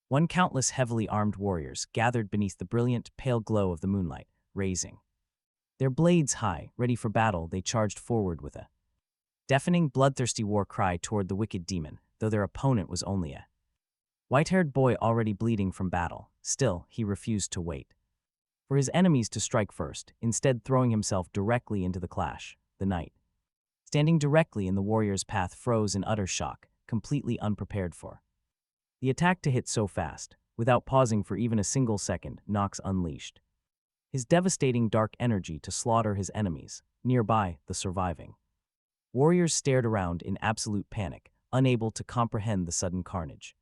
One countless heavily armed warriors gathered beneath the brilliant, pale glow of the moonlight, raising their blades high, ready for battle. They charged forward with a deafening, bloodthirsty war cry toward the wicked demon, though their opponent was only a white-haired boy already bleeding from battle. Still, he refused to wait for his enemies to strike first, instead throwing himself directly into the clash. The knight, standing directly in the warrior's path, froze in utter shock, completely unprepared for the attack to hit so fast. Without pausing for even a single second, Knox unleashed his devastating dark energy to slaughter his enemies. Nearby, the surviving warriors stared around in absolute panic, unable to comprehend the sudden carnage.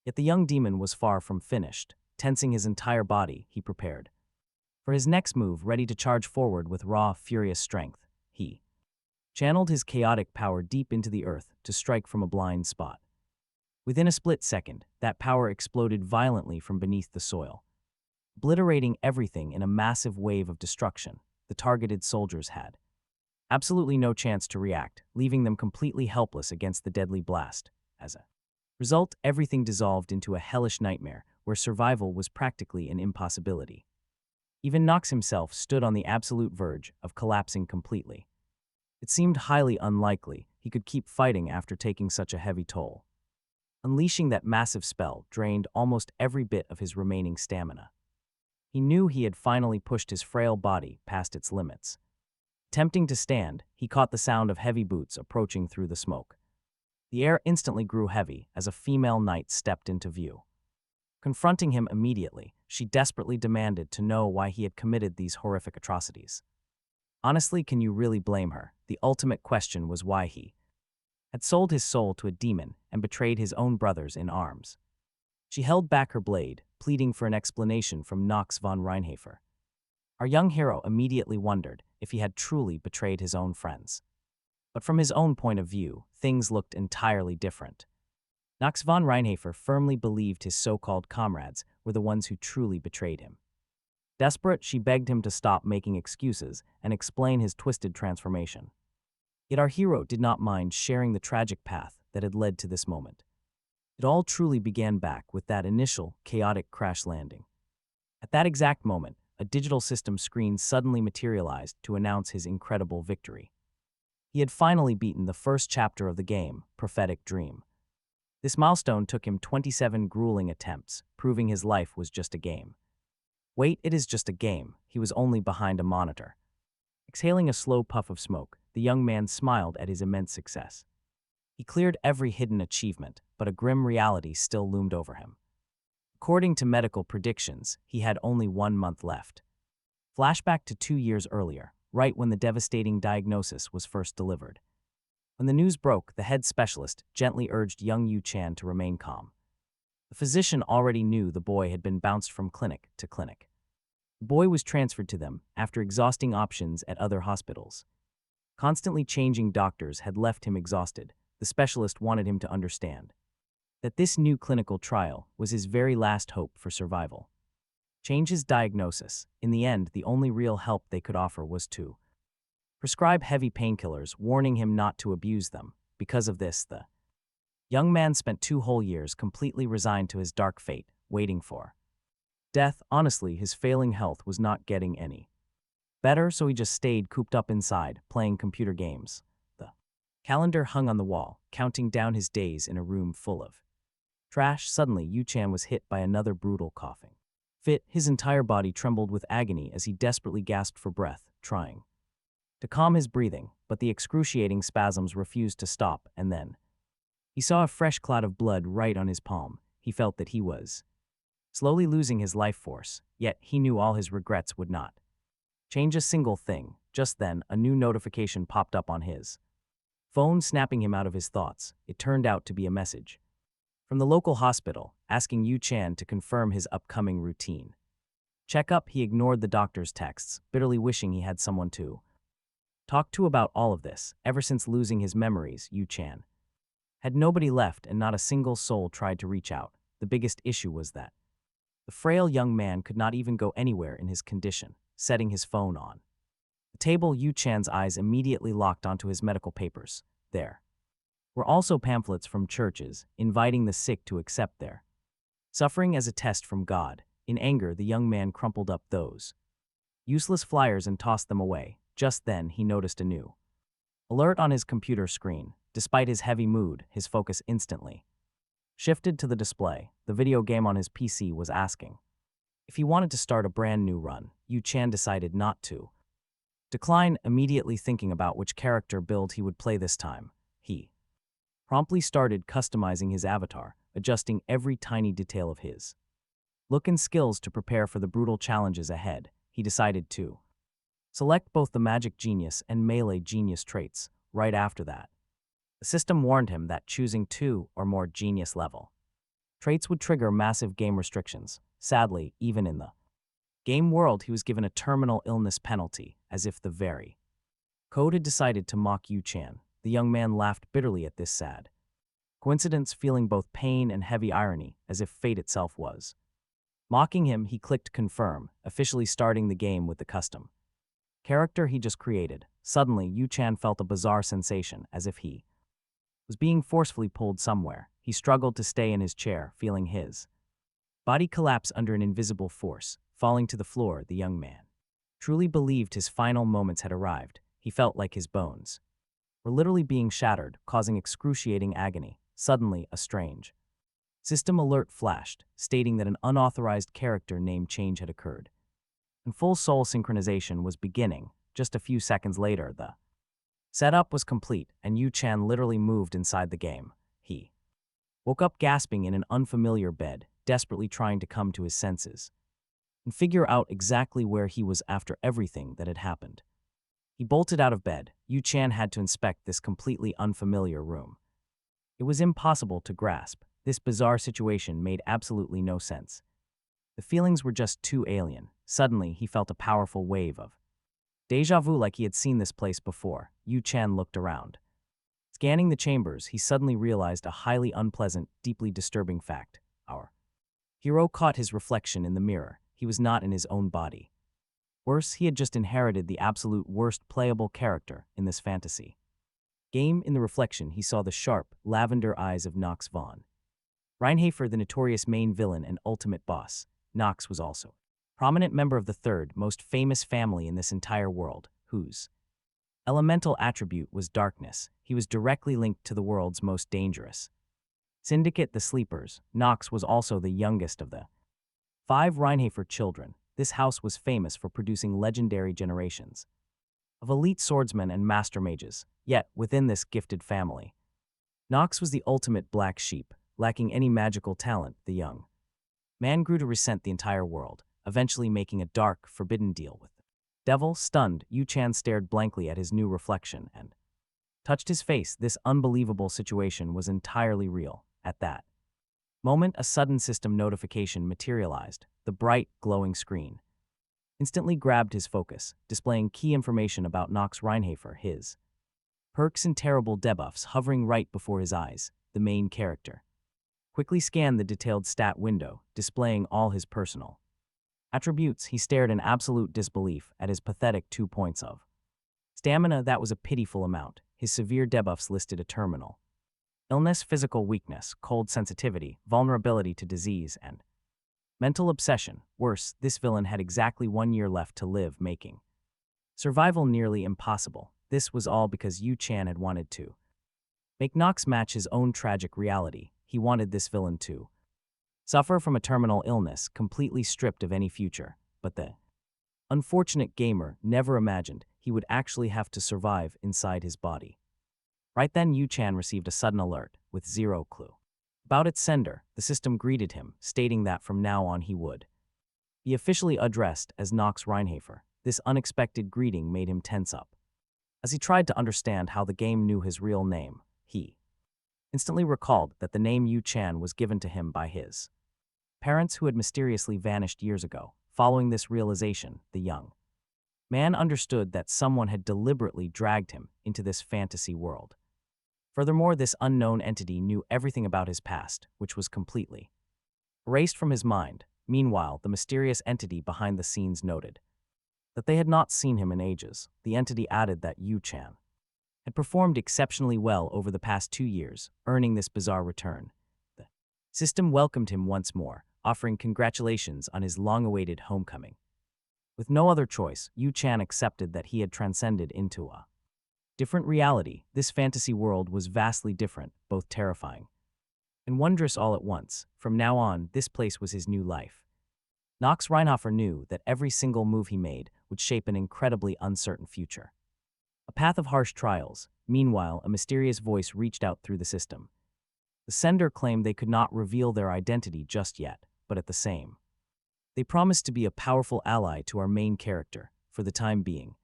Yet the young demon was far from finished. Tensing his entire body, he prepared for his next move, ready to charge forward with raw, furious strength. He channeled his chaotic power deep into the earth to strike from a blind spot. Within a split second, that power exploded violently from beneath the soil, obliterating everything in a massive wave of destruction. The targeted soldiers had absolutely no chance to react, leaving them completely helpless against the deadly blast. As a result, everything dissolved into a hellish nightmare where survival was practically an impossibility. Even Knox himself stood on the absolute verge of collapsing completely. It seemed highly unlikely he could keep fighting after taking such a heavy toll. Unleashing that massive spell drained almost every bit of his remaining stamina. He knew he had finally pushed his frail body past its limits. Attempting to stand, he caught the sound of heavy boots approaching through the smoke. The air instantly grew heavy as a female knight stepped into view. Confronting him immediately, she desperately demanded to know why he had committed these horrific atrocities. Honestly, can you really blame her? The ultimate question was why he had sold his soul to a demon and betrayed his own brothers in arms. She held back her blade, pleading for an explanation from Knox von Reinhafer. Our young hero immediately wondered if he had truly betrayed his own friends. But from his own point of view, things looked entirely different. Knox von Reinhafer firmly believed his so-called comrades were the ones who truly betrayed him. Desperate, she begged him to stop making excuses and explain his twisted transformation. Yet our hero did not mind sharing the tragic path that had led to this moment. It all truly began back with that initial, chaotic crash landing. At that exact moment, a digital system screen suddenly materialized to announce his incredible victory. He had finally beaten the first chapter of the game, Prophetic Dream. This milestone took him 27 grueling attempts, proving his life was just a game. Wait, it is just a game. He was only behind a monitor. Exhaling a slow puff of smoke, the young man smiled at his immense success. He cleared every hidden achievement, but a grim reality still loomed over him. According to medical predictions, he had only 1 month left. Flashback to 2 years earlier, right when the devastating diagnosis was first delivered. When the news broke, the head specialist gently urged young Yu Chan to remain calm. The physician already knew the boy had been bounced from clinic to clinic. The boy was transferred to them after exhausting options at other hospitals. Constantly changing doctors had left him exhausted. The specialist wanted him to understand that this new clinical trial was his very last hope for survival. Change his diagnosis. In the end, the only real help they could offer was to prescribe heavy painkillers, warning him not to abuse them. Because of this, the young man spent 2 whole years completely resigned to his dark fate, waiting for death. Honestly, his failing health was not getting any better, so he just stayed cooped up inside, playing computer games. The calendar hung on the wall, counting down his days in a room full of trash. Suddenly, Yu Chan was hit by another brutal coughing fit. His entire body trembled with agony as he desperately gasped for breath, trying to calm his breathing, but the excruciating spasms refused to stop, and then he saw a fresh clot of blood right on his palm. He felt that he was slowly losing his life force, yet he knew all his regrets would not change a single thing. Just then, a new notification popped up on his phone, snapping him out of his thoughts. It turned out to be a message from the local hospital, asking Yu Chan to confirm his upcoming routine checkup. He ignored the doctor's texts, bitterly wishing he had someone to talk to about all of this. Ever since losing his memories, Yu Chan had nobody left, and not a single soul tried to reach out. The biggest issue was that the frail young man could not even go anywhere in his condition. Setting his phone on the table, Yu Chan's eyes immediately locked onto his medical papers. There were also pamphlets from churches inviting the sick to accept their Suffering as a test from God, in anger the young man crumpled up those useless flyers and tossed them away. Just then he noticed a new alert on his computer screen. Despite his heavy mood, his focus instantly shifted to the display. The video game on his PC was asking if he wanted to start a brand new run. Yu Chan decided not to decline, immediately thinking about which character build he would play this time. He promptly started customizing his avatar, adjusting every tiny detail of his look and skills to prepare for the brutal challenges ahead. He decided to select both the Magic Genius and Melee Genius traits. Right after that, the system warned him that choosing 2 or more Genius level traits would trigger massive game restrictions. Sadly, even in the game world, he was given a terminal illness penalty, as if the very code had decided to mock Yu Chan. The young man laughed bitterly at this sad coincidence, feeling both pain and heavy irony, as if fate itself was mocking him. He clicked confirm, officially starting the game with the custom character he just created. Suddenly, Yu Chan felt a bizarre sensation, as if he was being forcefully pulled somewhere. He struggled to stay in his chair, feeling his body collapse under an invisible force. Falling to the floor, the young man truly believed his final moments had arrived. He felt like his bones were literally being shattered, causing excruciating agony. Suddenly, a strange system alert flashed, stating that an unauthorized character name change had occurred, and full soul synchronization was beginning. Just a few seconds later, the setup was complete, and Yu Chan literally moved inside the game. He woke up gasping in an unfamiliar bed, desperately trying to come to his senses and figure out exactly where he was after everything that had happened. He bolted out of bed. Yu Chan had to inspect this completely unfamiliar room. It was impossible to grasp. This bizarre situation made absolutely no sense. The feelings were just too alien. Suddenly, he felt a powerful wave of déjà vu, like he had seen this place before. Yu Chan looked around. Scanning the chambers, he suddenly realized a highly unpleasant, deeply disturbing fact. Our hero caught his reflection in the mirror. He was not in his own body. Worse, he had just inherited the absolute worst playable character in this fantasy game. In the reflection, he saw the sharp, lavender eyes of Knox von Reinhafer, the notorious main villain and ultimate boss. Knox was also a prominent member of the third most famous family in this entire world, whose elemental attribute was darkness. He was directly linked to the world's most dangerous syndicate, the Sleepers. Knox was also the youngest of the 5 Reinhafer children. This house was famous for producing legendary generations of elite swordsmen and master mages. Yet, within this gifted family, Knox was the ultimate black sheep. Lacking any magical talent, the young man grew to resent the entire world, eventually making a dark, forbidden deal with the devil. Stunned, Yu Chan stared blankly at his new reflection and touched his face. This unbelievable situation was entirely real. At that moment, a sudden system notification materialized. The bright, glowing screen instantly grabbed his focus, displaying key information about Knox Reinhafer, his perks and terrible debuffs hovering right before his eyes. The main character quickly scanned the detailed stat window, displaying all his personal attributes. He stared in absolute disbelief at his pathetic 2 points of stamina. That was a pitiful amount. His severe debuffs listed a terminal illness, physical weakness, cold sensitivity, vulnerability to disease, and mental obsession. Worse, this villain had exactly 1 year left to live, making survival nearly impossible. This was all because Yu Chan had wanted to make Knox match his own tragic reality. He wanted this villain to suffer from a terminal illness, completely stripped of any future. But the unfortunate gamer never imagined he would actually have to survive inside his body. Right then, Yu Chan received a sudden alert, with zero clue about its sender. The system greeted him, stating that from now on he would be officially addressed as Knox Reinhafer. This unexpected greeting made him tense up. As he tried to understand how the game knew his real name, he instantly recalled that the name Yu Chan was given to him by his parents, who had mysteriously vanished years ago. Following this realization, the young man understood that someone had deliberately dragged him into this fantasy world. Furthermore, this unknown entity knew everything about his past, which was completely erased from his mind. Meanwhile, the mysterious entity behind the scenes noted that they had not seen him in ages. The entity added that Yu Chan had performed exceptionally well over the past 2 years, earning this bizarre return. The System welcomed him once more, offering congratulations on his long-awaited homecoming. With no other choice, Yu Chan accepted that he had transcended into a different reality. This fantasy world was vastly different, both terrifying and wondrous all at once. From now on, this place was his new life. Knox Reinhafer knew that every single move he made would shape an incredibly uncertain future. A path of harsh trials. Meanwhile, a mysterious voice reached out through the system. The sender claimed they could not reveal their identity just yet, but at the same, they promised to be a powerful ally to our main character, for the time being.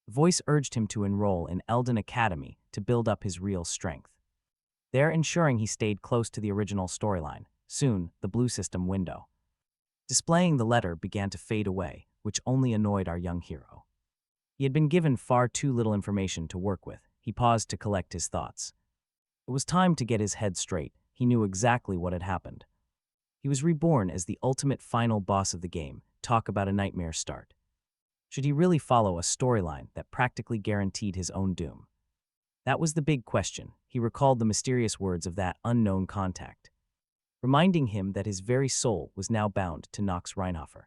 The voice urged him to enroll in Elden Academy to build up his real strength, there ensuring he stayed close to the original storyline. Soon, the blue system window displaying the letter began to fade away, which only annoyed our young hero. He had been given far too little information to work with. He paused to collect his thoughts. It was time to get his head straight. He knew exactly what had happened. He was reborn as the ultimate final boss of the game. Talk about a nightmare start. Should he really follow a storyline that practically guaranteed his own doom? That was the big question. He recalled the mysterious words of that unknown contact, reminding him that his very soul was now bound to Knox Reinhafer.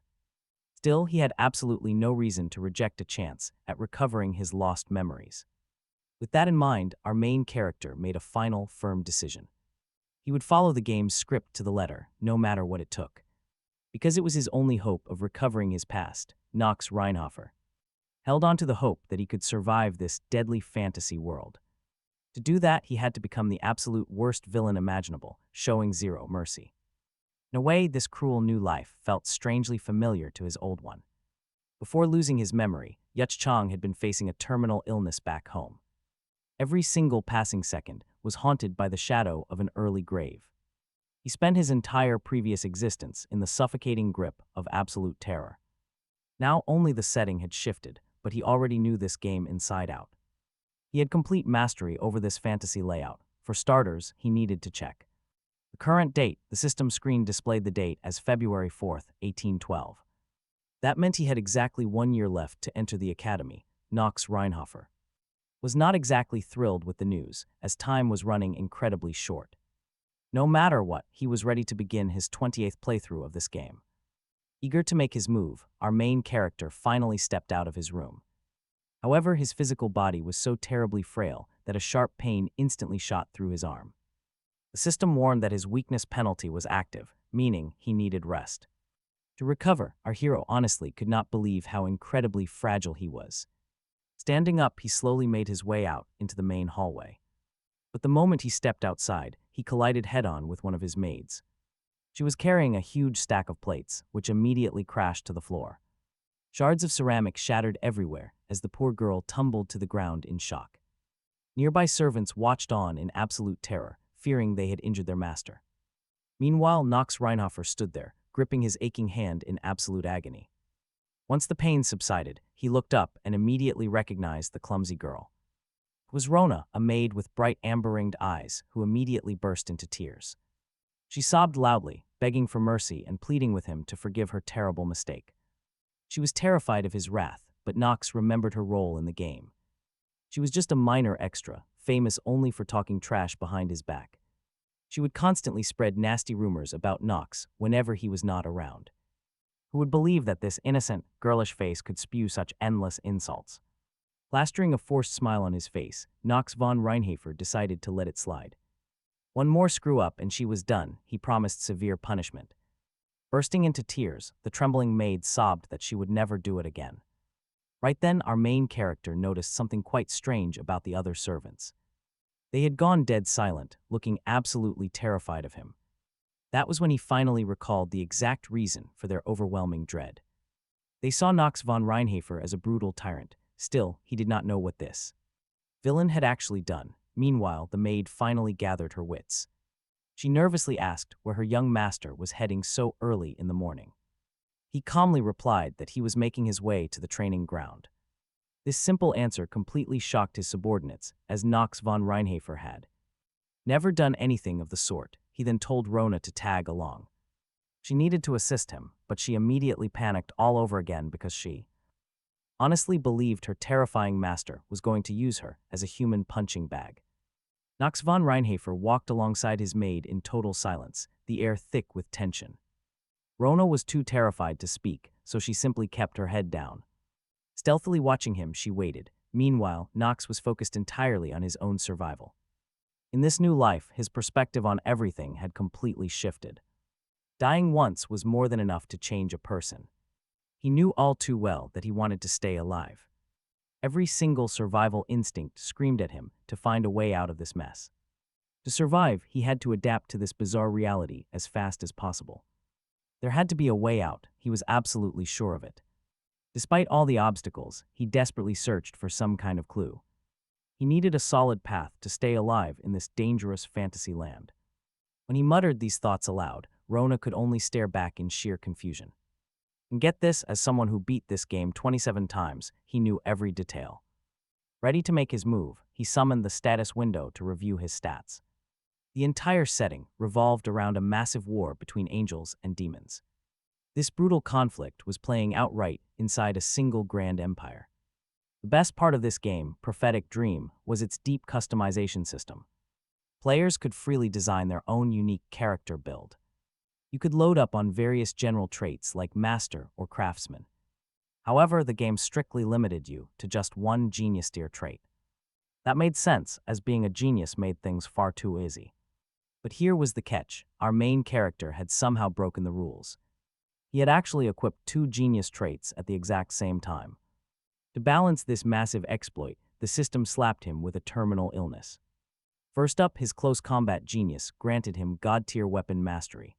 Still, he had absolutely no reason to reject a chance at recovering his lost memories. With that in mind, our main character made a final, firm decision. He would follow the game's script to the letter, no matter what it took. Because it was his only hope of recovering his past, Knox Reinhafer held on to the hope that he could survive this deadly fantasy world. To do that, he had to become the absolute worst villain imaginable, showing zero mercy. In a way, this cruel new life felt strangely familiar to his old one. Before losing his memory, Yuch Chang had been facing a terminal illness back home. Every single passing second was haunted by the shadow of an early grave. He spent his entire previous existence in the suffocating grip of absolute terror. Now only the setting had shifted, but he already knew this game inside out. He had complete mastery over this fantasy layout. For starters, he needed to check the current date. The system screen displayed the date as February 4th, 1812. That meant he had exactly 1 year left to enter the academy. Knox Reinhafer was not exactly thrilled with the news, as time was running incredibly short. No matter what, he was ready to begin his 28th playthrough of this game. Eager to make his move, our main character finally stepped out of his room. However, his physical body was so terribly frail that a sharp pain instantly shot through his arm. The system warned that his weakness penalty was active, meaning he needed rest. To recover, our hero honestly could not believe how incredibly fragile he was. Standing up, he slowly made his way out into the main hallway. But the moment he stepped outside, he collided head-on with one of his maids. She was carrying a huge stack of plates, which immediately crashed to the floor. Shards of ceramic shattered everywhere as the poor girl tumbled to the ground in shock. Nearby servants watched on in absolute terror, fearing they had injured their master. Meanwhile, Knox Reinhafer stood there, gripping his aching hand in absolute agony. Once the pain subsided, he looked up and immediately recognized the clumsy girl. It was Rona, a maid with bright amber-ringed eyes, who immediately burst into tears. She sobbed loudly, begging for mercy and pleading with him to forgive her terrible mistake. She was terrified of his wrath, but Knox remembered her role in the game. She was just a minor extra, famous only for talking trash behind his back. She would constantly spread nasty rumors about Knox whenever he was not around. Who would believe that this innocent, girlish face could spew such endless insults? Plastering a forced smile on his face, Knox von Reinhafer decided to let it slide. One more screw-up and she was done. He promised severe punishment. Bursting into tears, the trembling maid sobbed that she would never do it again. Right then, our main character noticed something quite strange about the other servants. They had gone dead silent, looking absolutely terrified of him. That was when he finally recalled the exact reason for their overwhelming dread. They saw Knox von Reinhafer as a brutal tyrant. Still, he did not know what this villain had actually done. Meanwhile, the maid finally gathered her wits. She nervously asked where her young master was heading so early in the morning. He calmly replied that he was making his way to the training ground. This simple answer completely shocked his subordinates, as Knox von Reinhafer had never done anything of the sort. He then told Rona to tag along. She needed to assist him, but she immediately panicked all over again because she honestly believed her terrifying master was going to use her as a human punching bag. Knox von Reinhafer walked alongside his maid in total silence. the air thick with tension. Rona was too terrified to speak, so she simply kept her head down. Stealthily watching him, she waited. Meanwhile, Knox was focused entirely on his own survival. In this new life, his perspective on everything had completely shifted. Dying once was more than enough to change a person. He knew all too well that he wanted to stay alive. Every single survival instinct screamed at him to find a way out of this mess. To survive, he had to adapt to this bizarre reality as fast as possible. There had to be a way out, he was absolutely sure of it. Despite all the obstacles, he desperately searched for some kind of clue. He needed a solid path to stay alive in this dangerous fantasy land. When he muttered these thoughts aloud, Rona could only stare back in sheer confusion. And get this, as someone who beat this game 27 times, he knew every detail. Ready to make his move, he summoned the status window to review his stats. The entire setting revolved around a massive war between angels and demons. This brutal conflict was playing out right inside a single grand empire. The best part of this game, Prophetic Dream, was its deep customization system. Players could freely design their own unique character build. You could load up on various general traits like Master or Craftsman. However, the game strictly limited you to just one genius tier trait. That made sense, as being a genius made things far too easy. But here was the catch: our main character had somehow broken the rules. He had actually equipped 2 genius traits at the exact same time. To balance this massive exploit, the system slapped him with a terminal illness. First up, his close combat genius granted him god-tier weapon mastery.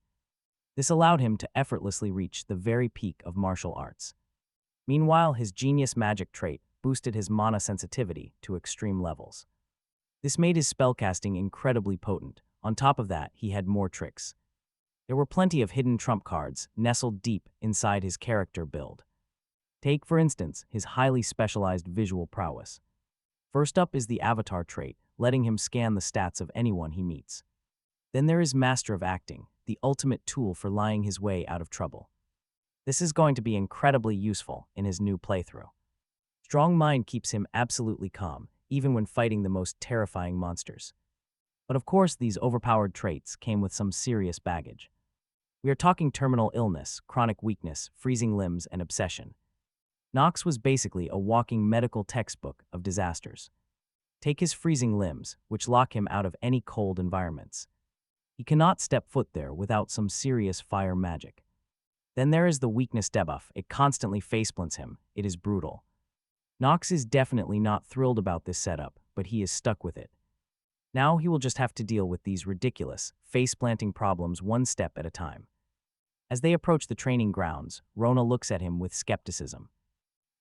This allowed him to effortlessly reach the very peak of martial arts. Meanwhile, his genius magic trait boosted his mana sensitivity to extreme levels. This made his spellcasting incredibly potent. On top of that, he had more tricks. There were plenty of hidden trump cards nestled deep inside his character build. Take, for instance, his highly specialized visual prowess. First up is the avatar trait, letting him scan the stats of anyone he meets. Then there is Master of Acting, the ultimate tool for lying his way out of trouble. This is going to be incredibly useful in his new playthrough. Strong Mind keeps him absolutely calm, even when fighting the most terrifying monsters. But of course, these overpowered traits came with some serious baggage. We are talking terminal illness, chronic weakness, freezing limbs, and obsession. Knox was basically a walking medical textbook of disasters. Take his freezing limbs, which lock him out of any cold environments. He cannot step foot there without some serious fire magic. Then there is the weakness debuff. It constantly faceplants him. It is brutal. Knox is definitely not thrilled about this setup, but he is stuck with it. Now he will just have to deal with these ridiculous, face-planting problems one step at a time. As they approach the training grounds, Rona looks at him with skepticism.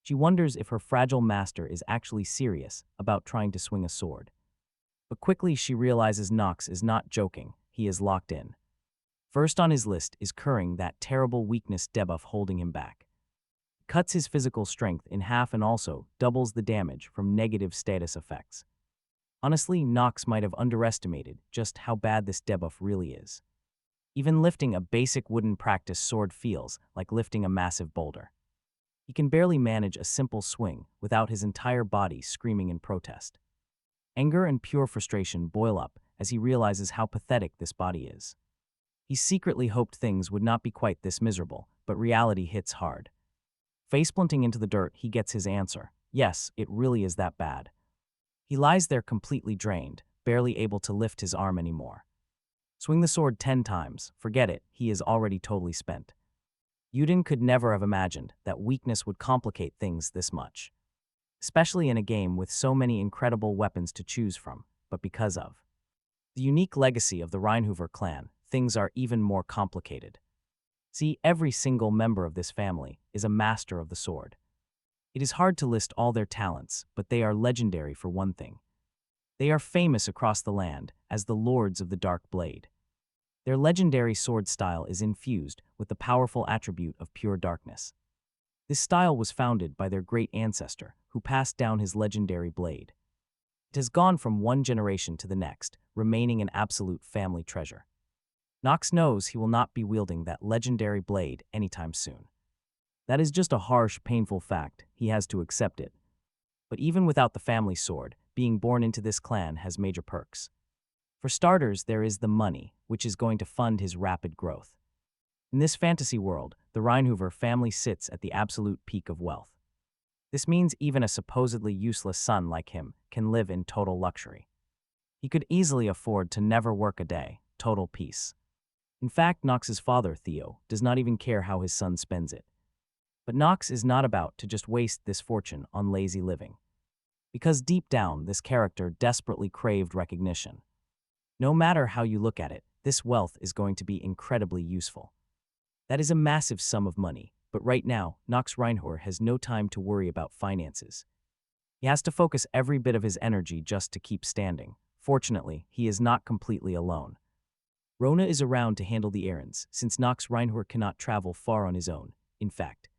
She wonders if her fragile master is actually serious about trying to swing a sword. But quickly she realizes Knox is not joking. He is locked in. First on his list is curing that terrible weakness debuff holding him back. It cuts his physical strength in half and also doubles the damage from negative status effects. Honestly, Knox might have underestimated just how bad this debuff really is. Even lifting a basic wooden practice sword feels like lifting a massive boulder. He can barely manage a simple swing without his entire body screaming in protest. Anger and pure frustration boil up as he realizes how pathetic this body is. He secretly hoped things would not be quite this miserable, but reality hits hard. Faceplanting into the dirt, he gets his answer. Yes, it really is that bad. He lies there completely drained, barely able to lift his arm anymore. Swing the sword 10 times, forget it, he is already totally spent. Yuden could never have imagined that weakness would complicate things this much. Especially in a game with so many incredible weapons to choose from, but because of the unique legacy of the Reinhafer clan, things are even more complicated. See, every single member of this family is a master of the sword. It is hard to list all their talents, but they are legendary for one thing. They are famous across the land as the Lords of the Dark Blade. Their legendary sword style is infused with the powerful attribute of pure darkness. This style was founded by their great ancestor, who passed down his legendary blade. It has gone from one generation to the next, remaining an absolute family treasure. Knox knows he will not be wielding that legendary blade anytime soon. That is just a harsh, painful fact. He has to accept it. But even without the family sword, being born into this clan has major perks. For starters, there is the money, which is going to fund his rapid growth. In this fantasy world, the Reinhafer family sits at the absolute peak of wealth. This means even a supposedly useless son like him can live in total luxury. He could easily afford to never work a day, total peace. In fact, Knox's father, Theo, does not even care how his son spends it. But Knox is not about to just waste this fortune on lazy living. Because deep down, this character desperately craved recognition. No matter how you look at it, this wealth is going to be incredibly useful. That is a massive sum of money, but right now, Knox Reinhafer has no time to worry about finances. He has to focus every bit of his energy just to keep standing. Fortunately, he is not completely alone. Rona is around to handle the errands, since Knox Reinhafer cannot travel far on his own. In fact,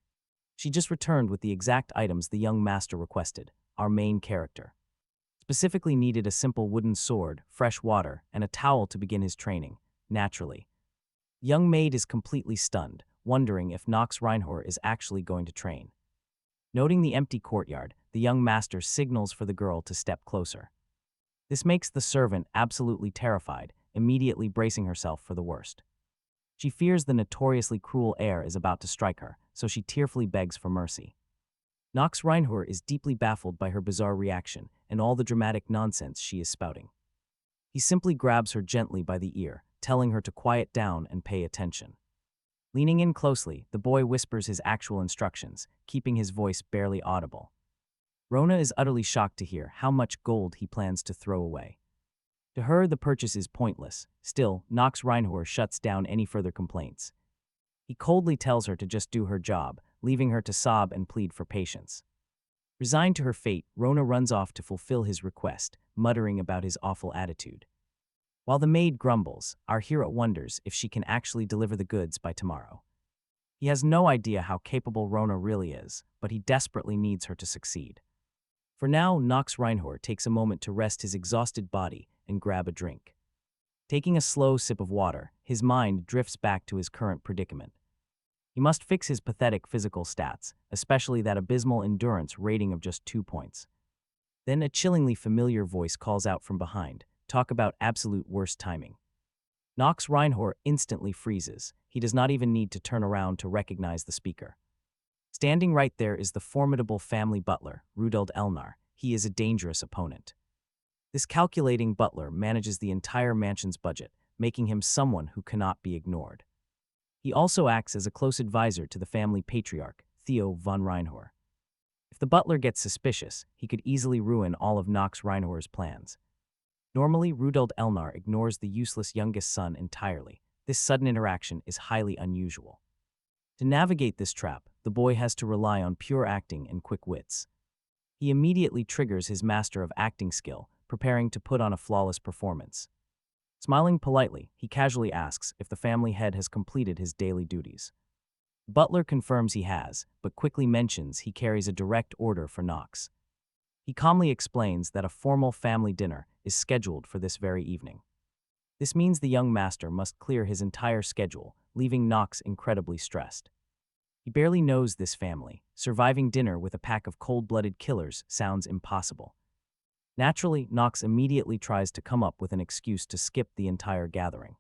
she just returned with the exact items the young master requested. Our main character specifically needed a simple wooden sword, fresh water, and a towel to begin his training. Naturally, the young maid is completely stunned, wondering if Knox Reinhafer is actually going to train. Noting the empty courtyard, the young master signals for the girl to step closer. This makes the servant absolutely terrified, immediately bracing herself for the worst. She fears the notoriously cruel heir is about to strike her, so she tearfully begs for mercy. Knox Reinhafer is deeply baffled by her bizarre reaction and all the dramatic nonsense she is spouting. He simply grabs her gently by the ear, telling her to quiet down and pay attention. Leaning in closely, the boy whispers his actual instructions, keeping his voice barely audible. Rona is utterly shocked to hear how much gold he plans to throw away. To her, the purchase is pointless. Still, Knox Reinhafer shuts down any further complaints. He coldly tells her to just do her job, leaving her to sob and plead for patience. Resigned to her fate, Rona runs off to fulfill his request, muttering about his awful attitude. While the maid grumbles, our hero wonders if she can actually deliver the goods by tomorrow. He has no idea how capable Rona really is, but he desperately needs her to succeed. For now, Knox Reinhafer takes a moment to rest his exhausted body and grab a drink. Taking a slow sip of water, his mind drifts back to his current predicament. He must fix his pathetic physical stats, especially that abysmal endurance rating of just 2 points. Then a chillingly familiar voice calls out from behind, talk about absolute worst timing. Knox Reinhafer instantly freezes. He does not even need to turn around to recognize the speaker. Standing right there is the formidable family butler, Rudolf Elnar. He is a dangerous opponent. This calculating butler manages the entire mansion's budget, making him someone who cannot be ignored. He also acts as a close advisor to the family patriarch, Theo von Reinhafer. If the butler gets suspicious, he could easily ruin all of Knox Reinhafer's plans. Normally, Rudolf Elnar ignores the useless youngest son entirely. This sudden interaction is highly unusual. To navigate this trap, the boy has to rely on pure acting and quick wits. He immediately triggers his master of acting skill, preparing to put on a flawless performance. Smiling politely, he casually asks if the family head has completed his daily duties. Butler confirms he has, but quickly mentions he carries a direct order for Knox. He calmly explains that a formal family dinner is scheduled for this very evening. This means the young master must clear his entire schedule, leaving Knox incredibly stressed. He barely knows this family. Surviving dinner with a pack of cold-blooded killers sounds impossible. Naturally, Knox immediately tries to come up with an excuse to skip the entire gathering.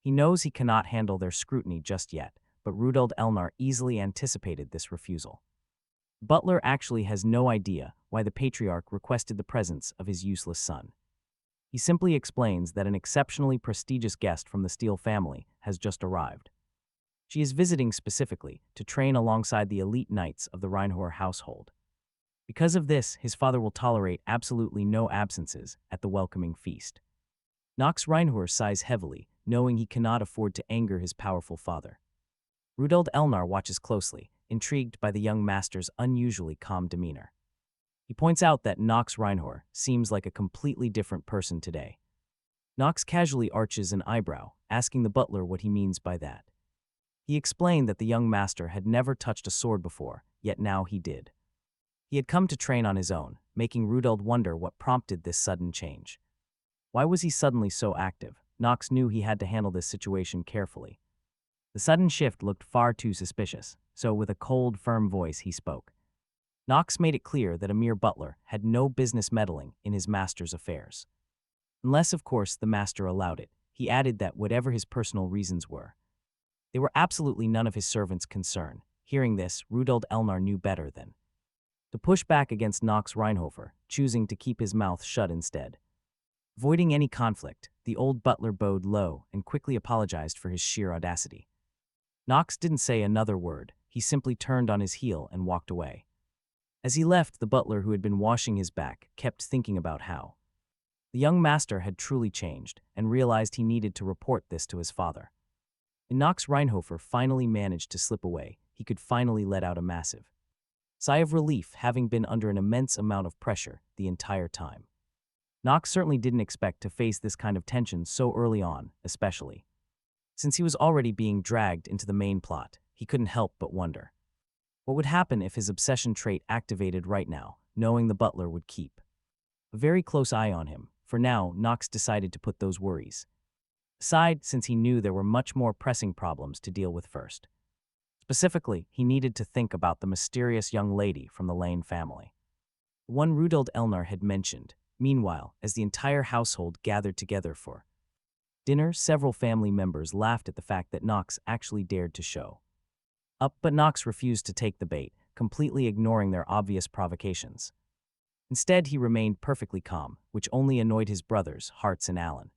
He knows he cannot handle their scrutiny just yet, but Rudolf Elnar easily anticipated this refusal. Butler actually has no idea why the patriarch requested the presence of his useless son. He simply explains that an exceptionally prestigious guest from the Steele family has just arrived. She is visiting specifically to train alongside the elite knights of the Reinhafer household. Because of this, his father will tolerate absolutely no absences at the welcoming feast. Knox Reinhafer sighs heavily, knowing he cannot afford to anger his powerful father. Rudolf Elnar watches closely, intrigued by the young master's unusually calm demeanor. He points out that Knox Reinhafer seems like a completely different person today. Knox casually arches an eyebrow, asking the butler what he means by that. He explained that the young master had never touched a sword before, yet now he did. He had come to train on his own, making Rudolf wonder what prompted this sudden change. Why was he suddenly so active? Knox knew he had to handle this situation carefully. The sudden shift looked far too suspicious, so with a cold, firm voice he spoke. Knox made it clear that a mere butler had no business meddling in his master's affairs. Unless, of course, the master allowed it. He added that whatever his personal reasons were, they were absolutely none of his servants' concern. Hearing this, Rudolf Elnar knew better than to push back against Knox Reinhafer, choosing to keep his mouth shut instead. Avoiding any conflict, the old butler bowed low and quickly apologized for his sheer audacity. Knox didn't say another word. He simply turned on his heel and walked away. As he left, the butler who had been washing his back kept thinking about how the young master had truly changed and realized he needed to report this to his father. And Knox Reinhafer finally managed to slip away. He could finally let out a massive sigh of relief, having been under an immense amount of pressure the entire time. Knox certainly didn't expect to face this kind of tension so early on, especially since he was already being dragged into the main plot. He couldn't help but wonder what would happen if his obsession trait activated right now, knowing the butler would keep a very close eye on him. For now, Knox decided to put those worries aside, since he knew there were much more pressing problems to deal with first. Specifically, he needed to think about the mysterious young lady from the Lane family, the one Rudolf Elnar had mentioned. Meanwhile, as the entire household gathered together for dinner, several family members laughed at the fact that Knox actually dared to show up, but Knox refused to take the bait, completely ignoring their obvious provocations. Instead, he remained perfectly calm, which only annoyed his brothers, Hartz and Alan.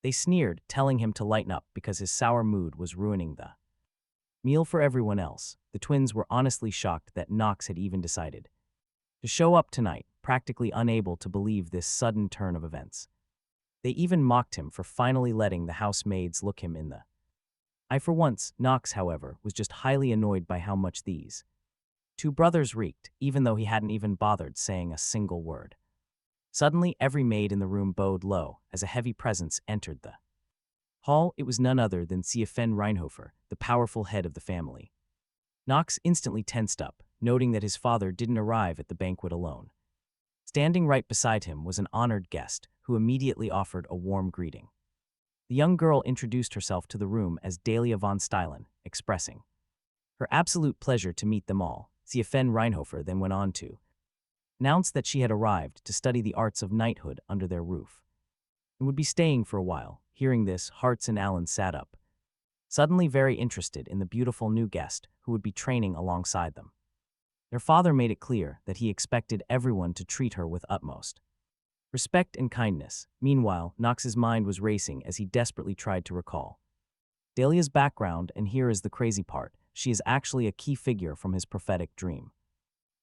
They sneered, telling him to lighten up because his sour mood was ruining the meal for everyone else. The twins were honestly shocked that Knox had even decided to show up tonight, practically unable to believe this sudden turn of events. They even mocked him for finally letting the housemaids look him in the eye for once. Knox, however, was just highly annoyed by how much these two brothers reeked, even though he hadn't even bothered saying a single word. Suddenly, every maid in the room bowed low as a heavy presence entered the hall. It was none other than Knox Reinhafer, the powerful head of the family. Knox instantly tensed up, noting that his father didn't arrive at the banquet alone. Standing right beside him was an honored guest, who immediately offered a warm greeting. The young girl introduced herself to the room as Dahlia von Stylen, expressing her absolute pleasure to meet them all. Knox Reinhafer then went on to announced that she had arrived to study the arts of knighthood under their roof and would be staying for a while. Hearing this, Hartz and Alan sat up, suddenly very interested in the beautiful new guest who would be training alongside them. Their father made it clear that he expected everyone to treat her with utmost respect and kindness. Meanwhile, Knox's mind was racing as he desperately tried to recall Dahlia's background, and here is the crazy part: she is actually a key figure from his prophetic dream.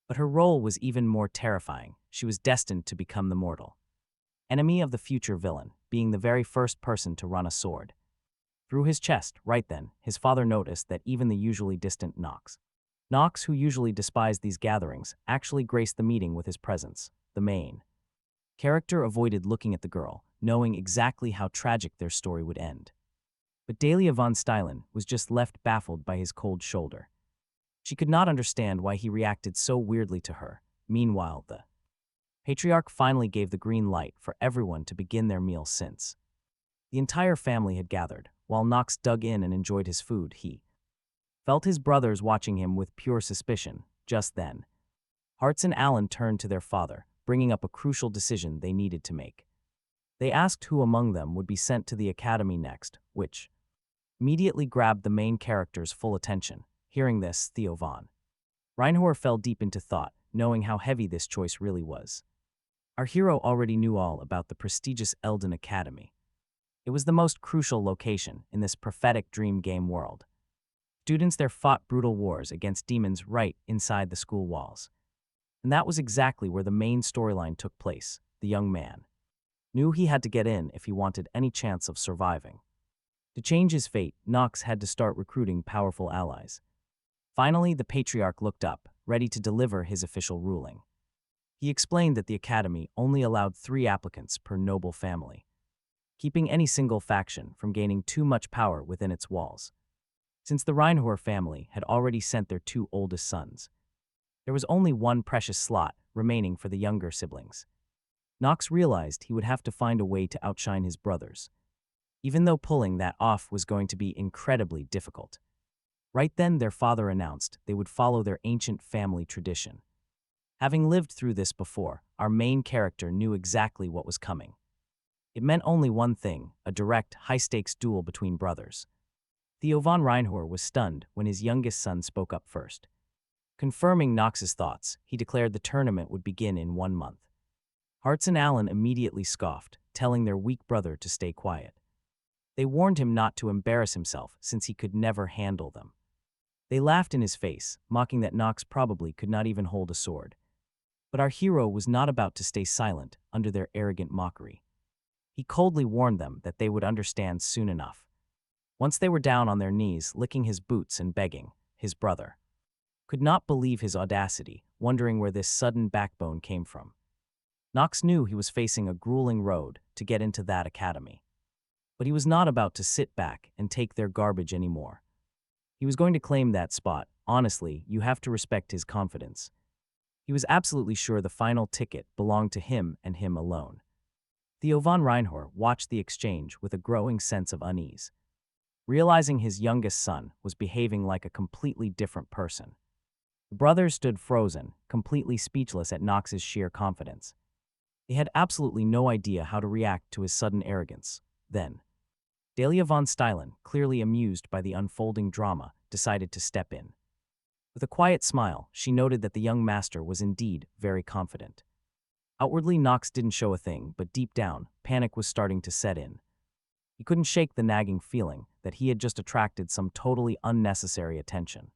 But her role was even more terrifying. She was destined to become the mortal enemy of the future villain, being the very first person to run a sword through his chest. Right then, his father noticed that even the usually distant Knox, who usually despised these gatherings, actually graced the meeting with his presence. The main character avoided looking at the girl, knowing exactly how tragic their story would end. But Dahlia von Stylen was just left baffled by his cold shoulder. She could not understand why he reacted so weirdly to her. Meanwhile, the patriarch finally gave the green light for everyone to begin their meal. Since the entire family had gathered, while Knox dug in and enjoyed his food, he felt his brothers watching him with pure suspicion. Just then, Hartz and Alan turned to their father, bringing up a crucial decision they needed to make. They asked who among them would be sent to the academy next, which immediately grabbed the main character's full attention. Hearing this, Theo von Reinhafer fell deep into thought, knowing how heavy this choice really was. Our hero already knew all about the prestigious Elden Academy. It was the most crucial location in this prophetic dream game world. Students there fought brutal wars against demons right inside the school walls. And that was exactly where the main storyline took place. The young man knew he had to get in if he wanted any chance of surviving. To change his fate, Knox had to start recruiting powerful allies. Finally, the patriarch looked up, ready to deliver his official ruling. He explained that the academy only allowed 3 applicants per noble family, keeping any single faction from gaining too much power within its walls. Since the Reinhafer family had already sent their 2 oldest sons, there was only one precious slot remaining for the younger siblings. Knox realized he would have to find a way to outshine his brothers, even though pulling that off was going to be incredibly difficult. Right then, their father announced they would follow their ancient family tradition. Having lived through this before, our main character knew exactly what was coming. It meant only one thing, a direct, high-stakes duel between brothers. Theo von Reinhafer was stunned when his youngest son spoke up first. Confirming Knox's thoughts, he declared the tournament would begin in 1 month. Hartz and Allen immediately scoffed, telling their weak brother to stay quiet. They warned him not to embarrass himself since he could never handle them. They laughed in his face, mocking that Knox probably could not even hold a sword. But our hero was not about to stay silent under their arrogant mockery. He coldly warned them that they would understand soon enough. Once they were down on their knees, licking his boots and begging, his brother could not believe his audacity, wondering where this sudden backbone came from. Knox knew he was facing a grueling road to get into that academy. But he was not about to sit back and take their garbage anymore. He was going to claim that spot. Honestly, you have to respect his confidence. He was absolutely sure the final ticket belonged to him and him alone. Theo von Reinhafer watched the exchange with a growing sense of unease, realizing his youngest son was behaving like a completely different person. The brothers stood frozen, completely speechless at Knox's sheer confidence. They had absolutely no idea how to react to his sudden arrogance. Then, Dahlia von Stylen, clearly amused by the unfolding drama, decided to step in. With a quiet smile, she noted that the young master was indeed very confident. Outwardly, Knox didn't show a thing, but deep down, panic was starting to set in. He couldn't shake the nagging feeling that he had just attracted some totally unnecessary attention.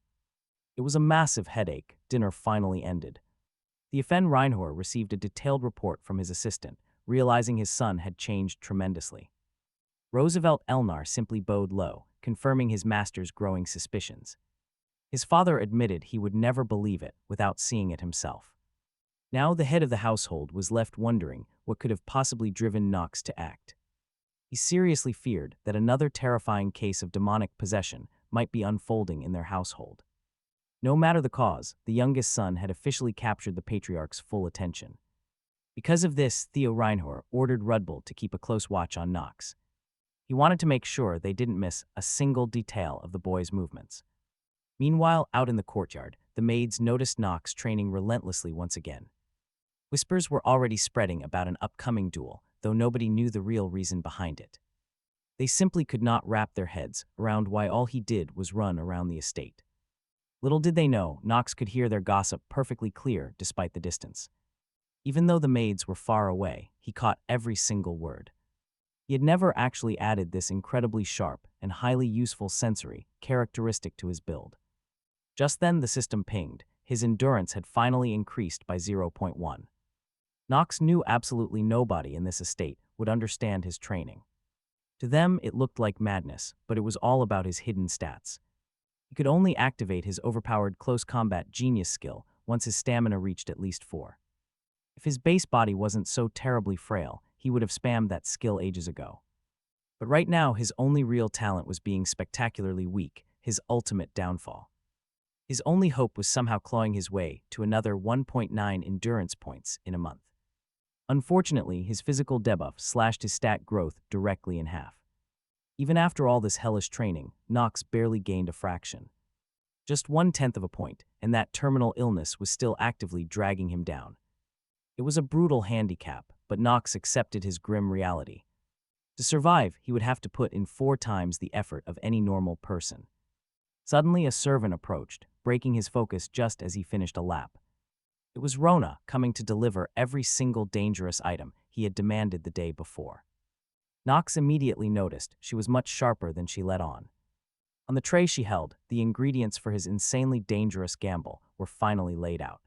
It was a massive headache. Dinner finally ended. Theo von Reinhafer received a detailed report from his assistant, realizing his son had changed tremendously. Roosevelt Elnar simply bowed low, confirming his master's growing suspicions. His father admitted he would never believe it without seeing it himself. Now the head of the household was left wondering what could have possibly driven Knox to act. He seriously feared that another terrifying case of demonic possession might be unfolding in their household. No matter the cause, the youngest son had officially captured the patriarch's full attention. Because of this, Theo Reinhafer ordered Rudbull to keep a close watch on Knox. He wanted to make sure they didn't miss a single detail of the boy's movements. Meanwhile, out in the courtyard, the maids noticed Knox training relentlessly once again. Whispers were already spreading about an upcoming duel, though nobody knew the real reason behind it. They simply could not wrap their heads around why all he did was run around the estate. Little did they know, Knox could hear their gossip perfectly clear despite the distance. Even though the maids were far away, he caught every single word. He had never actually added this incredibly sharp and highly useful sensory characteristic to his build. Just then the system pinged. His endurance had finally increased by 0.1. Knox knew absolutely nobody in this estate would understand his training. To them, it looked like madness, but it was all about his hidden stats. He could only activate his overpowered close combat genius skill once his stamina reached at least 4. If his base body wasn't so terribly frail, he would have spammed that skill ages ago. But right now, his only real talent was being spectacularly weak, his ultimate downfall. His only hope was somehow clawing his way to another 1.9 endurance points in a month. Unfortunately, his physical debuff slashed his stat growth directly in half. Even after all this hellish training, Knox barely gained a fraction. Just 1/10 of a point, and that terminal illness was still actively dragging him down. It was a brutal handicap, but Knox accepted his grim reality. To survive, he would have to put in 4 times the effort of any normal person. Suddenly, a servant approached, breaking his focus just as he finished a lap. It was Rona coming to deliver every single dangerous item he had demanded the day before. Knox immediately noticed she was much sharper than she let on. On the tray she held, the ingredients for his insanely dangerous gamble were finally laid out.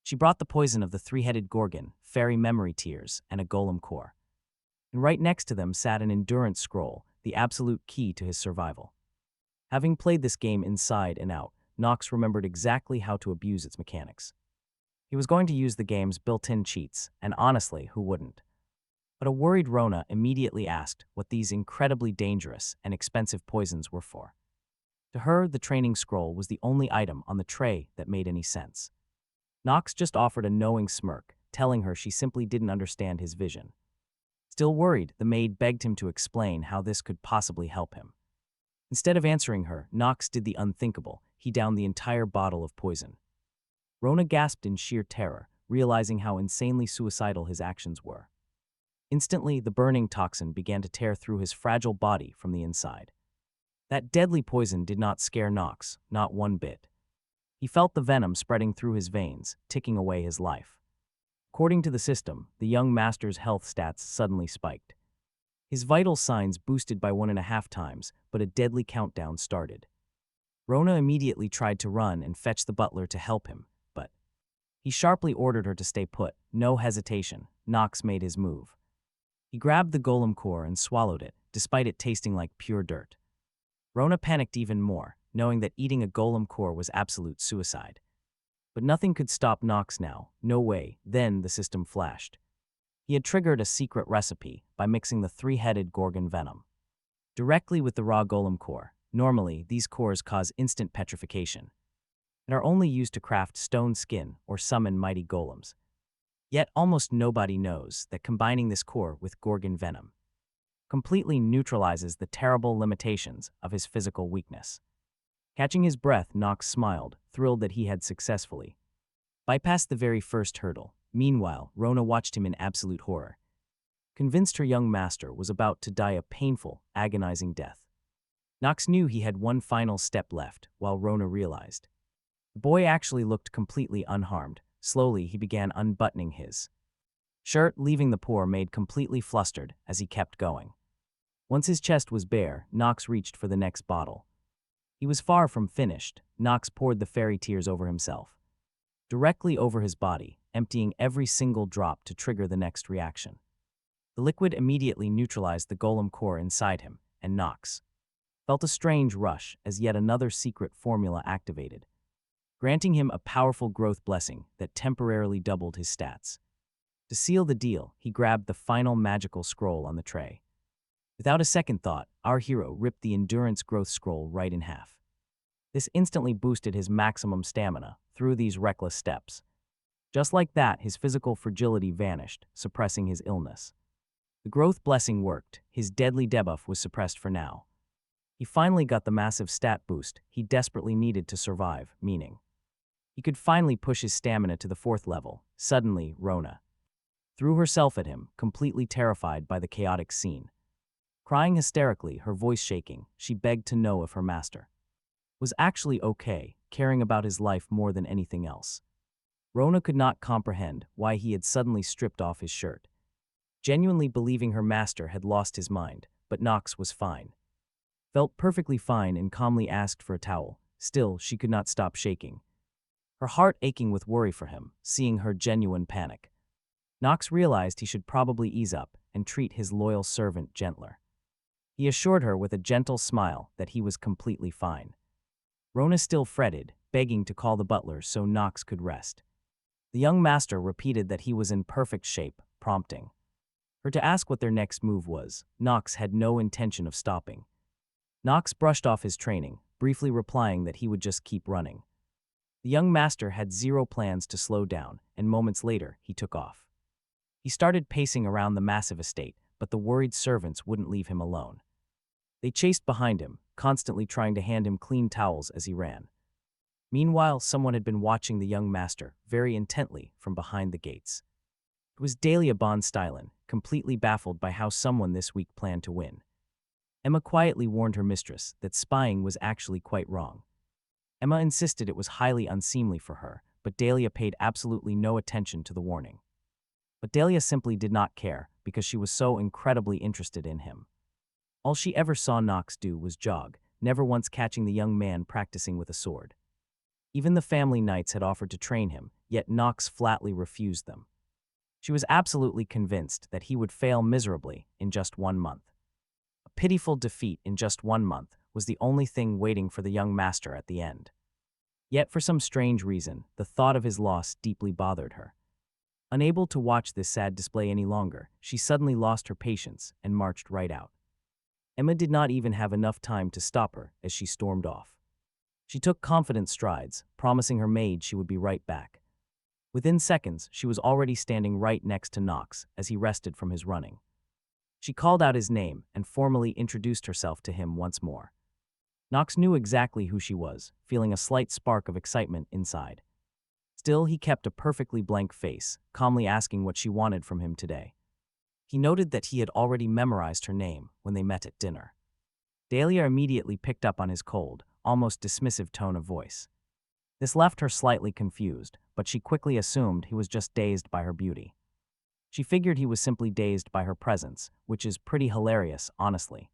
She brought the poison of the 3-headed Gorgon, fairy memory tears, and a golem core. And right next to them sat an endurance scroll, the absolute key to his survival. Having played this game inside and out, Knox remembered exactly how to abuse its mechanics. He was going to use the game's built-in cheats, and honestly, who wouldn't? But a worried Rona immediately asked what these incredibly dangerous and expensive poisons were for. To her, the training scroll was the only item on the tray that made any sense. Knox just offered a knowing smirk, telling her she simply didn't understand his vision. Still worried, the maid begged him to explain how this could possibly help him. Instead of answering her, Knox did the unthinkable. He downed the entire bottle of poison. Rona gasped in sheer terror, realizing how insanely suicidal his actions were. Instantly, the burning toxin began to tear through his fragile body from the inside. That deadly poison did not scare Knox, not one bit. He felt the venom spreading through his veins, ticking away his life. According to the system, the young master's health stats suddenly spiked. His vital signs boosted by 1.5 times, but a deadly countdown started. Rona immediately tried to run and fetch the butler to help him, but he sharply ordered her to stay put. No hesitation, Knox made his move. He grabbed the golem core and swallowed it, despite it tasting like pure dirt. Rona panicked even more, knowing that eating a golem core was absolute suicide. But nothing could stop Knox now, no way. Then the system flashed. He had triggered a secret recipe by mixing the 3-headed gorgon venom directly with the raw golem core. Normally, these cores cause instant petrification and are only used to craft stone skin or summon mighty golems. Yet almost nobody knows that combining this core with gorgon venom completely neutralizes the terrible limitations of his physical weakness. Catching his breath, Knox smiled, thrilled that he had successfully bypassed the very first hurdle. Meanwhile, Rona watched him in absolute horror, convinced her young master was about to die a painful, agonizing death. Knox knew he had one final step left, while Rona realized the boy actually looked completely unharmed. Slowly, he began unbuttoning his shirt, leaving the poor maid completely flustered as he kept going. Once his chest was bare, Knox reached for the next bottle. He was far from finished. Knox poured the fairy tears over himself, directly over his body, emptying every single drop to trigger the next reaction. The liquid immediately neutralized the golem core inside him, and Knox felt a strange rush as yet another secret formula activated, granting him a powerful growth blessing that temporarily doubled his stats. To seal the deal, he grabbed the final magical scroll on the tray. Without a second thought, our hero ripped the endurance growth scroll right in half. This instantly boosted his maximum stamina through these reckless steps. Just like that, his physical fragility vanished, suppressing his illness. The growth blessing worked. His deadly debuff was suppressed for now. He finally got the massive stat boost he desperately needed to survive, meaning he could finally push his stamina to the 4th level. Suddenly, Rona threw herself at him, completely terrified by the chaotic scene. Crying hysterically, her voice shaking, she begged to know if her master was actually okay, caring about his life more than anything else. Rona could not comprehend why he had suddenly stripped off his shirt, genuinely believing her master had lost his mind, but Knox was fine. Felt perfectly fine and calmly asked for a towel. Still, she could not stop shaking, her heart aching with worry for him, seeing her genuine panic. Knox realized he should probably ease up and treat his loyal servant gentler. He assured her with a gentle smile that he was completely fine. Rona still fretted, begging to call the butler so Knox could rest. The young master repeated that he was in perfect shape, prompting her to ask what their next move was. Knox had no intention of stopping. Knox brushed off his training, briefly replying that he would just keep running. The young master had zero plans to slow down, and moments later, he took off. He started pacing around the massive estate, but the worried servants wouldn't leave him alone. They chased behind him, constantly trying to hand him clean towels as he ran. Meanwhile, someone had been watching the young master very intently from behind the gates. It was Dahlia von Stylen, completely baffled by how someone this week planned to win. Emma quietly warned her mistress that spying was actually quite wrong. Emma insisted it was highly unseemly for her, but Dahlia paid absolutely no attention to the warning. But Dahlia simply did not care because she was so incredibly interested in him. All she ever saw Knox do was jog, never once catching the young man practicing with a sword. Even the family knights had offered to train him, yet Knox flatly refused them. She was absolutely convinced that he would fail miserably in just 1 month. A pitiful defeat in just 1 month was the only thing waiting for the young master at the end. Yet for some strange reason, the thought of his loss deeply bothered her. Unable to watch this sad display any longer, she suddenly lost her patience and marched right out. Emma did not even have enough time to stop her as she stormed off. She took confident strides, promising her maid she would be right back. Within seconds, she was already standing right next to Knox as he rested from his running. She called out his name and formally introduced herself to him once more. Knox knew exactly who she was, feeling a slight spark of excitement inside. Still, he kept a perfectly blank face, calmly asking what she wanted from him today. He noted that he had already memorized her name when they met at dinner. Dahlia immediately picked up on his cold, almost dismissive tone of voice. This left her slightly confused, but she quickly assumed he was just dazed by her beauty. She figured he was simply dazed by her presence, which is pretty hilarious, honestly.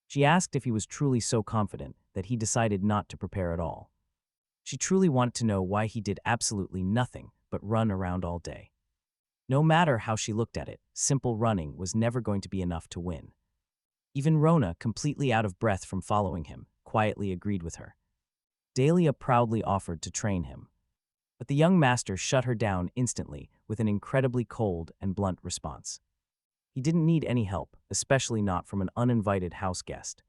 She asked if he was truly so confident that he decided not to prepare at all. She truly wanted to know why he did absolutely nothing but run around all day. No matter how she looked at it, simple running was never going to be enough to win. Even Rona, completely out of breath from following him, quietly agreed with her. Dahlia proudly offered to train him. But the young master shut her down instantly with an incredibly cold and blunt response. He didn't need any help, especially not from an uninvited house guest.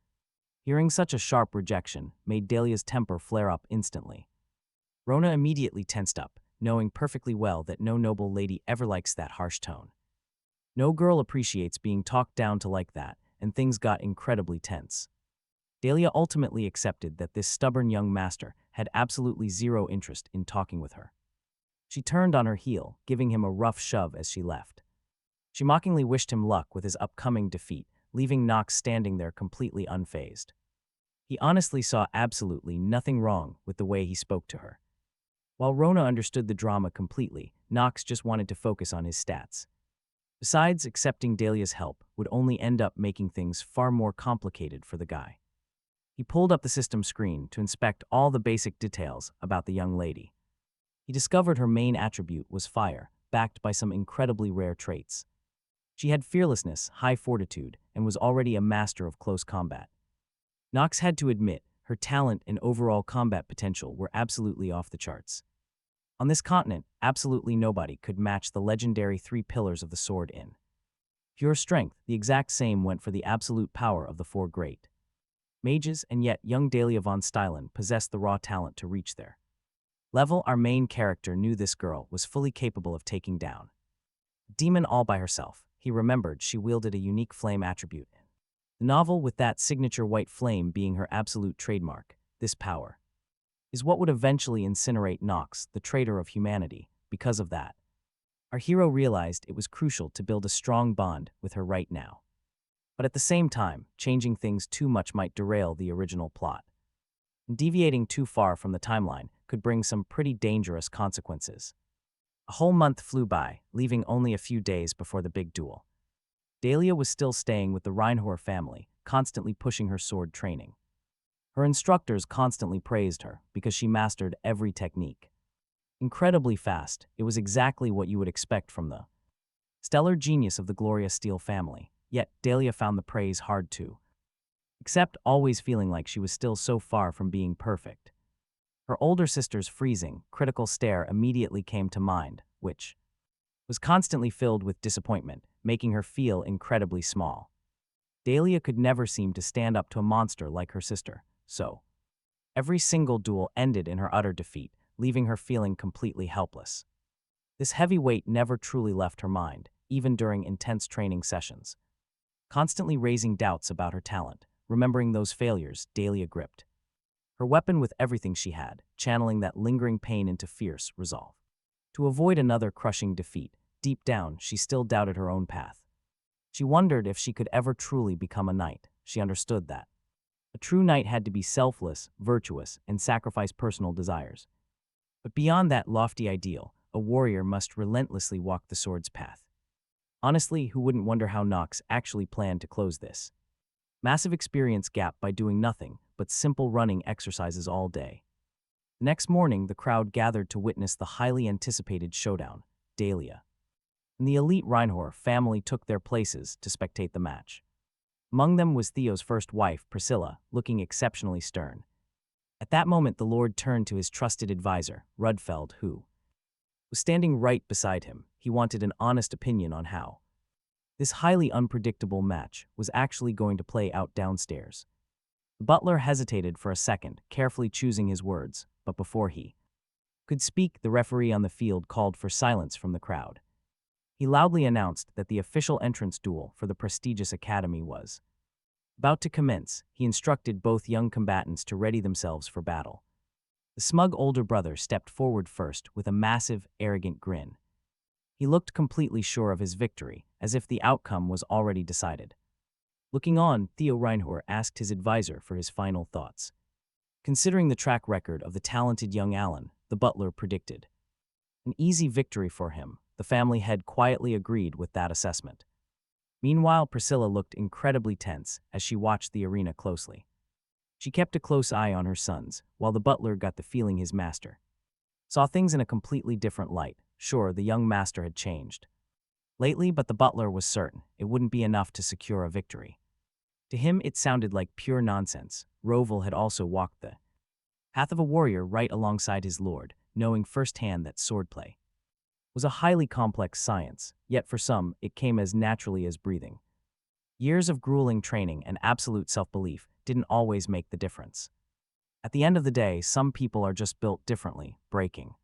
Hearing such a sharp rejection made Dahlia's temper flare up instantly. Rona immediately tensed up, knowing perfectly well that no noble lady ever likes that harsh tone. No girl appreciates being talked down to like that, and things got incredibly tense. Dahlia ultimately accepted that this stubborn young master had absolutely zero interest in talking with her. She turned on her heel, giving him a rough shove as she left. She mockingly wished him luck with his upcoming defeat, leaving Knox standing there completely unfazed. He honestly saw absolutely nothing wrong with the way he spoke to her. While Rona understood the drama completely, Knox just wanted to focus on his stats. Besides, accepting Dahlia's help would only end up making things far more complicated for the guy. He pulled up the system screen to inspect all the basic details about the young lady. He discovered her main attribute was fire, backed by some incredibly rare traits. She had fearlessness, high fortitude, and was already a master of close combat. Knox had to admit her talent and overall combat potential were absolutely off the charts. On this continent, absolutely nobody could match the legendary 3 pillars of the sword in pure strength. The exact same went for the absolute power of the 4 great mages, and yet young Dahlia von Stylen possessed the raw talent to reach their level. Our main character knew this girl was fully capable of taking down a demon all by herself. He remembered she wielded a unique flame attribute. The novel, with that signature white flame being her absolute trademark, this power is what would eventually incinerate Knox, the traitor of humanity. Because of that, our hero realized it was crucial to build a strong bond with her right now. But at the same time, changing things too much might derail the original plot. And deviating too far from the timeline could bring some pretty dangerous consequences. A whole month flew by, leaving only a few days before the big duel. Dahlia was still staying with the Reinhafer family, constantly pushing her sword training. Her instructors constantly praised her because she mastered every technique. Incredibly fast, it was exactly what you would expect from the stellar genius of the Gloria Steele family. Yet Dahlia found the praise hard to accept, always feeling like she was still so far from being perfect. Her older sister's freezing, critical stare immediately came to mind, which was constantly filled with disappointment, making her feel incredibly small. Dahlia could never seem to stand up to a monster like her sister, so every single duel ended in her utter defeat, leaving her feeling completely helpless. This heavy weight never truly left her mind, even during intense training sessions. Constantly raising doubts about her talent, remembering those failures, Dahlia gripped her weapon with everything she had, channeling that lingering pain into fierce resolve. To avoid another crushing defeat, deep down she still doubted her own path. She wondered if she could ever truly become a knight. She understood that a true knight had to be selfless, virtuous, and sacrifice personal desires. But beyond that lofty ideal, a warrior must relentlessly walk the sword's path. Honestly, who wouldn't wonder how Knox actually planned to close this massive experience gap by doing nothing but simple running exercises all day? The next morning, the crowd gathered to witness the highly anticipated showdown. Dahlia and the elite Reinhafer family took their places to spectate the match. Among them was Theo's first wife, Priscilla, looking exceptionally stern. At that moment, the Lord turned to his trusted advisor, Rudfeld, who was standing right beside him. He wanted an honest opinion on how this highly unpredictable match was actually going to play out downstairs. The butler hesitated for a second, carefully choosing his words, but before he could speak, the referee on the field called for silence from the crowd. He loudly announced that the official entrance duel for the prestigious academy was about to commence. He instructed both young combatants to ready themselves for battle. The smug older brother stepped forward first with a massive, arrogant grin. He looked completely sure of his victory, as if the outcome was already decided. Looking on, Theo Reinhafer asked his advisor for his final thoughts. Considering the track record of the talented young Alan, the butler predicted an easy victory for him. The family head quietly agreed with that assessment. Meanwhile, Priscilla looked incredibly tense as she watched the arena closely. She kept a close eye on her sons, while the butler got the feeling his master saw things in a completely different light. Sure, the young master had changed lately, but the butler was certain it wouldn't be enough to secure a victory. To him, it sounded like pure nonsense. Roval had also walked the path of a warrior right alongside his lord, knowing firsthand that swordplay was a highly complex science, yet for some, it came as naturally as breathing. Years of grueling training and absolute self-belief didn't always make the difference. At the end of the day, some people are just built differently, breaking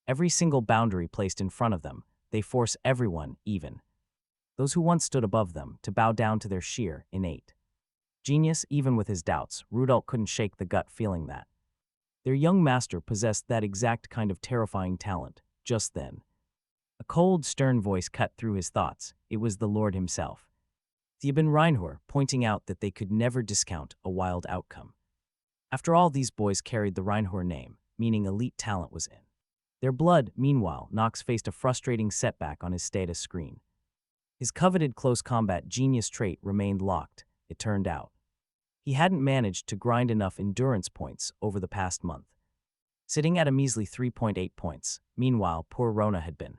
every single boundary placed in front of them. They force everyone, even those who once stood above them, to bow down to their sheer, innate genius. Even with his doubts, Rudolph couldn't shake the gut feeling that their young master possessed that exact kind of terrifying talent. Just then, a cold, stern voice cut through his thoughts. It was the Lord himself, Theo Reinhafer, pointing out that they could never discount a wild outcome. After all, these boys carried the Reinhafer name, meaning elite talent was in their blood. Meanwhile, Knox faced a frustrating setback on his status screen. His coveted close combat genius trait remained locked, it turned out. He hadn't managed to grind enough endurance points over the past month, sitting at a measly 3.8 points. Meanwhile, poor Rona had been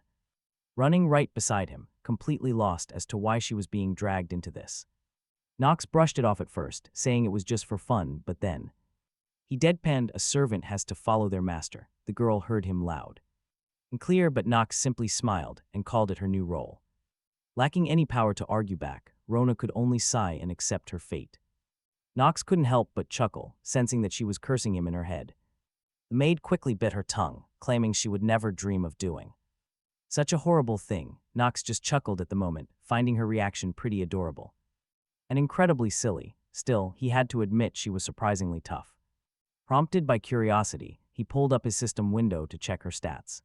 running right beside him, completely lost as to why she was being dragged into this. Knox brushed it off at first, saying it was just for fun, but then he deadpanned, "A servant has to follow their master." The girl heard him loud and clear, but Knox simply smiled and called it her new role. Lacking any power to argue back, Rona could only sigh and accept her fate. Knox couldn't help but chuckle, sensing that she was cursing him in her head. The maid quickly bit her tongue, claiming she would never dream of doing such a horrible thing. Knox just chuckled at the moment, finding her reaction pretty adorable and incredibly silly. Still, he had to admit she was surprisingly tough. Prompted by curiosity, he pulled up his system window to check her stats.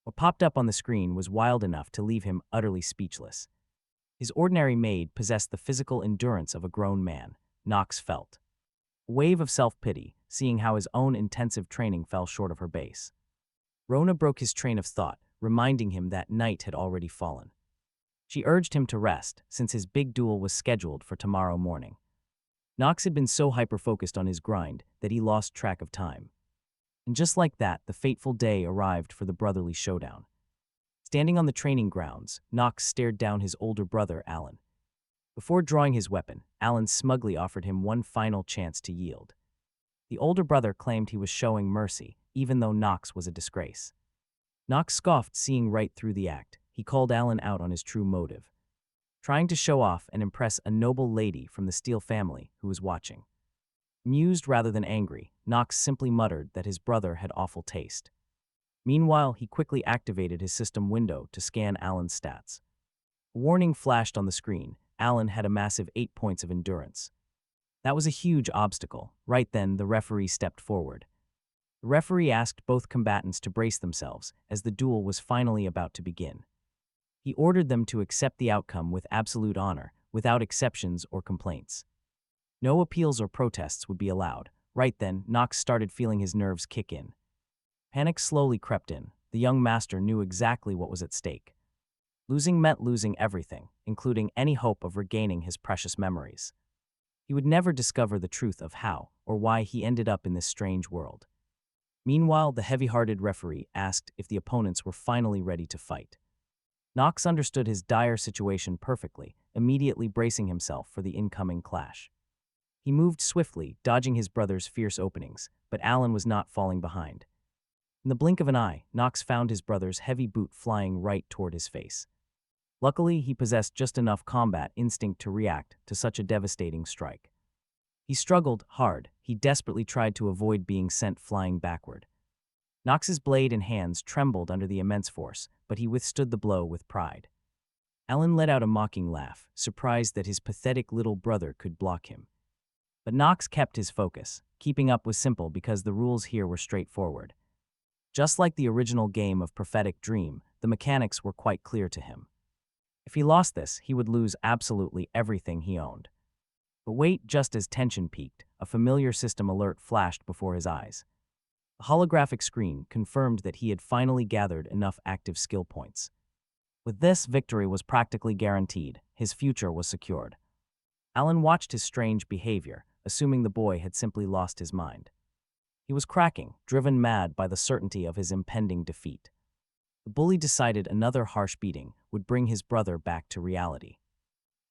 What popped up on the screen was wild enough to leave him utterly speechless. His ordinary maid possessed the physical endurance of a grown man. Knox felt a wave of self-pity, seeing how his own intensive training fell short of her base. Rona broke his train of thought, reminding him that night had already fallen. She urged him to rest, since his big duel was scheduled for tomorrow morning. Knox had been so hyper-focused on his grind that he lost track of time. And just like that, the fateful day arrived for the brotherly showdown. Standing on the training grounds, Knox stared down his older brother, Alan. Before drawing his weapon, Alan smugly offered him one final chance to yield. The older brother claimed he was showing mercy, even though Knox was a disgrace. Knox scoffed, seeing right through the act. He called Alan out on his true motive, trying to show off and impress a noble lady from the Steele family who was watching. Amused rather than angry, Knox simply muttered that his brother had awful taste. Meanwhile, he quickly activated his system window to scan Alan's stats. A warning flashed on the screen. Alan had a massive 8 points of endurance. That was a huge obstacle. Right then, the referee stepped forward. The referee asked both combatants to brace themselves as the duel was finally about to begin. He ordered them to accept the outcome with absolute honor, without exceptions or complaints. No appeals or protests would be allowed. Right then, Knox started feeling his nerves kick in. Panic slowly crept in. The young master knew exactly what was at stake. Losing meant losing everything, including any hope of regaining his precious memories. He would never discover the truth of how or why he ended up in this strange world. Meanwhile, the heavy-hearted referee asked if the opponents were finally ready to fight. Knox understood his dire situation perfectly, immediately bracing himself for the incoming clash. He moved swiftly, dodging his brother's fierce openings, but Alan was not falling behind. In the blink of an eye, Knox found his brother's heavy boot flying right toward his face. Luckily, he possessed just enough combat instinct to react to such a devastating strike. He struggled hard. He desperately tried to avoid being sent flying backward. Knox's blade and hands trembled under the immense force, but he withstood the blow with pride. Alan let out a mocking laugh, surprised that his pathetic little brother could block him. But Knox kept his focus. Keeping up was simple because the rules here were straightforward. Just like the original game of Prophetic Dream, the mechanics were quite clear to him. If he lost this, he would lose absolutely everything he owned. But wait, just as tension peaked, a familiar system alert flashed before his eyes. The holographic screen confirmed that he had finally gathered enough active skill points. With this, victory was practically guaranteed. His future was secured. Alan watched his strange behavior, assuming the boy had simply lost his mind. He was cracking, driven mad by the certainty of his impending defeat. The bully decided another harsh beating would bring his brother back to reality.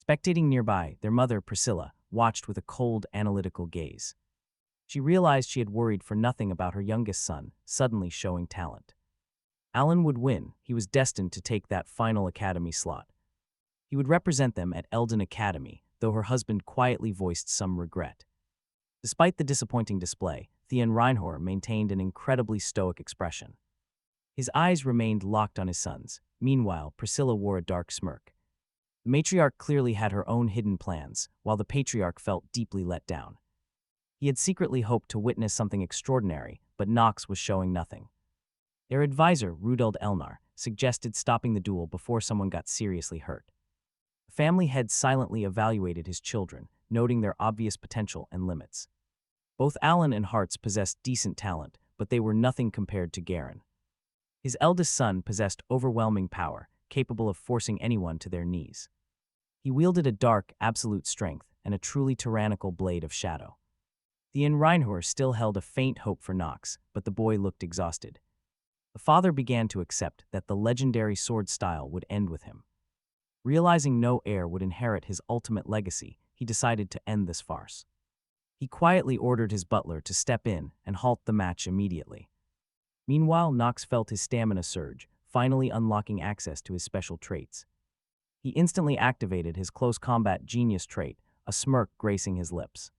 Spectating nearby, their mother, Priscilla, watched with a cold, analytical gaze. She realized she had worried for nothing about her youngest son suddenly showing talent. Alan would win. He was destined to take that final academy slot. He would represent them at Eldon Academy, though her husband quietly voiced some regret. Despite the disappointing display, Knox Reinhafer maintained an incredibly stoic expression. His eyes remained locked on his sons. Meanwhile, Priscilla wore a dark smirk. The matriarch clearly had her own hidden plans, while the patriarch felt deeply let down. He had secretly hoped to witness something extraordinary, but Knox was showing nothing. Their advisor, Rudolf Elnar, suggested stopping the duel before someone got seriously hurt. The family head silently evaluated his children, noting their obvious potential and limits. Both Alan and Hartz possessed decent talent, but they were nothing compared to Garen. His eldest son possessed overwhelming power, capable of forcing anyone to their knees. He wielded a dark, absolute strength and a truly tyrannical blade of shadow. The Reinhafer still held a faint hope for Knox, but the boy looked exhausted. The father began to accept that the legendary sword style would end with him. Realizing no heir would inherit his ultimate legacy, he decided to end this farce. He quietly ordered his butler to step in and halt the match immediately. Meanwhile, Knox felt his stamina surge, finally unlocking access to his special traits. He instantly activated his close combat genius trait, a smirk gracing his lips.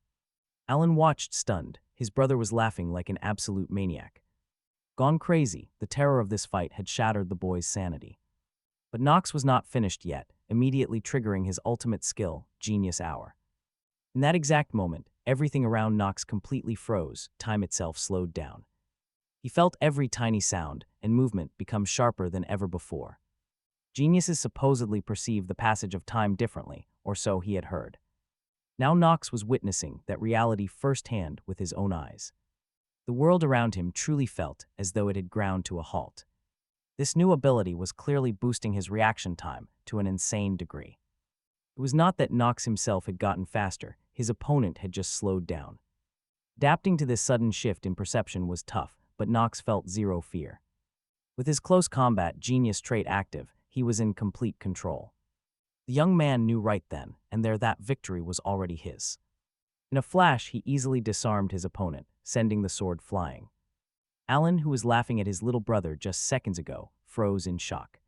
Alan watched stunned. His brother was laughing like an absolute maniac. Gone crazy, the terror of this fight had shattered the boy's sanity. But Knox was not finished yet, immediately triggering his ultimate skill, Genius Hour. In that exact moment, everything around Knox completely froze, time itself slowed down. He felt every tiny sound and movement become sharper than ever before. Geniuses supposedly perceive the passage of time differently, or so he had heard. Now Knox was witnessing that reality firsthand with his own eyes. The world around him truly felt as though it had ground to a halt. This new ability was clearly boosting his reaction time to an insane degree. It was not that Knox himself had gotten faster, his opponent had just slowed down. Adapting to this sudden shift in perception was tough, but Knox felt zero fear. With his close combat genius trait active, he was in complete control. The young man knew right then and there that victory was already his. In a flash, he easily disarmed his opponent, sending the sword flying. Alan, who was laughing at his little brother just seconds ago, froze in shock.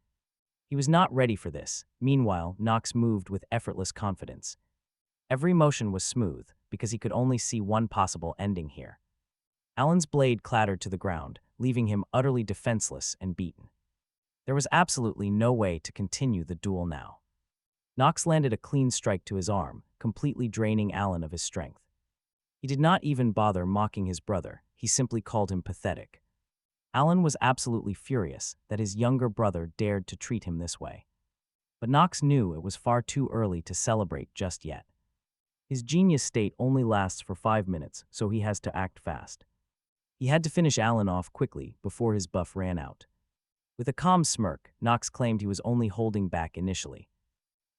He was not ready for this. Meanwhile, Knox moved with effortless confidence. Every motion was smooth, because he could only see one possible ending here. Alan's blade clattered to the ground, leaving him utterly defenseless and beaten. There was absolutely no way to continue the duel now. Knox landed a clean strike to his arm, completely draining Alan of his strength. He did not even bother mocking his brother, he simply called him pathetic. Alan was absolutely furious that his younger brother dared to treat him this way. But Knox knew it was far too early to celebrate just yet. His genius state only lasts for 5 minutes, so he has to act fast. He had to finish Alan off quickly before his buff ran out. With a calm smirk, Knox claimed he was only holding back initially.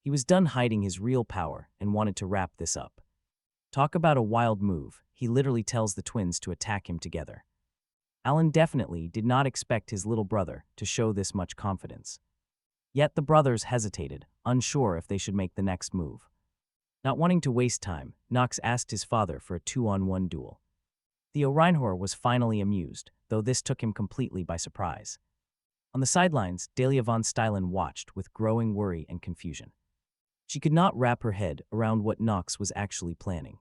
He was done hiding his real power and wanted to wrap this up. Talk about a wild move, he literally tells the twins to attack him together. Alan definitely did not expect his little brother to show this much confidence. Yet the brothers hesitated, unsure if they should make the next move. Not wanting to waste time, Knox asked his father for a 2-on-1 duel. Theo Reinhafer was finally amused, though this took him completely by surprise. On the sidelines, Delia von Stylen watched with growing worry and confusion. She could not wrap her head around what Knox was actually planning.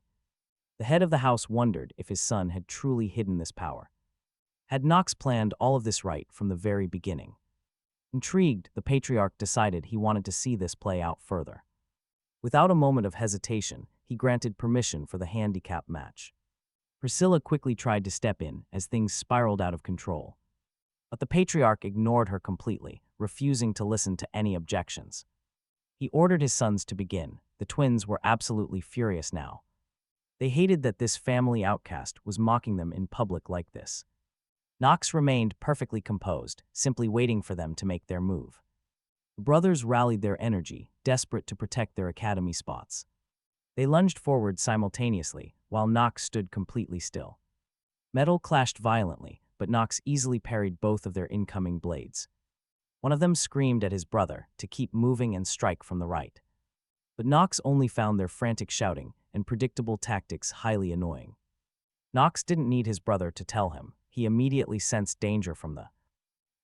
The head of the house wondered if his son had truly hidden this power. Had Knox planned all of this right from the very beginning? Intrigued, the patriarch decided he wanted to see this play out further. Without a moment of hesitation, he granted permission for the handicap match. Priscilla quickly tried to step in as things spiraled out of control. But the patriarch ignored her completely, refusing to listen to any objections. He ordered his sons to begin. The twins were absolutely furious now. They hated that this family outcast was mocking them in public like this. Knox remained perfectly composed, simply waiting for them to make their move. The brothers rallied their energy, desperate to protect their academy spots. They lunged forward simultaneously, while Knox stood completely still. Metal clashed violently, but Knox easily parried both of their incoming blades. One of them screamed at his brother to keep moving and strike from the right. But Knox only found their frantic shouting and predictable tactics highly annoying. Knox didn't need his brother to tell him. He immediately sensed danger from the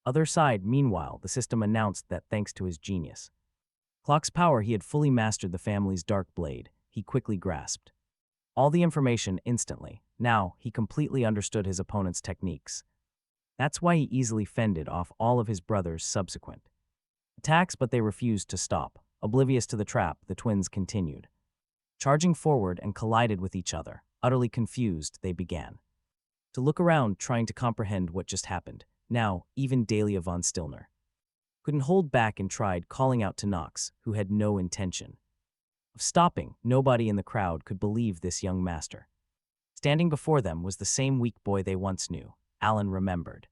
other side. Meanwhile, the system announced that thanks to his genius, Clock's power, he had fully mastered the family's dark blade. He quickly grasped all the information instantly. Now, he completely understood his opponent's techniques. That's why he easily fended off all of his brother's subsequent attacks, but they refused to stop. Oblivious to the trap, the twins continued, charging forward and collided with each other. Utterly confused, they began to look around, trying to comprehend what just happened. Now, even Dahlia von Stillner couldn't hold back and tried calling out to Knox, who had no intention of stopping. Nobody in the crowd could believe this young master. Standing before them was the same weak boy they once knew. Alan remembered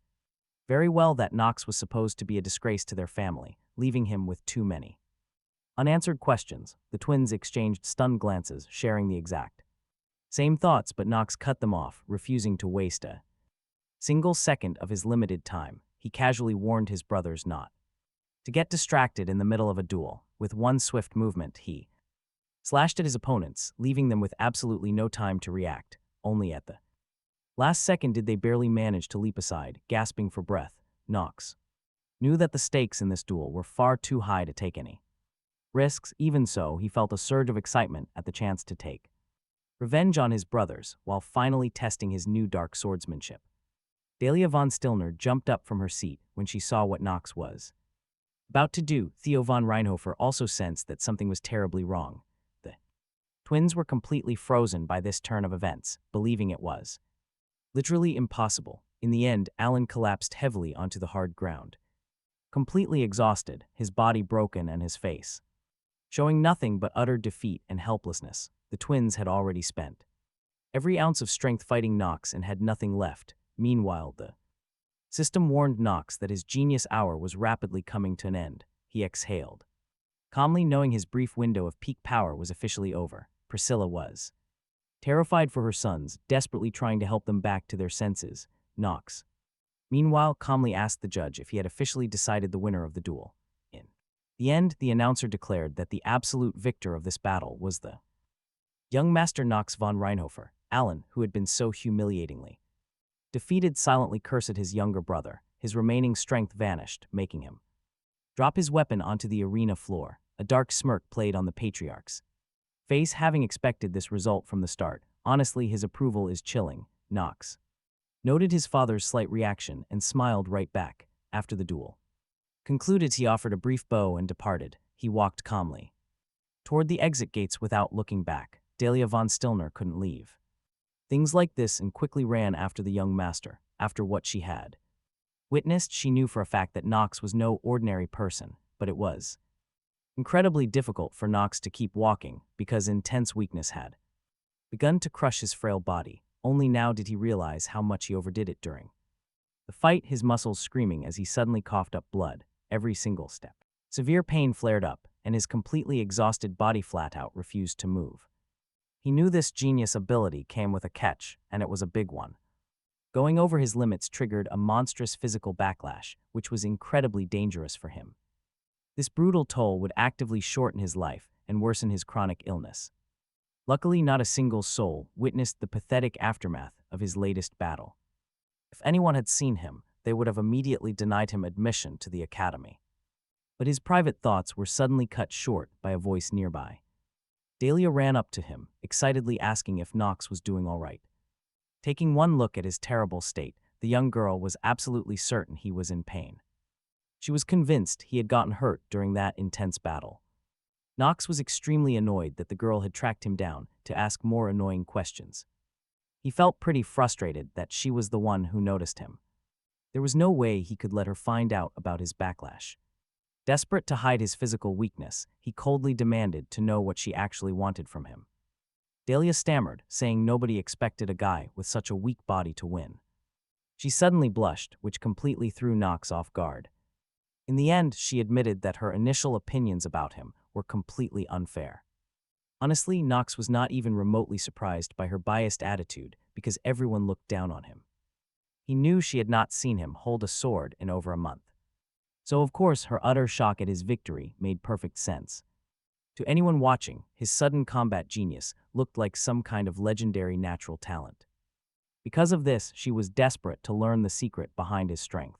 very well that Knox was supposed to be a disgrace to their family, leaving him with too many unanswered questions. The twins exchanged stunned glances, sharing the exact same thoughts, but Knox cut them off, refusing to waste a single second of his limited time. He casually warned his brothers not to get distracted in the middle of a duel. With one swift movement, he slashed at his opponents, leaving them with absolutely no time to react. Only at the last second did they barely manage to leap aside, gasping for breath. Knox knew that the stakes in this duel were far too high to take any risks. Even so, he felt a surge of excitement at the chance to take revenge on his brothers while finally testing his new dark swordsmanship. Dahlia von Stillner jumped up from her seat when she saw what Knox was about to do. Theo von Reinhafer also sensed that something was terribly wrong. The twins were completely frozen by this turn of events, believing it was literally impossible. In the end, Alan collapsed heavily onto the hard ground, completely exhausted, his body broken and his face showing nothing but utter defeat and helplessness. The twins had already spent every ounce of strength fighting Knox and had nothing left. Meanwhile, the system warned Knox that his genius hour was rapidly coming to an end. He exhaled calmly, knowing his brief window of peak power was officially over. Priscilla was terrified for her sons, desperately trying to help them back to their senses. Knox, meanwhile, calmly asked the judge if he had officially decided the winner of the duel. In the end, the announcer declared that the absolute victor of this battle was the young master Knox von Reinhafer. Alan, who had been so humiliatingly defeated, silently cursed his younger brother. His remaining strength vanished, making him drop his weapon onto the arena floor. A dark smirk played on the patriarch's face, having expected this result from the start. Honestly, his approval is chilling. Knox noted his father's slight reaction and smiled right back. After the duel concluded, he offered a brief bow and departed. He walked calmly toward the exit gates without looking back. Dahlia von Stillner couldn't leave things like this and quickly ran after the young master. After what she had witnessed, she knew for a fact that Knox was no ordinary person, but it was incredibly difficult for Knox to keep walking because intense weakness had begun to crush his frail body. Only now did he realize how much he overdid it during the fight, his muscles screaming as he suddenly coughed up blood every single step. Severe pain flared up, and his completely exhausted body flat out refused to move. He knew this genius ability came with a catch, and it was a big one. Going over his limits triggered a monstrous physical backlash, which was incredibly dangerous for him. This brutal toll would actively shorten his life and worsen his chronic illness. Luckily, not a single soul witnessed the pathetic aftermath of his latest battle. If anyone had seen him, they would have immediately denied him admission to the academy. But his private thoughts were suddenly cut short by a voice nearby. Dahlia ran up to him, excitedly asking if Knox was doing all right. Taking one look at his terrible state, the young girl was absolutely certain he was in pain. She was convinced he had gotten hurt during that intense battle. Knox was extremely annoyed that the girl had tracked him down to ask more annoying questions. He felt pretty frustrated that she was the one who noticed him. There was no way he could let her find out about his backlash. Desperate to hide his physical weakness, he coldly demanded to know what she actually wanted from him. Dahlia stammered, saying nobody expected a guy with such a weak body to win. She suddenly blushed, which completely threw Knox off guard. In the end, she admitted that her initial opinions about him were completely unfair. Honestly, Knox was not even remotely surprised by her biased attitude because everyone looked down on him. He knew she had not seen him hold a sword in over a month. So of course, her utter shock at his victory made perfect sense. To anyone watching, his sudden combat genius looked like some kind of legendary natural talent. Because of this, she was desperate to learn the secret behind his strength.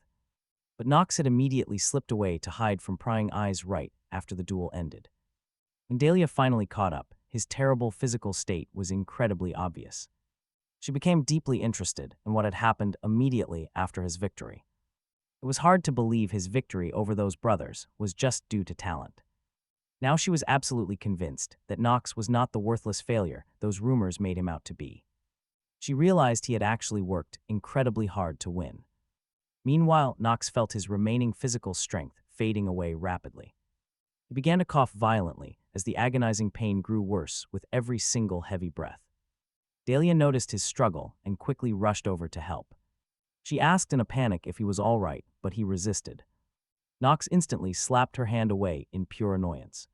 But Knox had immediately slipped away to hide from prying eyes right after the duel ended. When Dahlia finally caught up, his terrible physical state was incredibly obvious. She became deeply interested in what had happened immediately after his victory. It was hard to believe his victory over those brothers was just due to talent. Now she was absolutely convinced that Knox was not the worthless failure those rumors made him out to be. She realized he had actually worked incredibly hard to win. Meanwhile, Knox felt his remaining physical strength fading away rapidly. He began to cough violently as the agonizing pain grew worse with every single heavy breath. Dahlia noticed his struggle and quickly rushed over to help. She asked in a panic if he was all right, but he resisted. Knox instantly slapped her hand away in pure annoyance.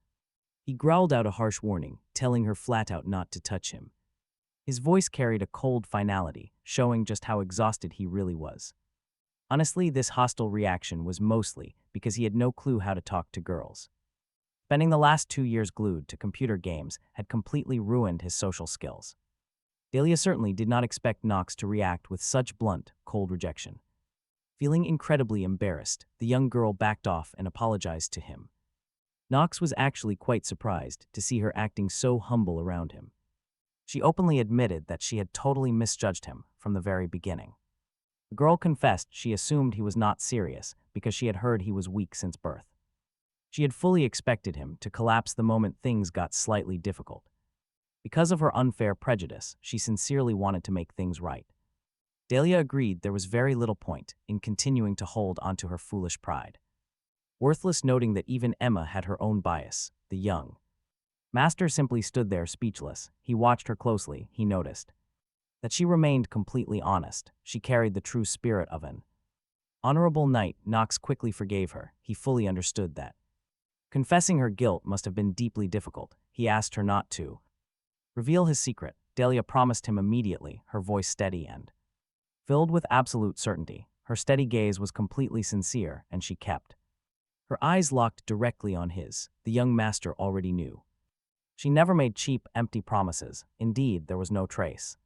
He growled out a harsh warning, telling her flat out not to touch him. His voice carried a cold finality, showing just how exhausted he really was. Honestly, this hostile reaction was mostly because he had no clue how to talk to girls. Spending the last 2 years glued to computer games had completely ruined his social skills. Dahlia certainly did not expect Knox to react with such blunt, cold rejection. Feeling incredibly embarrassed, the young girl backed off and apologized to him. Knox was actually quite surprised to see her acting so humble around him. She openly admitted that she had totally misjudged him from the very beginning. The girl confessed she assumed he was not serious because she had heard he was weak since birth. She had fully expected him to collapse the moment things got slightly difficult. Because of her unfair prejudice, she sincerely wanted to make things right. Dahlia agreed there was very little point in continuing to hold onto her foolish pride. Worthless, noting that even Emma had her own bias, the young master simply stood there speechless. He watched her closely. He noticed that she remained completely honest. She carried the true spirit of an honorable knight. Knox quickly forgave her. He fully understood that confessing her guilt must have been deeply difficult. He asked her not to reveal his secret. Dahlia promised him immediately, her voice steady and filled with absolute certainty. Her steady gaze was completely sincere, and she kept her eyes locked directly on his. The young master already knew. She never made cheap, empty promises. Indeed, there was no trace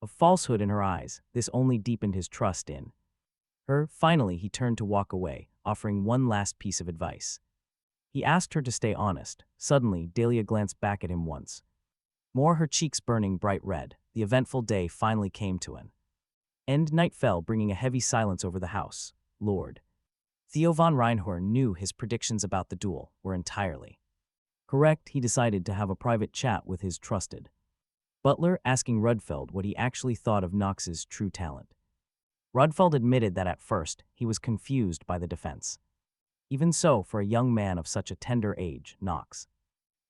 of falsehood in her eyes. This only deepened his trust in her. Finally, he turned to walk away, offering one last piece of advice. He asked her to stay honest. Suddenly, Dahlia glanced back at him once more, her cheeks burning bright red. The eventful day finally came to an end. Night fell, bringing a heavy silence over the house. Lord Theo von Reinhafer knew his predictions about the duel were entirely correct. He decided to have a private chat with his trusted butler, asking Rudfeld what he actually thought of Knox's true talent. Rudfeld admitted that at first he was confused by the defense. Even so, for a young man of such a tender age, Knox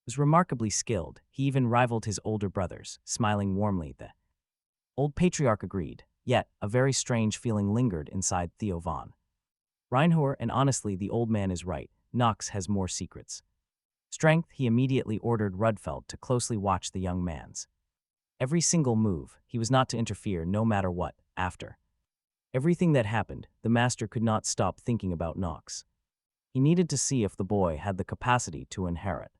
was remarkably skilled. He even rivaled his older brothers. Smiling warmly, the old patriarch agreed. Yet, a very strange feeling lingered inside Theo von Reinhafer, and honestly, the old man is right. Knox has more secrets. Strength. He immediately ordered Rudfeld to closely watch the young man's every single move. He was not to interfere no matter what. After everything that happened, the master could not stop thinking about Knox. He needed to see if the boy had the capacity to inherit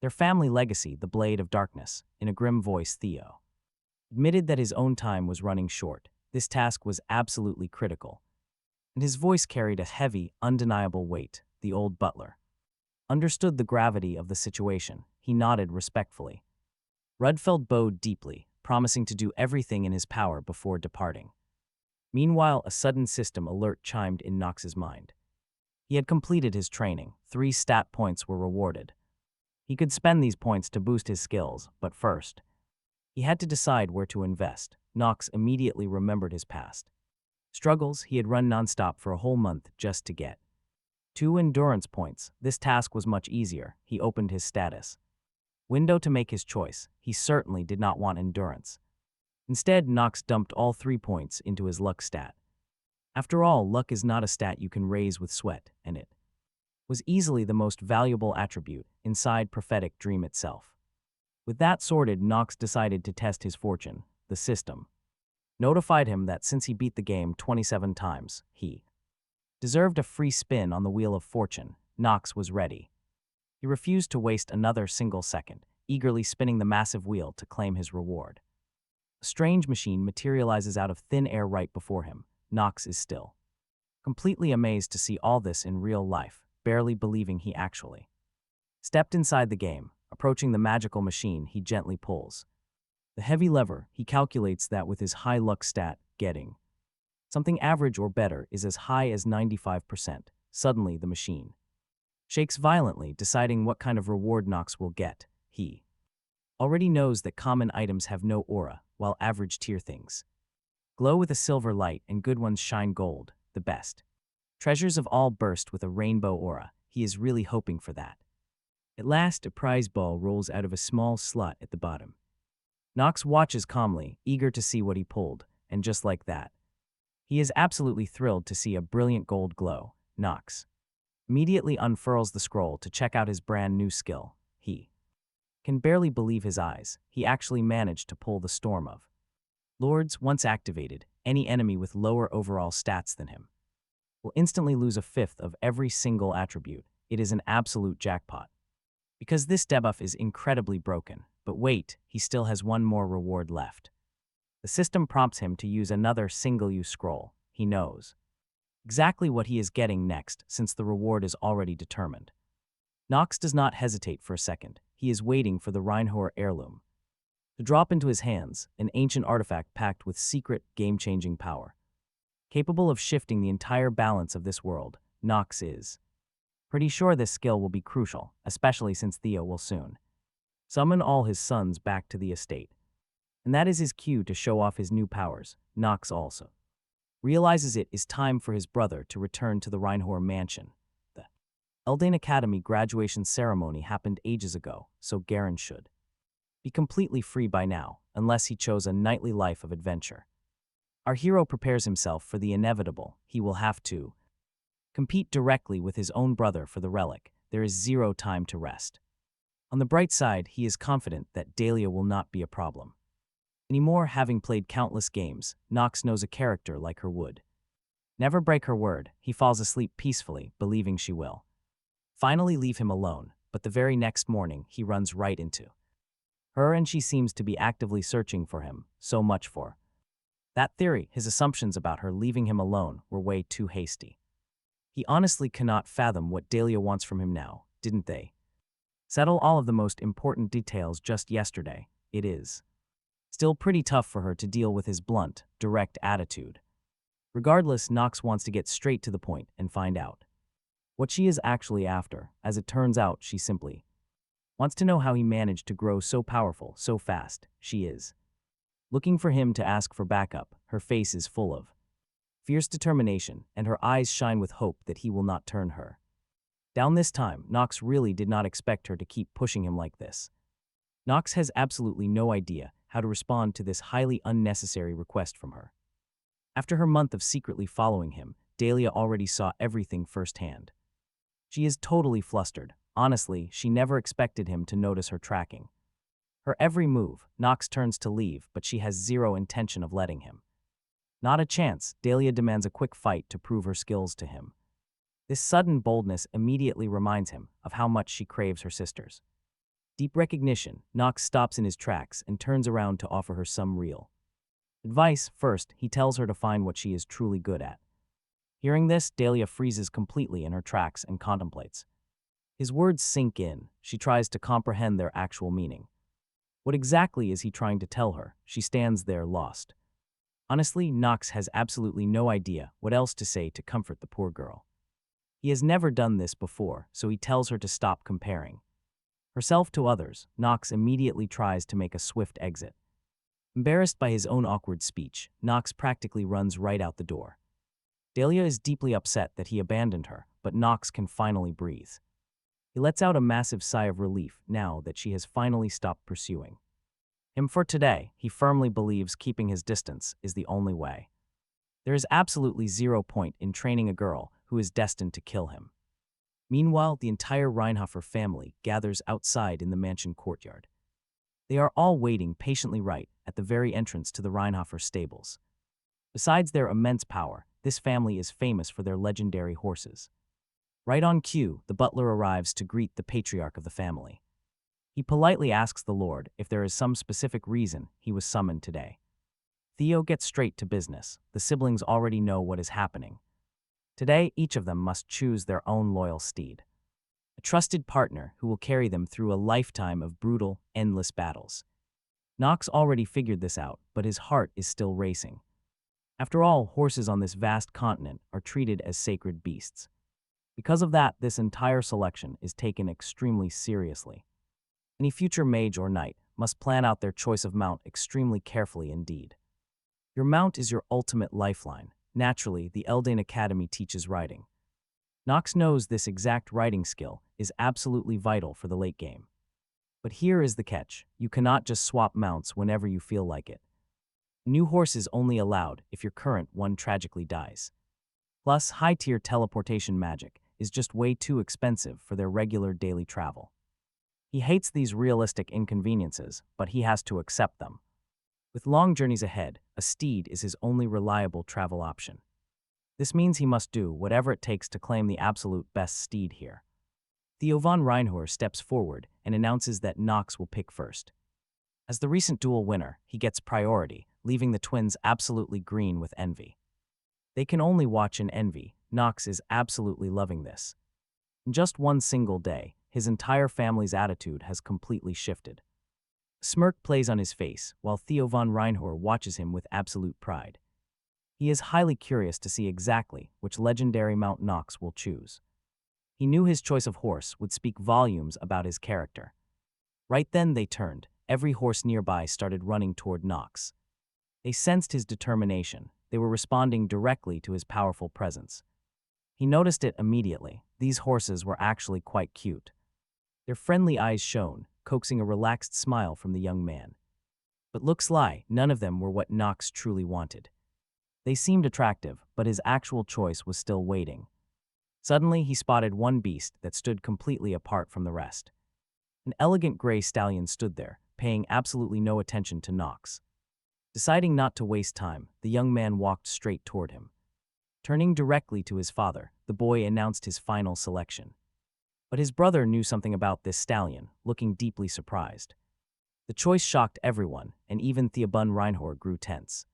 their family legacy, the Blade of Darkness. In a grim voice, Theo admitted that his own time was running short. This task was absolutely critical, and his voice carried a heavy, undeniable weight. The old butler understood the gravity of the situation. He nodded respectfully. Rudfeld bowed deeply, promising to do everything in his power before departing. Meanwhile, a sudden system alert chimed in Knox's mind. He had completed his training. 3 stat points were rewarded. He could spend these points to boost his skills, but first, he had to decide where to invest. Knox immediately remembered his past. Struggles, he had run nonstop for a whole month just to get 2 endurance points. This task was much easier. He opened his status window to make his choice. He certainly did not want endurance. Instead, Knox dumped all 3 points into his luck stat. After all, luck is not a stat you can raise with sweat, and it was easily the most valuable attribute inside Prophetic Dream itself. With that sorted, Knox decided to test his fortune. The system notified him that since he beat the game 27 times, he deserved a free spin on the Wheel of Fortune. Knox was ready. He refused to waste another single second, eagerly spinning the massive wheel to claim his reward. A strange machine materializes out of thin air right before him. Knox is still completely amazed to see all this in real life, barely believing he actually stepped inside the game. Approaching the magical machine, he gently pulls the heavy lever. He calculates that with his high luck stat, getting something average or better is as high as 95%. Suddenly, the machine shakes violently, deciding what kind of reward Knox will get. He already knows that common items have no aura, while average tier things glow with a silver light and good ones shine gold. The best treasures of all burst with a rainbow aura. He is really hoping for that. At last, a prize ball rolls out of a small slot at the bottom. Knox watches calmly, eager to see what he pulled, and just like that, he is absolutely thrilled to see a brilliant gold glow. Knox immediately unfurls the scroll to check out his brand new skill. He can barely believe his eyes. He actually managed to pull the Storm of Lords. Once activated, any enemy with lower overall stats than him will instantly lose a fifth of every single attribute. It is an absolute jackpot. Because this debuff is incredibly broken. But wait, he still has one more reward left. The system prompts him to use another single-use scroll. He knows exactly what he is getting next, since the reward is already determined. Knox does not hesitate for a second. He is waiting for the Reinhafer heirloom to drop into his hands, an ancient artifact packed with secret, game-changing power. Capable of shifting the entire balance of this world, Knox is pretty sure this skill will be crucial, especially since Theo will soon summon all his sons back to the estate. And that is his cue to show off his new powers. Knox also realizes it is time for his brother to return to the Reinhafer mansion. The Eldane Academy graduation ceremony happened ages ago, so Garen should be completely free by now, unless he chose a nightly life of adventure. Our hero prepares himself for the inevitable. He will have to compete directly with his own brother for the relic. There is zero time to rest. On the bright side, he is confident that Dahlia will not be a problem anymore. Having played countless games, Knox knows a character like her would never break her word. He falls asleep peacefully, believing she will finally leave him alone, but the very next morning he runs right into her and she seems to be actively searching for him. So much for that theory. His assumptions about her leaving him alone were way too hasty. He honestly cannot fathom what Dahlia wants from him now. Didn't they settle all of the most important details just yesterday? It is still pretty tough for her to deal with his blunt, direct attitude. Regardless, Knox wants to get straight to the point and find out what she is actually after. As it turns out, she simply wants to know how he managed to grow so powerful so fast. She is looking for him to ask for backup. Her face is full of fierce determination, and her eyes shine with hope that he will not turn her down this time. Knox really did not expect her to keep pushing him like this. Knox has absolutely no idea how to respond to this highly unnecessary request from her. After her month of secretly following him, Dahlia already saw everything firsthand. She is totally flustered. Honestly, she never expected him to notice her tracking her every move. Knox turns to leave, but she has zero intention of letting him. Not a chance. Dahlia demands a quick fight to prove her skills to him. This sudden boldness immediately reminds him of how much she craves her sisters. Deep recognition. Knox stops in his tracks and turns around to offer her some real advice. First, he tells her to find what she is truly good at. Hearing this, Dahlia freezes completely in her tracks and contemplates. His words sink in. She tries to comprehend their actual meaning. What exactly is he trying to tell her? She stands there lost. Honestly, Knox has absolutely no idea what else to say to comfort the poor girl. He has never done this before, so he tells her to stop comparing herself to others. Knox immediately tries to make a swift exit. Embarrassed by his own awkward speech, Knox practically runs right out the door. Dahlia is deeply upset that he abandoned her, but Knox can finally breathe. He lets out a massive sigh of relief now that she has finally stopped pursuing him. For today, he firmly believes keeping his distance is the only way. There is absolutely zero point in training a girl who is destined to kill him. Meanwhile, the entire Reinhafer family gathers outside in the mansion courtyard. They are all waiting patiently right at the very entrance to the Reinhafer stables. Besides their immense power, this family is famous for their legendary horses. Right on cue, the butler arrives to greet the patriarch of the family. He politely asks the lord if there is some specific reason he was summoned today. Theo gets straight to business. The siblings already know what is happening. Today, each of them must choose their own loyal steed. A trusted partner who will carry them through a lifetime of brutal, endless battles. Knox already figured this out, but his heart is still racing. After all, horses on this vast continent are treated as sacred beasts. Because of that, this entire selection is taken extremely seriously. Any future mage or knight must plan out their choice of mount extremely carefully indeed. Your mount is your ultimate lifeline. Naturally, the Eldane Academy teaches riding. Knox knows this exact riding skill is absolutely vital for the late game. But here is the catch. You cannot just swap mounts whenever you feel like it. New horse is only allowed if your current one tragically dies. Plus, high-tier teleportation magic is just way too expensive for their regular daily travel. He hates these realistic inconveniences, but he has to accept them. With long journeys ahead, a steed is his only reliable travel option. This means he must do whatever it takes to claim the absolute best steed here. Theo von Reinhafer steps forward and announces that Knox will pick first. As the recent duel winner, he gets priority, leaving the twins absolutely green with envy. They can only watch in envy. Knox is absolutely loving this. In just one single day, his entire family's attitude has completely shifted. A smirk plays on his face, while Theo von Reinhafer watches him with absolute pride. He is highly curious to see exactly which legendary mount Knox will choose. He knew his choice of horse would speak volumes about his character. Right then they turned. Every horse nearby started running toward Knox. They sensed his determination. They were responding directly to his powerful presence. He noticed it immediately. These horses were actually quite cute. Their friendly eyes shone, coaxing a relaxed smile from the young man. But looks lie, none of them were what Knox truly wanted. They seemed attractive, but his actual choice was still waiting. Suddenly, he spotted one beast that stood completely apart from the rest. An elegant gray stallion stood there, paying absolutely no attention to Knox. Deciding not to waste time, the young man walked straight toward him. Turning directly to his father, the boy announced his final selection. But his brother knew something about this stallion, looking deeply surprised. The choice shocked everyone, and even Theo von Reinhafer grew tense.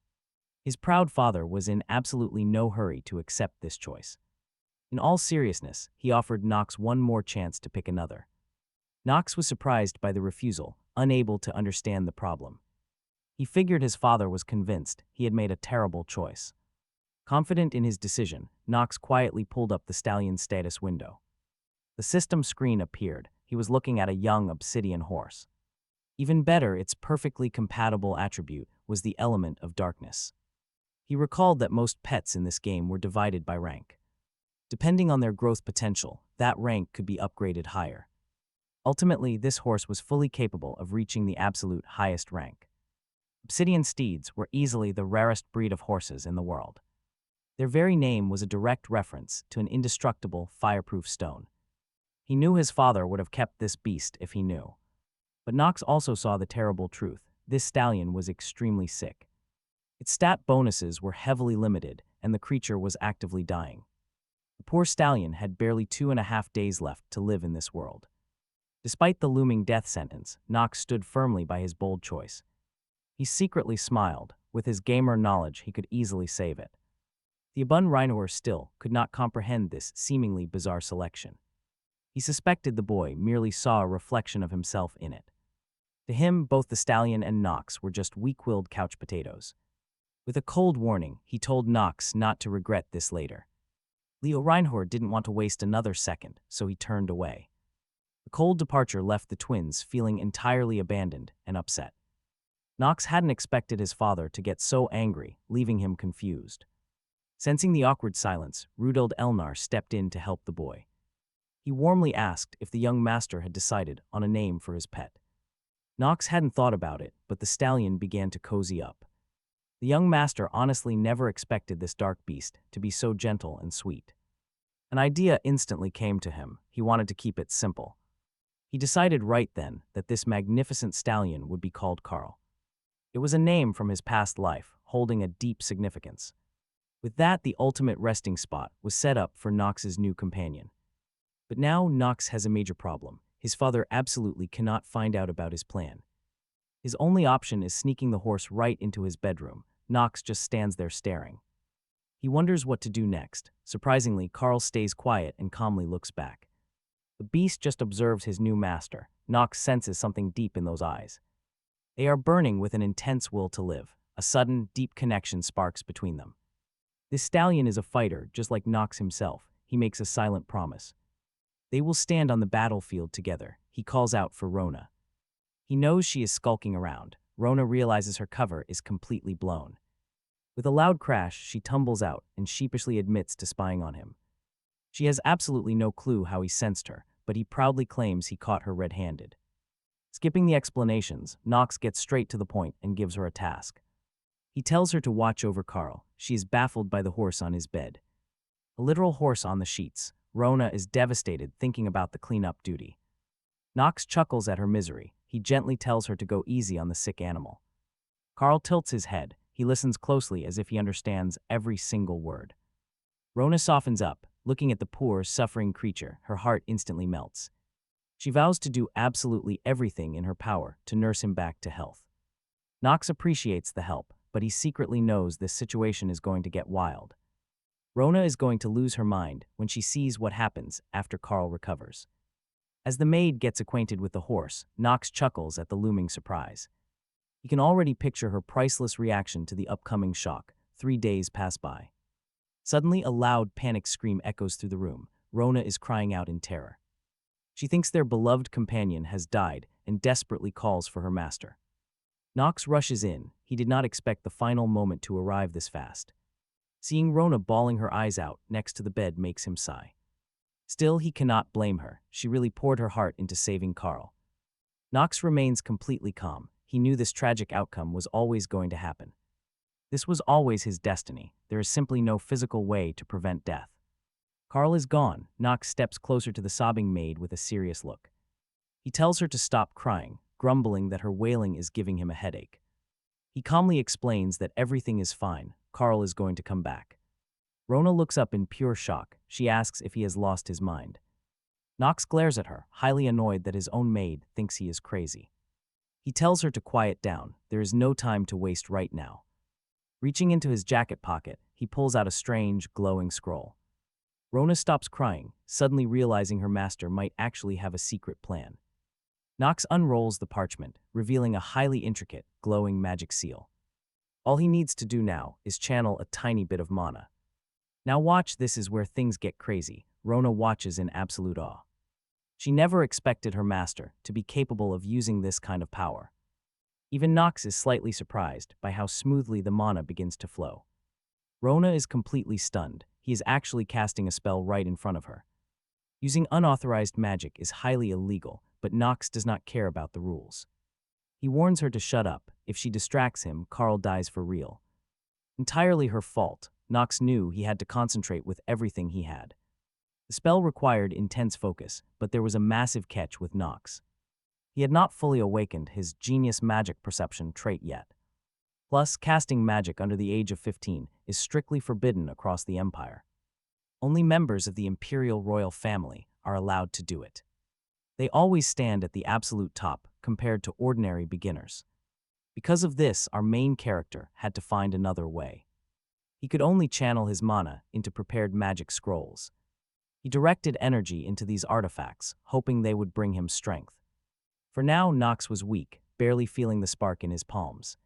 His proud father was in absolutely no hurry to accept this choice. In all seriousness, he offered Knox one more chance to pick another. Knox was surprised by the refusal, unable to understand the problem. He figured his father was convinced he had made a terrible choice. Confident in his decision, Knox quietly pulled up the stallion's status window. The system screen appeared. He was looking at a young obsidian horse. Even better, its perfectly compatible attribute was the element of darkness. He recalled that most pets in this game were divided by rank. Depending on their growth potential, that rank could be upgraded higher. Ultimately, this horse was fully capable of reaching the absolute highest rank. Obsidian steeds were easily the rarest breed of horses in the world. Their very name was a direct reference to an indestructible, fireproof stone. He knew his father would have kept this beast if he knew. But Knox also saw the terrible truth. This stallion was extremely sick. Its stat bonuses were heavily limited, and the creature was actively dying. The poor stallion had barely 2.5 days left to live in this world. Despite the looming death sentence, Knox stood firmly by his bold choice. He secretly smiled. With his gamer knowledge, he could easily save it. Theo von Reinhafer still could not comprehend this seemingly bizarre selection. He suspected the boy merely saw a reflection of himself in it. To him, both the stallion and Knox were just weak-willed couch potatoes. With a cold warning, he told Knox not to regret this later. Theo Reinhafer didn't want to waste another second, so he turned away. The cold departure left the twins feeling entirely abandoned and upset. Knox hadn't expected his father to get so angry, leaving him confused. Sensing the awkward silence, Rudolf Elnar stepped in to help the boy. He warmly asked if the young master had decided on a name for his pet. Knox hadn't thought about it, but the stallion began to cozy up. The young master honestly never expected this dark beast to be so gentle and sweet. An idea instantly came to him. He wanted to keep it simple. He decided right then that this magnificent stallion would be called Carl. It was a name from his past life, holding a deep significance. With that, the ultimate resting spot was set up for Knox's new companion. But now Knox has a major problem. His father absolutely cannot find out about his plan. His only option is sneaking the horse right into his bedroom. Knox just stands there staring. He wonders what to do next. Surprisingly, Carl stays quiet and calmly looks back. The beast just observes his new master. Knox senses something deep in those eyes. They are burning with an intense will to live. A sudden, deep connection sparks between them. This stallion is a fighter, just like Knox himself. He makes a silent promise. They will stand on the battlefield together. He calls out for Rona. He knows she is skulking around. Rona realizes her cover is completely blown. With a loud crash, she tumbles out and sheepishly admits to spying on him. She has absolutely no clue how he sensed her, but he proudly claims he caught her red-handed. Skipping the explanations, Knox gets straight to the point and gives her a task. He tells her to watch over Carl. She is baffled by the horse on his bed. A literal horse on the sheets. Rona is devastated thinking about the cleanup duty. Knox chuckles at her misery. He gently tells her to go easy on the sick animal. Carl tilts his head. He listens closely as if he understands every single word. Rona softens up, looking at the poor, suffering creature. Her heart instantly melts. She vows to do absolutely everything in her power to nurse him back to health. Knox appreciates the help, but he secretly knows this situation is going to get wild. Rona is going to lose her mind when she sees what happens after Carl recovers. As the maid gets acquainted with the horse, Knox chuckles at the looming surprise. He can already picture her priceless reaction to the upcoming shock. 3 days pass by. Suddenly, a loud, panicked scream echoes through the room. Rona is crying out in terror. She thinks their beloved companion has died and desperately calls for her master. Knox rushes in. He did not expect the final moment to arrive this fast. Seeing Rona bawling her eyes out next to the bed makes him sigh. Still, he cannot blame her. She really poured her heart into saving Carl. Knox remains completely calm. He knew this tragic outcome was always going to happen. This was always his destiny. There is simply no physical way to prevent death. Carl is gone. Knox steps closer to the sobbing maid with a serious look. He tells her to stop crying, grumbling that her wailing is giving him a headache. He calmly explains that everything is fine. Carl is going to come back. Rona looks up in pure shock. She asks if he has lost his mind. Knox glares at her, highly annoyed that his own maid thinks he is crazy. He tells her to quiet down. There is no time to waste right now. Reaching into his jacket pocket, he pulls out a strange, glowing scroll. Rona stops crying, suddenly realizing her master might actually have a secret plan. Knox unrolls the parchment, revealing a highly intricate, glowing magic seal. All he needs to do now is channel a tiny bit of mana. Now watch, this is where things get crazy. Rona watches in absolute awe. She never expected her master to be capable of using this kind of power. Even Knox is slightly surprised by how smoothly the mana begins to flow. Rona is completely stunned. He is actually casting a spell right in front of her. Using unauthorized magic is highly illegal, but Knox does not care about the rules. He warns her to shut up. If she distracts him, Carl dies for real. Entirely her fault. Knox knew he had to concentrate with everything he had. The spell required intense focus, but there was a massive catch with Knox. He had not fully awakened his genius magic perception trait yet. Plus, casting magic under the age of 15 is strictly forbidden across the Empire. Only members of the Imperial royal family are allowed to do it. They always stand at the absolute top compared to ordinary beginners. Because of this, our main character had to find another way. He could only channel his mana into prepared magic scrolls. He directed energy into these artifacts, hoping they would bring him strength. For now, Knox was weak, barely feeling the spark in his palms.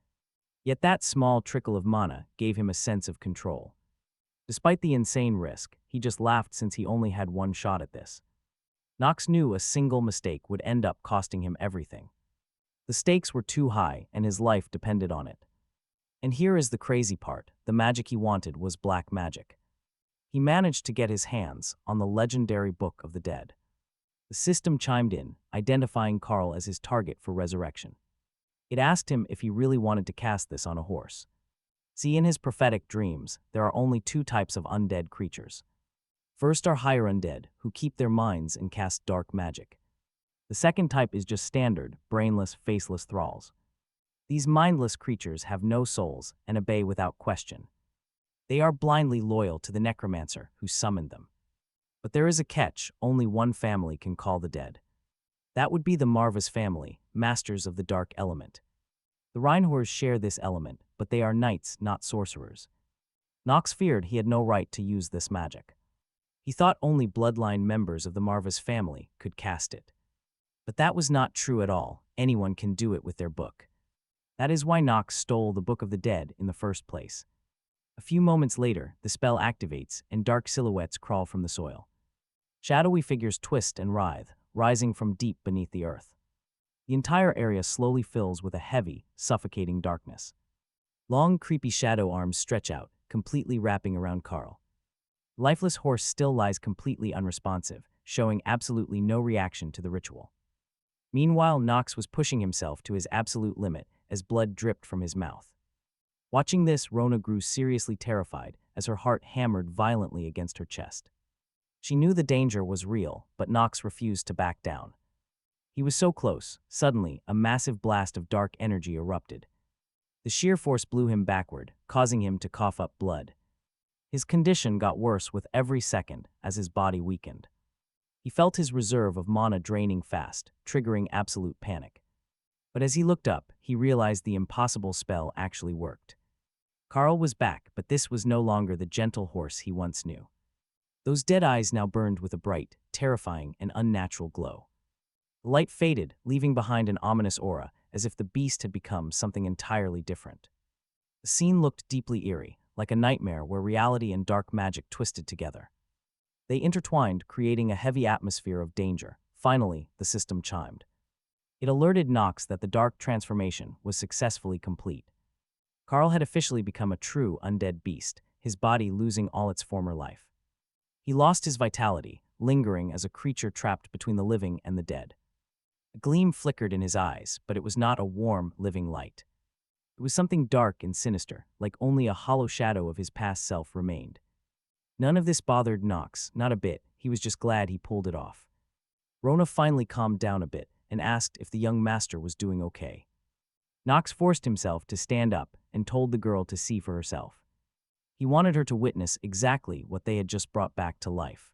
Yet that small trickle of mana gave him a sense of control. Despite the insane risk, he just laughed since he only had one shot at this. Knox knew a single mistake would end up costing him everything. The stakes were too high, and his life depended on it. And here is the crazy part. the magic he wanted was black magic. He managed to get his hands on the legendary Book of the Dead. The system chimed in, identifying Carl as his target for resurrection. It asked him if he really wanted to cast this on a horse. See, in his prophetic dreams, there are only two types of undead creatures. First are higher undead, who keep their minds and cast dark magic. The second type is just standard, brainless, faceless thralls. These mindless creatures have no souls and obey without question. They are blindly loyal to the necromancer who summoned them. But there is a catch: only one family can call the dead. That would be the Marva's family, masters of the dark element. The Reinhors share this element, but they are knights, not sorcerers. Knox feared he had no right to use this magic. He thought only bloodline members of the Marva's family could cast it. But that was not true at all. Anyone can do it with their book. That is why Knox stole the Book of the Dead in the first place. A few moments later, the spell activates and dark silhouettes crawl from the soil. Shadowy figures twist and writhe, rising from deep beneath the earth. The entire area slowly fills with a heavy, suffocating darkness. Long, creepy shadow arms stretch out, completely wrapping around Carl. The lifeless horse still lies completely unresponsive, showing absolutely no reaction to the ritual. Meanwhile, Knox was pushing himself to his absolute limit as blood dripped from his mouth. Watching this, Rona grew seriously terrified as her heart hammered violently against her chest. She knew the danger was real, but Knox refused to back down. He was so close. Suddenly, a massive blast of dark energy erupted. The sheer force blew him backward, causing him to cough up blood. His condition got worse with every second as his body weakened. He felt his reserve of mana draining fast, triggering absolute panic. But as he looked up, he realized the impossible spell actually worked. Carl was back, but this was no longer the gentle horse he once knew. Those dead eyes now burned with a bright, terrifying, and unnatural glow. The light faded, leaving behind an ominous aura, as if the beast had become something entirely different. The scene looked deeply eerie, like a nightmare where reality and dark magic twisted together. They intertwined, creating a heavy atmosphere of danger. Finally, the system chimed. It alerted Knox that the dark transformation was successfully complete. Carl had officially become a true undead beast, his body losing all its former life. He lost his vitality, lingering as a creature trapped between the living and the dead. A gleam flickered in his eyes, but it was not a warm, living light. It was something dark and sinister, like only a hollow shadow of his past self remained. None of this bothered Knox, not a bit. He was just glad he pulled it off. Rona finally calmed down a bit and asked if the young master was doing okay. Knox forced himself to stand up and told the girl to see for herself. He wanted her to witness exactly what they had just brought back to life.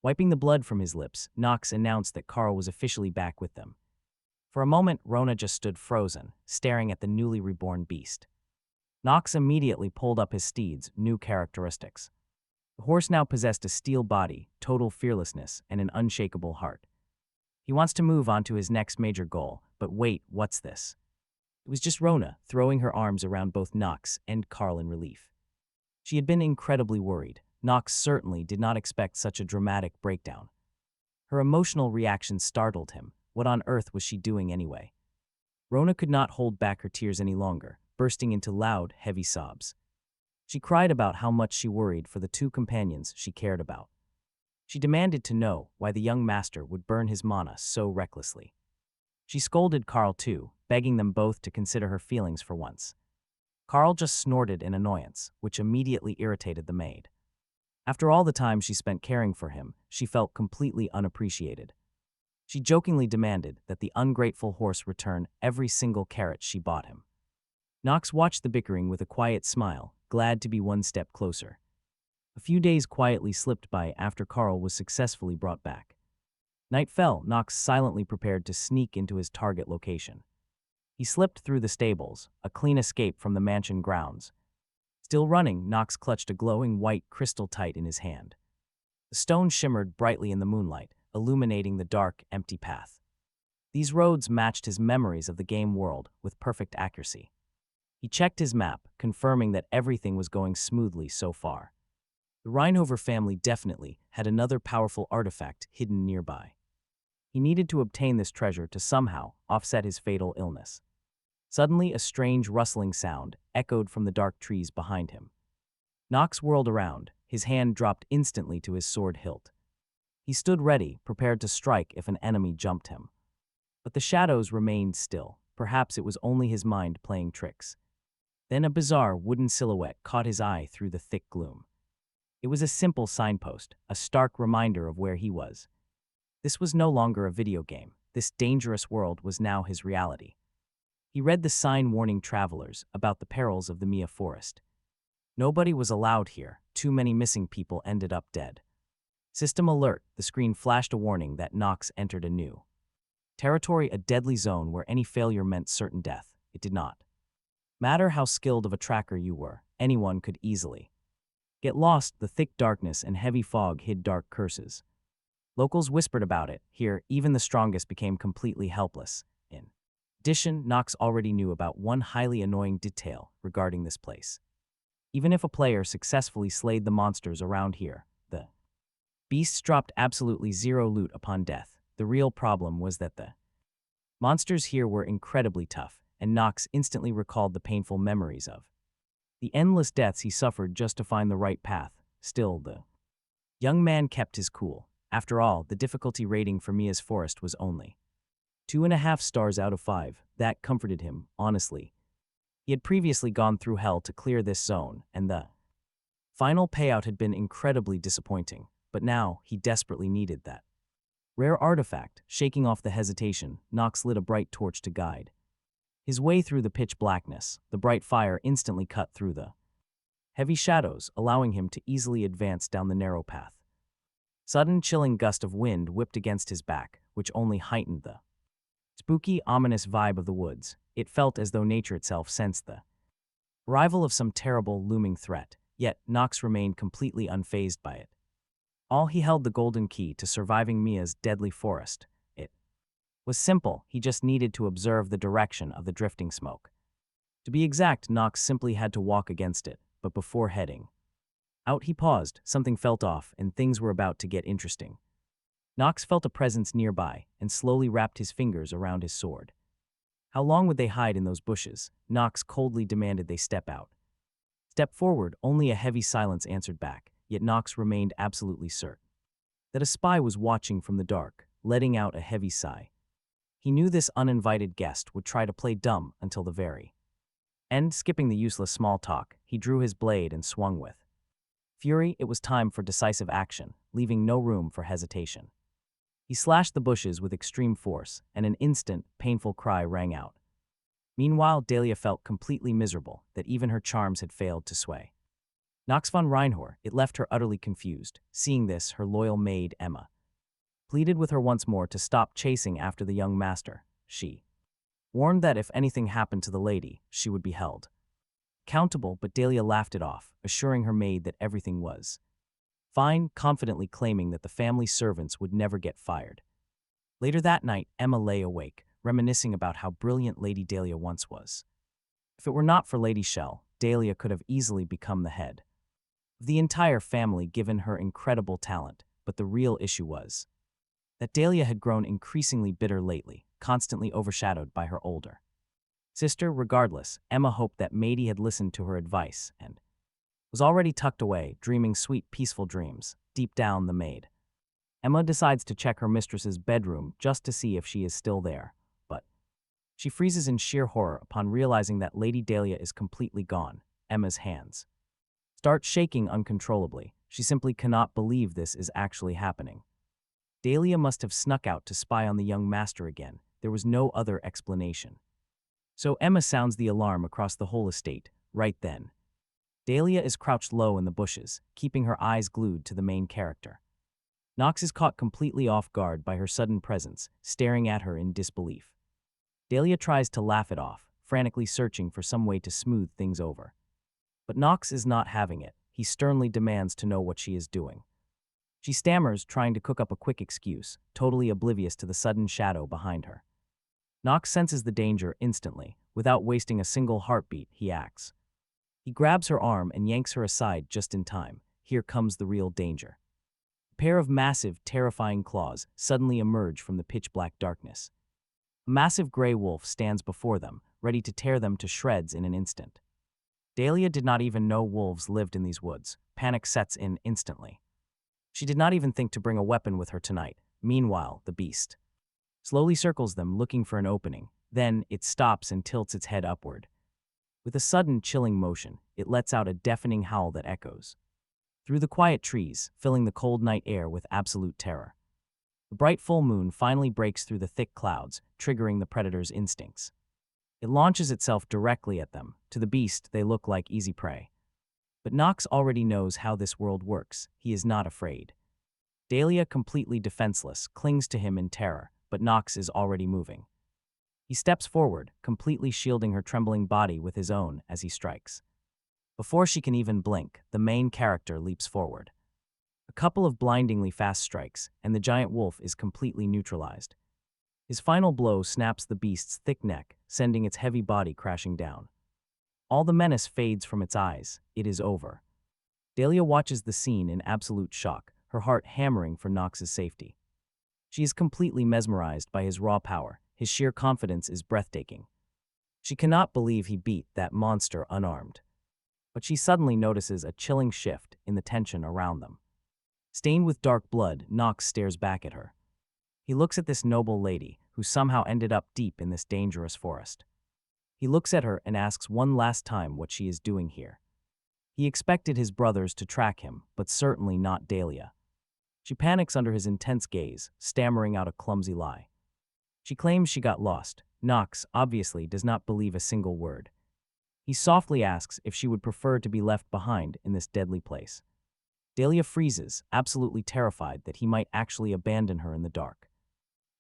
Wiping the blood from his lips, Knox announced that Carl was officially back with them. For a moment, Rona just stood frozen, staring at the newly reborn beast. Knox immediately pulled up his steed's new characteristics. The horse now possessed a steel body, total fearlessness, and an unshakable heart. He wants to move on to his next major goal, but wait, what's this? It was just Rona, throwing her arms around both Knox and Carl in relief. She had been incredibly worried. Knox certainly did not expect such a dramatic breakdown. Her emotional reaction startled him. What on earth was she doing anyway? Rona could not hold back her tears any longer, bursting into loud, heavy sobs. She cried about how much she worried for the two companions she cared about. She demanded to know why the young master would burn his mana so recklessly. She scolded Carl too, begging them both to consider her feelings for once. Carl just snorted in annoyance, which immediately irritated the maid. After all the time she spent caring for him, she felt completely unappreciated. She jokingly demanded that the ungrateful horse return every single carrot she bought him. Knox watched the bickering with a quiet smile, glad to be one step closer. A few days quietly slipped by after Carl was successfully brought back. Night fell. Knox silently prepared to sneak into his target location. He slipped through the stables, a clean escape from the mansion grounds. Still running, Knox clutched a glowing white crystal tight in his hand. The stone shimmered brightly in the moonlight, illuminating the dark, empty path. These roads matched his memories of the game world with perfect accuracy. He checked his map, confirming that everything was going smoothly so far. The Reinhafer family definitely had another powerful artifact hidden nearby. He needed to obtain this treasure to somehow offset his fatal illness. Suddenly, a strange rustling sound echoed from the dark trees behind him. Knox whirled around, his hand dropped instantly to his sword hilt. He stood ready, prepared to strike if an enemy jumped him. But the shadows remained still. Perhaps it was only his mind playing tricks. Then a bizarre wooden silhouette caught his eye through the thick gloom. It was a simple signpost, a stark reminder of where he was. This was no longer a video game. This dangerous world was now his reality. He read the sign warning travelers about the perils of the Mia forest. Nobody was allowed here. Too many missing people ended up dead. System alert, the screen flashed a warning that Knox entered a new territory, a deadly zone where any failure meant certain death. It did not matter how skilled of a tracker you were, anyone could easily get lost. The thick darkness and heavy fog hid dark curses. Locals whispered about it. Here, even the strongest became completely helpless. In addition, Knox already knew about one highly annoying detail regarding this place. Even if a player successfully slayed the monsters around here, the beasts dropped absolutely zero loot upon death. The real problem was that the monsters here were incredibly tough, and Knox instantly recalled the painful memories of the endless deaths he suffered just to find the right path. Still, the young man kept his cool. After all, the difficulty rating for Mia's forest was only 2.5 stars out of 5. That comforted him, honestly. He had previously gone through hell to clear this zone, and the final payout had been incredibly disappointing, but now he desperately needed that rare artifact. Shaking off the hesitation, Knox lit a bright torch to guide his way through the pitch blackness. The bright fire instantly cut through the heavy shadows, allowing him to easily advance down the narrow path. Sudden chilling gust of wind whipped against his back, which only heightened the spooky, ominous vibe of the woods. It felt as though nature itself sensed the arrival of some terrible, looming threat, yet Knox remained completely unfazed by it. All he held the golden key to surviving Mia's deadly forest. It was simple. He just needed to observe the direction of the drifting smoke. To be exact, Knox simply had to walk against it, but before heading out, he paused. Something felt off, and things were about to get interesting. Knox felt a presence nearby and slowly wrapped his fingers around his sword. How long would they hide in those bushes? Knox coldly demanded they step out. Step forward. Only a heavy silence answered back, yet Knox remained absolutely certain that a spy was watching from the dark, letting out a heavy sigh. He knew this uninvited guest would try to play dumb until the very end. Skipping the useless small talk, he drew his blade and swung with fury. It was time for decisive action, leaving no room for hesitation. He slashed the bushes with extreme force, and an instant, painful cry rang out. Meanwhile, Dahlia felt completely miserable that even her charms had failed to sway Knox von Reinhafer. It left her utterly confused. Seeing this, her loyal maid, Emma, pleaded with her once more to stop chasing after the young master. She warned that if anything happened to the lady, she would be held accountable, but Dahlia laughed it off, assuring her maid that everything was fine, confidently claiming that the family servants would never get fired. Later that night, Emma lay awake, reminiscing about how brilliant Lady Dahlia once was. If it were not for Lady Shell, Dahlia could have easily become the head of the entire family given her incredible talent, but the real issue was that Dahlia had grown increasingly bitter lately, constantly overshadowed by her older sister. Regardless, Emma hoped that Mady had listened to her advice and was already tucked away, dreaming sweet, peaceful dreams. Deep down, the maid Emma decides to check her mistress's bedroom just to see if she is still there, but she freezes in sheer horror upon realizing that Lady Dahlia is completely gone. Emma's hands start shaking uncontrollably. She simply cannot believe this is actually happening. Dahlia must have snuck out to spy on the young master again. There was no other explanation. So Emma sounds the alarm across the whole estate. Right then, Dahlia is crouched low in the bushes, keeping her eyes glued to the main character. Knox is caught completely off guard by her sudden presence, staring at her in disbelief. Dahlia tries to laugh it off, frantically searching for some way to smooth things over. But Knox is not having it. He sternly demands to know what she is doing. She stammers, trying to cook up a quick excuse, totally oblivious to the sudden shadow behind her. Knox senses the danger instantly. Without wasting a single heartbeat, he acts. He grabs her arm and yanks her aside just in time. Here comes the real danger. A pair of massive, terrifying claws suddenly emerge from the pitch-black darkness. A massive gray wolf stands before them, ready to tear them to shreds in an instant. Dahlia did not even know wolves lived in these woods. Panic sets in instantly. She did not even think to bring a weapon with her tonight. Meanwhile, the beast slowly circles them, looking for an opening. Then, it stops and tilts its head upward. With a sudden, chilling motion, it lets out a deafening howl that echoes through the quiet trees, filling the cold night air with absolute terror. The bright full moon finally breaks through the thick clouds, triggering the predator's instincts. It launches itself directly at them. To the beast, they look like easy prey. But Knox already knows how this world works. He is not afraid. Dahlia, completely defenseless, clings to him in terror, but Knox is already moving. He steps forward, completely shielding her trembling body with his own as he strikes. Before she can even blink, the main character leaps forward. A couple of blindingly fast strikes, and the giant wolf is completely neutralized. His final blow snaps the beast's thick neck, sending its heavy body crashing down. All the menace fades from its eyes. It is over. Dahlia watches the scene in absolute shock, her heart hammering for Knox's safety. She is completely mesmerized by his raw power. His sheer confidence is breathtaking. She cannot believe he beat that monster unarmed. But she suddenly notices a chilling shift in the tension around them. Stained with dark blood, Knox stares back at her. He looks at this noble lady, who somehow ended up deep in this dangerous forest. He looks at her and asks one last time what she is doing here. He expected his brothers to track him, but certainly not Dahlia. She panics under his intense gaze, stammering out a clumsy lie. She claims she got lost. Knox, obviously, does not believe a single word. He softly asks if she would prefer to be left behind in this deadly place. Dahlia freezes, absolutely terrified that he might actually abandon her in the dark.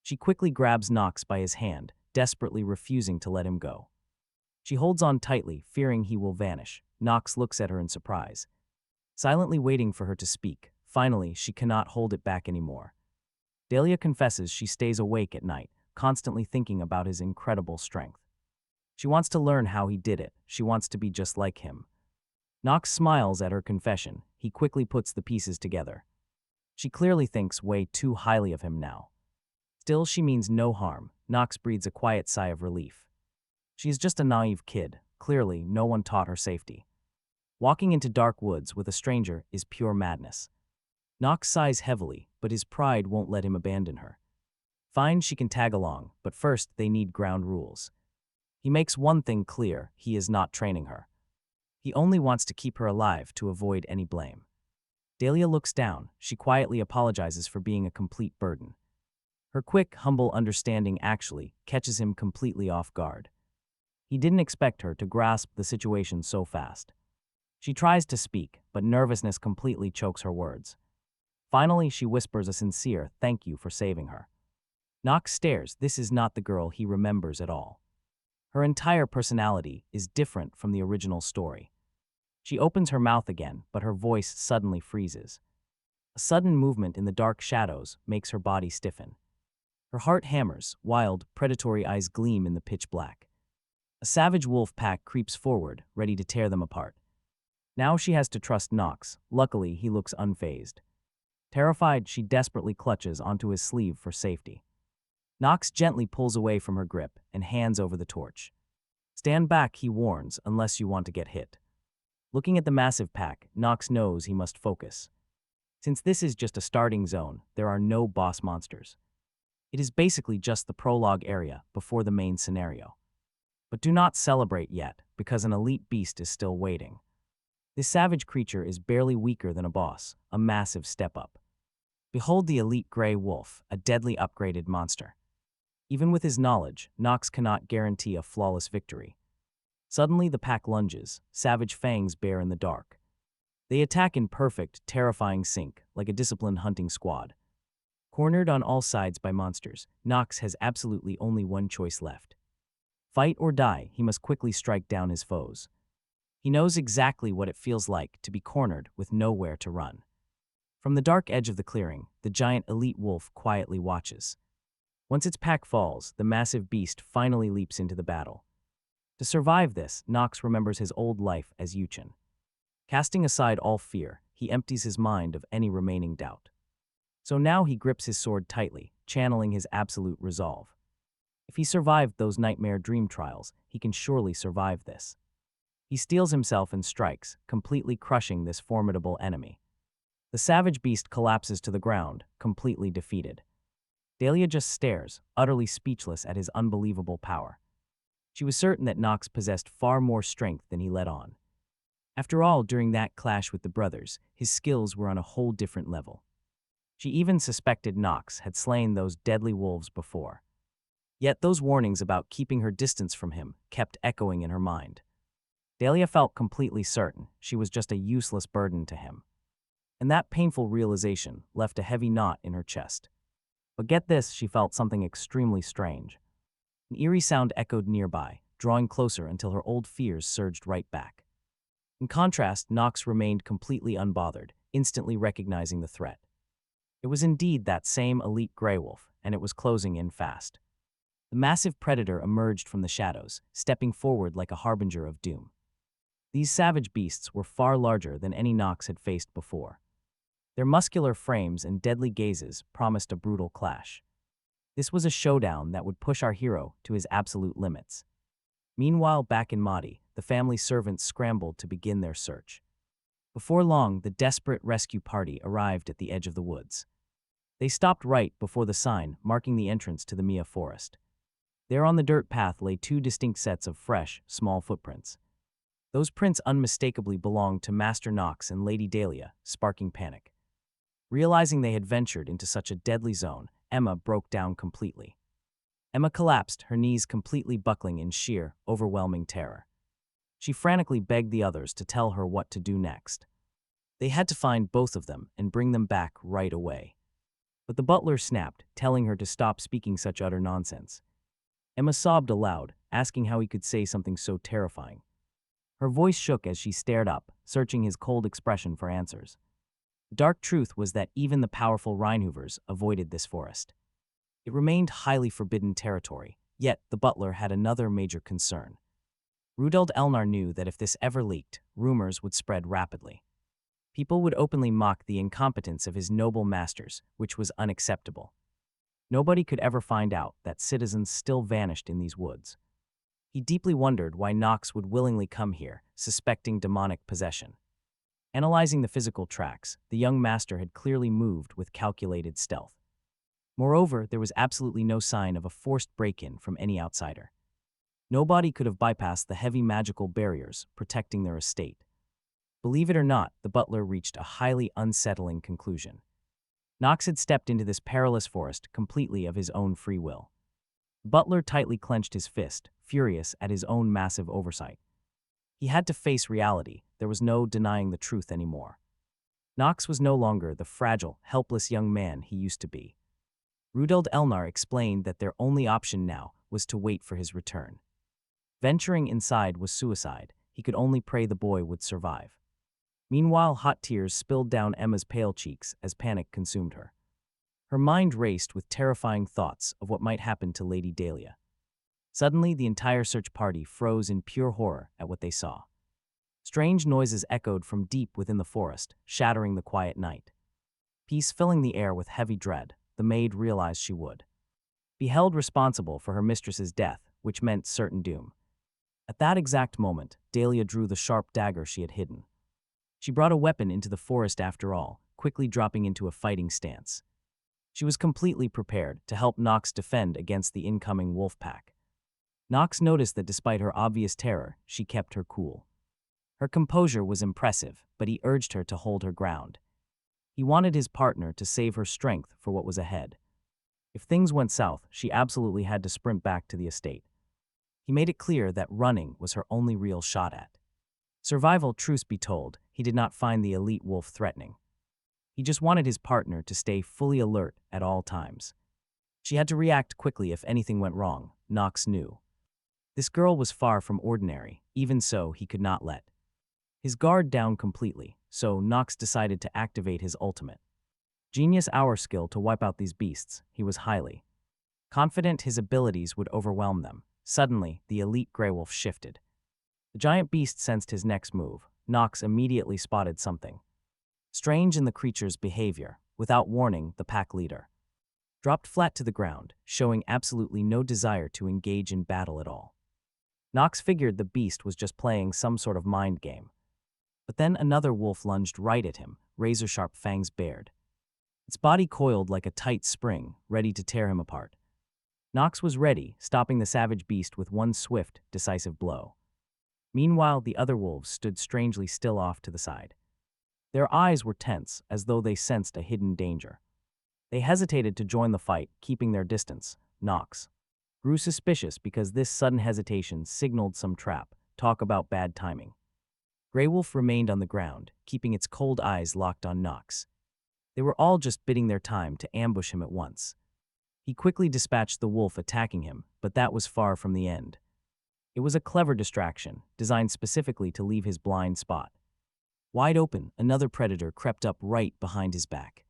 She quickly grabs Knox by his hand, desperately refusing to let him go. She holds on tightly, fearing he will vanish. Knox looks at her in surprise, silently waiting for her to speak. Finally, she cannot hold it back anymore. Dahlia confesses she stays awake at night, constantly thinking about his incredible strength. She wants to learn how he did it. She wants to be just like him. Knox smiles at her confession. He quickly puts the pieces together. She clearly thinks way too highly of him now. Still, she means no harm. Knox breathes a quiet sigh of relief. She is just a naive kid. Clearly, no one taught her safety. Walking into dark woods with a stranger is pure madness. Knox sighs heavily, but his pride won't let him abandon her. Fine, she can tag along, but first they need ground rules. He makes one thing clear: he is not training her. He only wants to keep her alive to avoid any blame. Dahlia looks down. She quietly apologizes for being a complete burden. Her quick, humble understanding actually catches him completely off guard. He didn't expect her to grasp the situation so fast. She tries to speak, but nervousness completely chokes her words. Finally, she whispers a sincere thank you for saving her. Knox stares. This is not the girl he remembers at all. Her entire personality is different from the original story. She opens her mouth again, but her voice suddenly freezes. A sudden movement in the dark shadows makes her body stiffen. Her heart hammers, wild, predatory eyes gleam in the pitch black. A savage wolf pack creeps forward, ready to tear them apart. Now she has to trust Knox. Luckily, he looks unfazed. Terrified, she desperately clutches onto his sleeve for safety. Knox gently pulls away from her grip and hands over the torch. Stand back, he warns, unless you want to get hit. Looking at the massive pack, Knox knows he must focus. Since this is just a starting zone, there are no boss monsters. It is basically just the prologue area before the main scenario. But do not celebrate yet, because an elite beast is still waiting. This savage creature is barely weaker than a boss, a massive step up. Behold the elite gray wolf, a deadly upgraded monster. Even with his knowledge, Knox cannot guarantee a flawless victory. Suddenly the pack lunges, savage fangs bare in the dark. They attack in perfect, terrifying sync, like a disciplined hunting squad. Cornered on all sides by monsters, Knox has absolutely only one choice left. Fight or die, he must quickly strike down his foes. He knows exactly what it feels like to be cornered with nowhere to run. From the dark edge of the clearing, the giant elite wolf quietly watches. Once its pack falls, the massive beast finally leaps into the battle. To survive this, Knox remembers his old life as Yuchen. Casting aside all fear, he empties his mind of any remaining doubt. So now he grips his sword tightly, channeling his absolute resolve. If he survived those nightmare dream trials, he can surely survive this. He steels himself and strikes, completely crushing this formidable enemy. The savage beast collapses to the ground, completely defeated. Dahlia just stares, utterly speechless at his unbelievable power. She was certain that Knox possessed far more strength than he let on. After all, during that clash with the brothers, his skills were on a whole different level. She even suspected Knox had slain those deadly wolves before. Yet those warnings about keeping her distance from him kept echoing in her mind. Dahlia felt completely certain she was just a useless burden to him. And that painful realization left a heavy knot in her chest. But get this, she felt something extremely strange. An eerie sound echoed nearby, drawing closer until her old fears surged right back. In contrast, Knox remained completely unbothered, instantly recognizing the threat. It was indeed that same elite gray wolf, and it was closing in fast. The massive predator emerged from the shadows, stepping forward like a harbinger of doom. These savage beasts were far larger than any Knox had faced before. Their muscular frames and deadly gazes promised a brutal clash. This was a showdown that would push our hero to his absolute limits. Meanwhile, back in Mahdi, the family servants scrambled to begin their search. Before long, the desperate rescue party arrived at the edge of the woods. They stopped right before the sign marking the entrance to the Mia forest. There on the dirt path lay two distinct sets of fresh, small footprints. Those prints unmistakably belonged to Master Knox and Lady Dahlia, sparking panic. Realizing they had ventured into such a deadly zone, Emma broke down completely. Emma collapsed, her knees completely buckling in sheer, overwhelming terror. She frantically begged the others to tell her what to do next. They had to find both of them and bring them back right away. But the butler snapped, telling her to stop speaking such utter nonsense. Emma sobbed aloud, asking how he could say something so terrifying. Her voice shook as she stared up, searching his cold expression for answers. The dark truth was that even the powerful Reinhoofers avoided this forest. It remained highly forbidden territory, yet the butler had another major concern. Rudolf Elnar knew that if this ever leaked, rumors would spread rapidly. People would openly mock the incompetence of his noble masters, which was unacceptable. Nobody could ever find out that citizens still vanished in these woods. He deeply wondered why Knox would willingly come here, suspecting demonic possession. Analyzing the physical tracks, the young master had clearly moved with calculated stealth. Moreover, there was absolutely no sign of a forced break-in from any outsider. Nobody could have bypassed the heavy magical barriers protecting their estate. Believe it or not, the butler reached a highly unsettling conclusion. Knox had stepped into this perilous forest completely of his own free will. The butler tightly clenched his fist, furious at his own massive oversight. He had to face reality. There was no denying the truth anymore. Knox was no longer the fragile, helpless young man he used to be. Rudolf Elnar explained that their only option now was to wait for his return. Venturing inside was suicide. He could only pray the boy would survive. Meanwhile, hot tears spilled down Emma's pale cheeks as panic consumed her. Her mind raced with terrifying thoughts of what might happen to Lady Dahlia. Suddenly, the entire search party froze in pure horror at what they saw. Strange noises echoed from deep within the forest, shattering the quiet night. Peace filling the air with heavy dread, the maid realized she would be held responsible for her mistress's death, which meant certain doom. At that exact moment, Dahlia drew the sharp dagger she had hidden. She brought a weapon into the forest after all, quickly dropping into a fighting stance. She was completely prepared to help Knox defend against the incoming wolf pack. Knox noticed that despite her obvious terror, she kept her cool. Her composure was impressive, but he urged her to hold her ground. He wanted his partner to save her strength for what was ahead. If things went south, she absolutely had to sprint back to the estate. He made it clear that running was her only real shot at survival. Truth be told, he did not find the elite wolf threatening. He just wanted his partner to stay fully alert at all times. She had to react quickly if anything went wrong, Knox knew. This girl was far from ordinary, even so he could not let his guard down completely, so Knox decided to activate his ultimate genius hour skill to wipe out these beasts. He was highly confident his abilities would overwhelm them. Suddenly, the elite grey wolf shifted. The giant beast sensed his next move. Knox immediately spotted something strange in the creature's behavior. Without warning, the pack leader dropped flat to the ground, showing absolutely no desire to engage in battle at all. Knox figured the beast was just playing some sort of mind game. But then another wolf lunged right at him, razor-sharp fangs bared. Its body coiled like a tight spring, ready to tear him apart. Knox was ready, stopping the savage beast with one swift, decisive blow. Meanwhile, the other wolves stood strangely still off to the side. Their eyes were tense, as though they sensed a hidden danger. They hesitated to join the fight, keeping their distance. Knox grew suspicious because this sudden hesitation signaled some trap. Talk about bad timing. Grey Wolf remained on the ground, keeping its cold eyes locked on Knox. They were all just biding their time to ambush him at once. He quickly dispatched the wolf attacking him, but that was far from the end. It was a clever distraction, designed specifically to leave his blind spot. Wide open, another predator crept up right behind his back.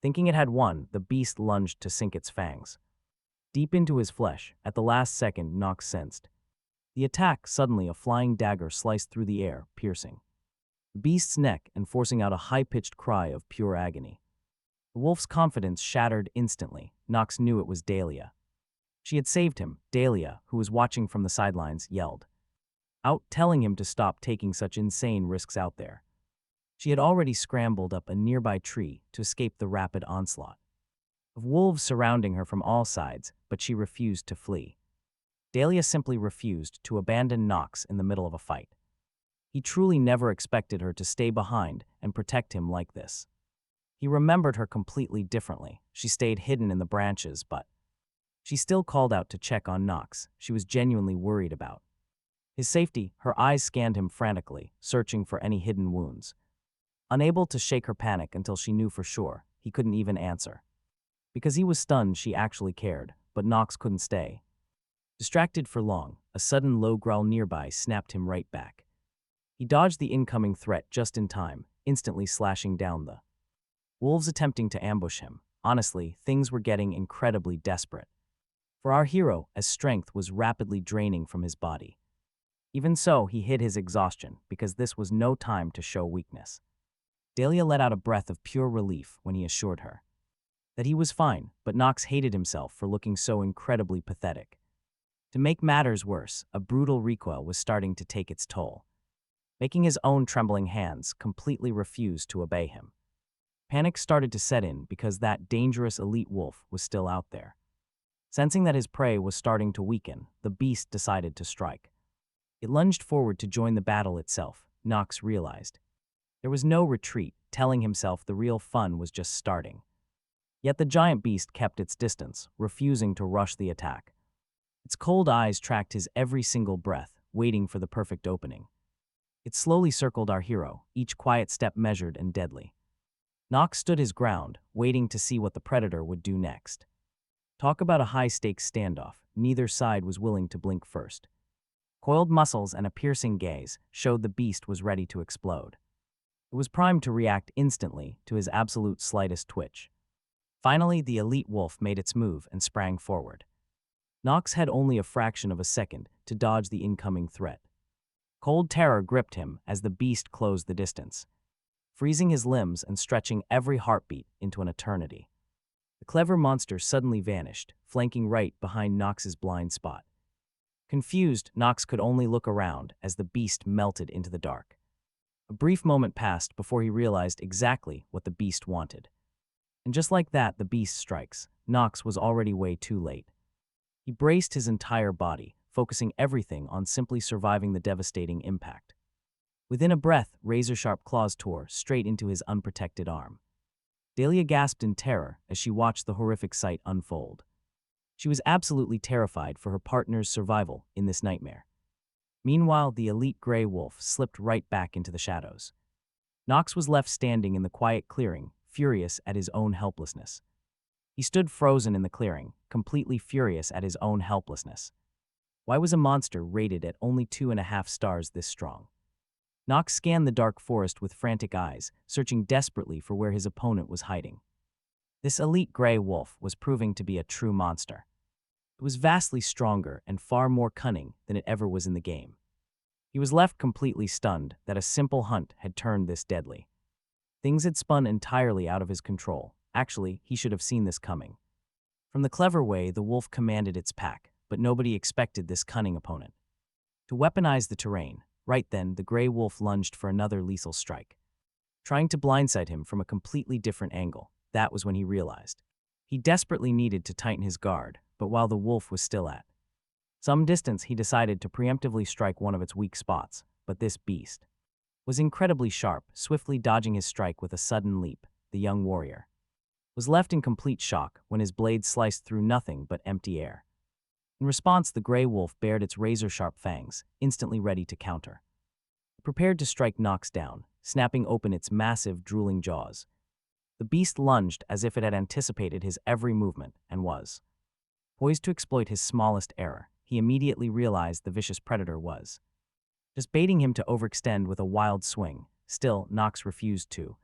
Thinking it had won, the beast lunged to sink its fangs deep into his flesh. At the last second, Knox sensed the attack. Suddenly, a flying dagger sliced through the air, piercing the beast's neck and forcing out a high-pitched cry of pure agony. The wolf's confidence shattered instantly. Knox knew it was Dahlia. She had saved him. Dahlia, who was watching from the sidelines, yelled out, telling him to stop taking such insane risks out there. She had already scrambled up a nearby tree to escape the rapid onslaught of wolves surrounding her from all sides, but she refused to flee. Dahlia simply refused to abandon Knox in the middle of a fight. He truly never expected her to stay behind and protect him like this. He remembered her completely differently. She stayed hidden in the branches, but she still called out to check on Knox. She was genuinely worried about his safety. Her eyes scanned him frantically, searching for any hidden wounds. Unable to shake her panic until she knew for sure, he couldn't even answer. Because he was stunned, she actually cared, but Knox couldn't stay distracted for long. A sudden low growl nearby snapped him right back. He dodged the incoming threat just in time, instantly slashing down the wolves attempting to ambush him. Honestly, things were getting incredibly desperate for our hero, as strength was rapidly draining from his body. Even so, he hid his exhaustion, because this was no time to show weakness. Dahlia let out a breath of pure relief when he assured her that he was fine, but Knox hated himself for looking so incredibly pathetic. To make matters worse, a brutal recoil was starting to take its toll, making his own trembling hands completely refuse to obey him. Panic started to set in because that dangerous elite wolf was still out there. Sensing that his prey was starting to weaken, the beast decided to strike. It lunged forward to join the battle itself. Knox realized there was no retreat, telling himself the real fun was just starting. Yet the giant beast kept its distance, refusing to rush the attack. Its cold eyes tracked his every single breath, waiting for the perfect opening. It slowly circled our hero, each quiet step measured and deadly. Knox stood his ground, waiting to see what the predator would do next. Talk about a high-stakes standoff. Neither side was willing to blink first. Coiled muscles and a piercing gaze showed the beast was ready to explode. It was primed to react instantly to his absolute slightest twitch. Finally, the elite wolf made its move and sprang forward. Knox had only a fraction of a second to dodge the incoming threat. Cold terror gripped him as the beast closed the distance, freezing his limbs and stretching every heartbeat into an eternity. The clever monster suddenly vanished, flanking right behind Knox's blind spot. Confused, Knox could only look around as the beast melted into the dark. A brief moment passed before he realized exactly what the beast wanted. And just like that, the beast strikes. Knox was already way too late. He braced his entire body, focusing everything on simply surviving the devastating impact. Within a breath, razor-sharp claws tore straight into his unprotected arm. Dahlia gasped in terror as she watched the horrific sight unfold. She was absolutely terrified for her partner's survival in this nightmare. Meanwhile, the elite gray wolf slipped right back into the shadows. Knox was left standing in the quiet clearing, furious at his own helplessness. He stood frozen in the clearing, completely furious at his own helplessness. Why was a monster rated at only 2.5 stars this strong? Knox scanned the dark forest with frantic eyes, searching desperately for where his opponent was hiding. This elite gray wolf was proving to be a true monster. It was vastly stronger and far more cunning than it ever was in the game. He was left completely stunned that a simple hunt had turned this deadly. Things had spun entirely out of his control. Actually, he should have seen this coming. From the clever way, the wolf commanded its pack, but nobody expected this cunning opponent. To weaponize the terrain, right then, the gray wolf lunged for another lethal strike. Trying to blindside him from a completely different angle, that was when he realized. He desperately needed to tighten his guard, but while the wolf was still at some distance, he decided to preemptively strike one of its weak spots, but this beast was incredibly sharp, swiftly dodging his strike with a sudden leap. The young warrior was left in complete shock when his blade sliced through nothing but empty air. In response, the gray wolf bared its razor-sharp fangs, instantly ready to counter. It prepared to strike Knox down, snapping open its massive, drooling jaws. The beast lunged as if it had anticipated his every movement and was poised to exploit his smallest error. He immediately realized the vicious predator was just baiting him to overextend with a wild swing. Still, Knox refused to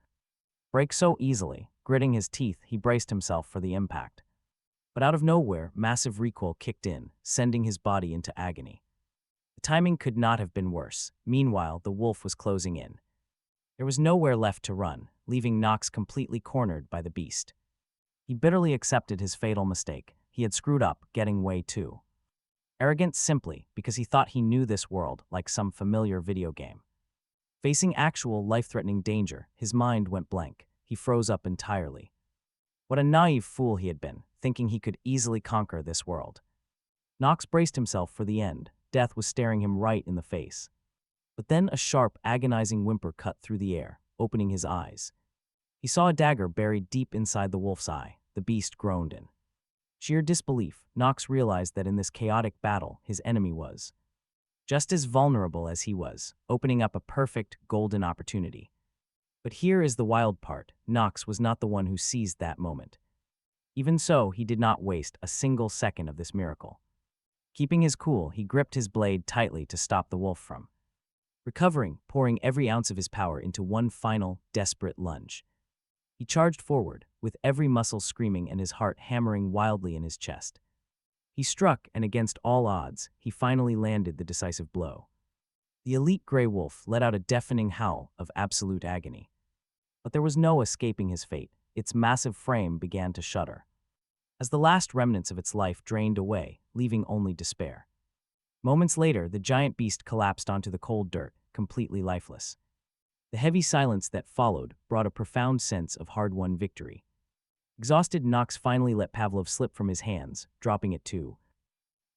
break so easily. Gritting his teeth, he braced himself for the impact. But out of nowhere, massive recoil kicked in, sending his body into agony. The timing could not have been worse. Meanwhile, the wolf was closing in. There was nowhere left to run, leaving Knox completely cornered by the beast. He bitterly accepted his fatal mistake. He had screwed up, getting way too arrogant simply because he thought he knew this world like some familiar video game. Facing actual life-threatening danger, his mind went blank. He froze up entirely. What a naive fool he had been, thinking he could easily conquer this world. Knox braced himself for the end. Death was staring him right in the face. But then a sharp, agonizing whimper cut through the air, opening his eyes. He saw a dagger buried deep inside the wolf's eye. The beast groaned in sheer disbelief. Knox realized that in this chaotic battle, his enemy was just as vulnerable as he was, opening up a perfect, golden opportunity. But here is the wild part. Knox was not the one who seized that moment. Even so, he did not waste a single second of this miracle. Keeping his cool, he gripped his blade tightly to stop the wolf from recovering, pouring every ounce of his power into one final, desperate lunge. He charged forward, with every muscle screaming and his heart hammering wildly in his chest. He struck, and against all odds, he finally landed the decisive blow. The elite gray wolf let out a deafening howl of absolute agony. But there was no escaping his fate. Its massive frame began to shudder as the last remnants of its life drained away, leaving only despair. Moments later, the giant beast collapsed onto the cold dirt, completely lifeless. The heavy silence that followed brought a profound sense of hard-won victory. Exhausted, Knox finally let Pavlov slip from his hands, dropping it to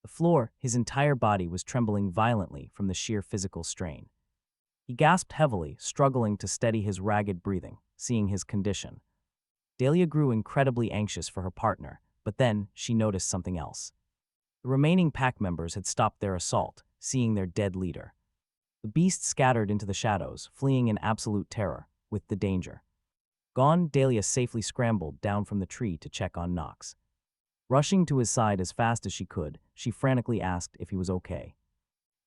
the floor. His entire body was trembling violently from the sheer physical strain. He gasped heavily, struggling to steady his ragged breathing. Seeing his condition, Dahlia grew incredibly anxious for her partner, but then she noticed something else. The remaining pack members had stopped their assault, seeing their dead leader. The beast scattered into the shadows, fleeing in absolute terror, with the danger gone. Dahlia safely scrambled down from the tree to check on Knox. Rushing to his side as fast as she could, she frantically asked if he was okay.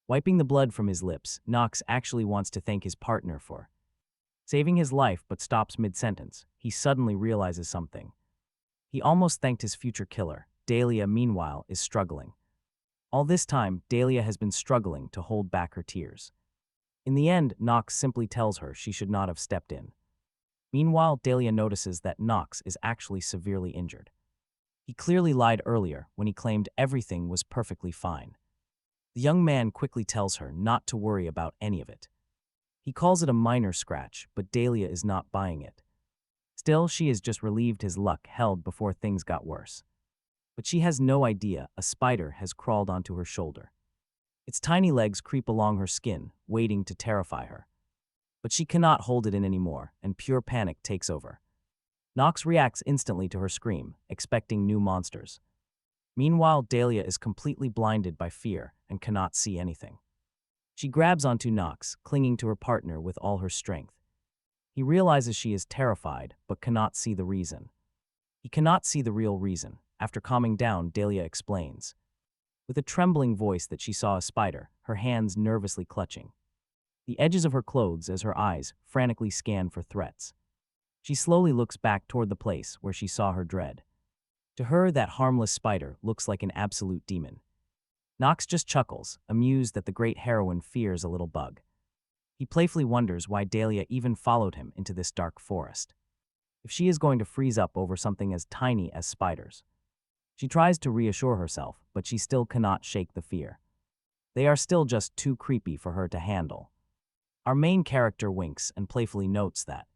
Wiping the blood from his lips, Knox actually wants to thank his partner for saving his life, but stops mid-sentence. He suddenly realizes something. He almost thanked his future killer. Dahlia, meanwhile, is struggling. All this time, Dahlia has been struggling to hold back her tears. In the end, Knox simply tells her she should not have stepped in. Meanwhile, Dahlia notices that Knox is actually severely injured. He clearly lied earlier when he claimed everything was perfectly fine. The young man quickly tells her not to worry about any of it. He calls it a minor scratch, but Dahlia is not buying it. Still, she is just relieved his luck held before things got worse. But she has no idea a spider has crawled onto her shoulder. Its tiny legs creep along her skin, waiting to terrify her. But she cannot hold it in anymore, and pure panic takes over. Knox reacts instantly to her scream, expecting new monsters. Meanwhile, Dahlia is completely blinded by fear and cannot see anything. She grabs onto Knox, clinging to her partner with all her strength. He realizes she is terrified, but cannot see the reason. He cannot see the real reason. After calming down, Dahlia explains, with a trembling voice, that she saw a spider, her hands nervously clutching the edges of her clothes as her eyes frantically scan for threats. She slowly looks back toward the place where she saw her dread. To her, that harmless spider looks like an absolute demon. Knox just chuckles, amused that the great heroine fears a little bug. He playfully wonders why Dahlia even followed him into this dark forest. If she is going to freeze up over something as tiny as spiders, She tries to reassure herself, but she still cannot shake the fear. They are still just too creepy for her to handle. Our main character winks and playfully notes that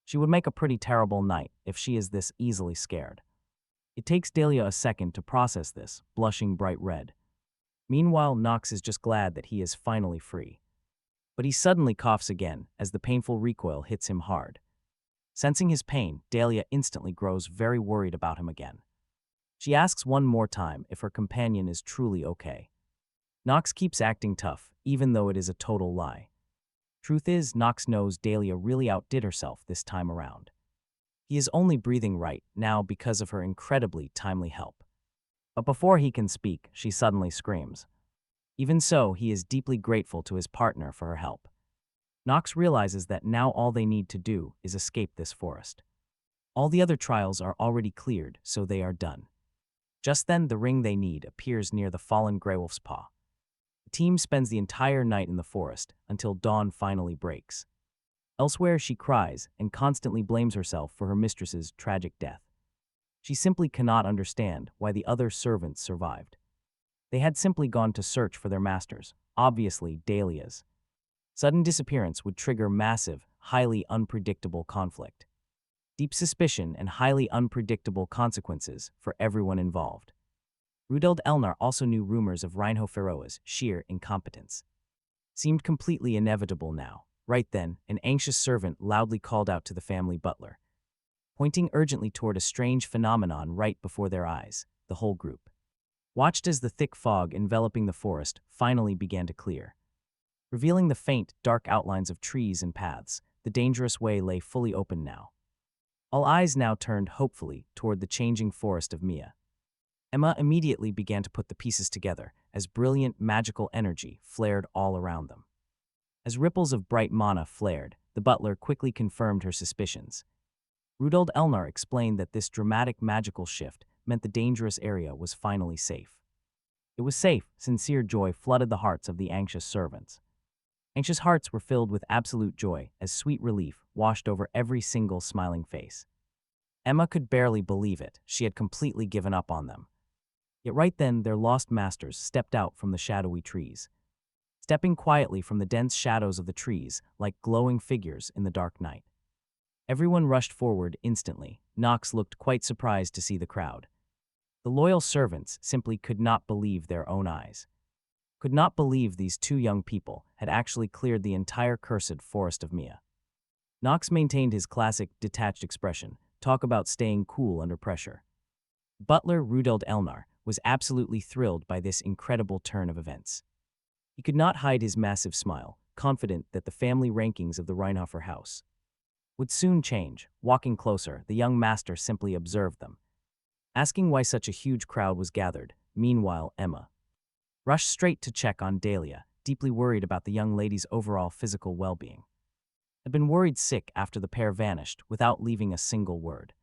she would make a pretty terrible knight if she is this easily scared. It takes Dahlia a second to process this, blushing bright red. Meanwhile, Knox is just glad that he is finally free. But he suddenly coughs again as the painful recoil hits him hard. Sensing his pain, Dahlia instantly grows very worried about him again. She asks one more time if her companion is truly okay. Knox keeps acting tough, even though it is a total lie. Truth is, Knox knows Dahlia really outdid herself this time around. He is only breathing right now because of her incredibly timely help. But before he can speak, she suddenly screams. Even so, he is deeply grateful to his partner for her help. Knox realizes that now all they need to do is escape this forest. All the other trials are already cleared, so they are done. Just then, the ring they need appears near the fallen Greywolf's paw. The team spends the entire night in the forest until dawn finally breaks. Elsewhere, she cries and constantly blames herself for her mistress's tragic death. She simply cannot understand why the other servants survived. They had simply gone to search for their masters, obviously Dahlia's. Sudden disappearance would trigger massive, highly unpredictable conflict. Deep suspicion and highly unpredictable consequences for everyone involved. Rudolf Elnar also knew rumors of Reinhafer's sheer incompetence. Seemed completely inevitable now. Right then, an anxious servant loudly called out to the family butler, pointing urgently toward a strange phenomenon right before their eyes. The whole group watched as the thick fog enveloping the forest finally began to clear, revealing the faint, dark outlines of trees and paths. The dangerous way lay fully open now. All eyes now turned hopefully toward the changing forest of Mia. Emma immediately began to put the pieces together as brilliant magical energy flared all around them. As ripples of bright mana flared, the butler quickly confirmed her suspicions. Rudolf Elnar explained that this dramatic magical shift meant the dangerous area was finally safe. It was safe. Sincere joy flooded the hearts of the anxious servants. Anxious hearts were filled with absolute joy as sweet relief washed over every single smiling face. Emma could barely believe it. She had completely given up on them. Yet right then, their lost masters stepped out from the shadowy trees, stepping quietly from the dense shadows of the trees like glowing figures in the dark night. Everyone rushed forward instantly. Knox looked quite surprised to see the crowd. The loyal servants simply could not believe their own eyes. Could not believe these two young people had actually cleared the entire cursed forest of Mia. Knox maintained his classic, detached expression. Talk about staying cool under pressure. Butler Rudolf Elnar was absolutely thrilled by this incredible turn of events. He could not hide his massive smile, confident that the family rankings of the Reinhafer house would soon change. Walking closer, the young master simply observed them, asking why such a huge crowd was gathered. Meanwhile, Emma rushed straight to check on Dahlia, deeply worried about the young lady's overall physical well-being. Had been worried sick after the pair vanished without leaving a single word.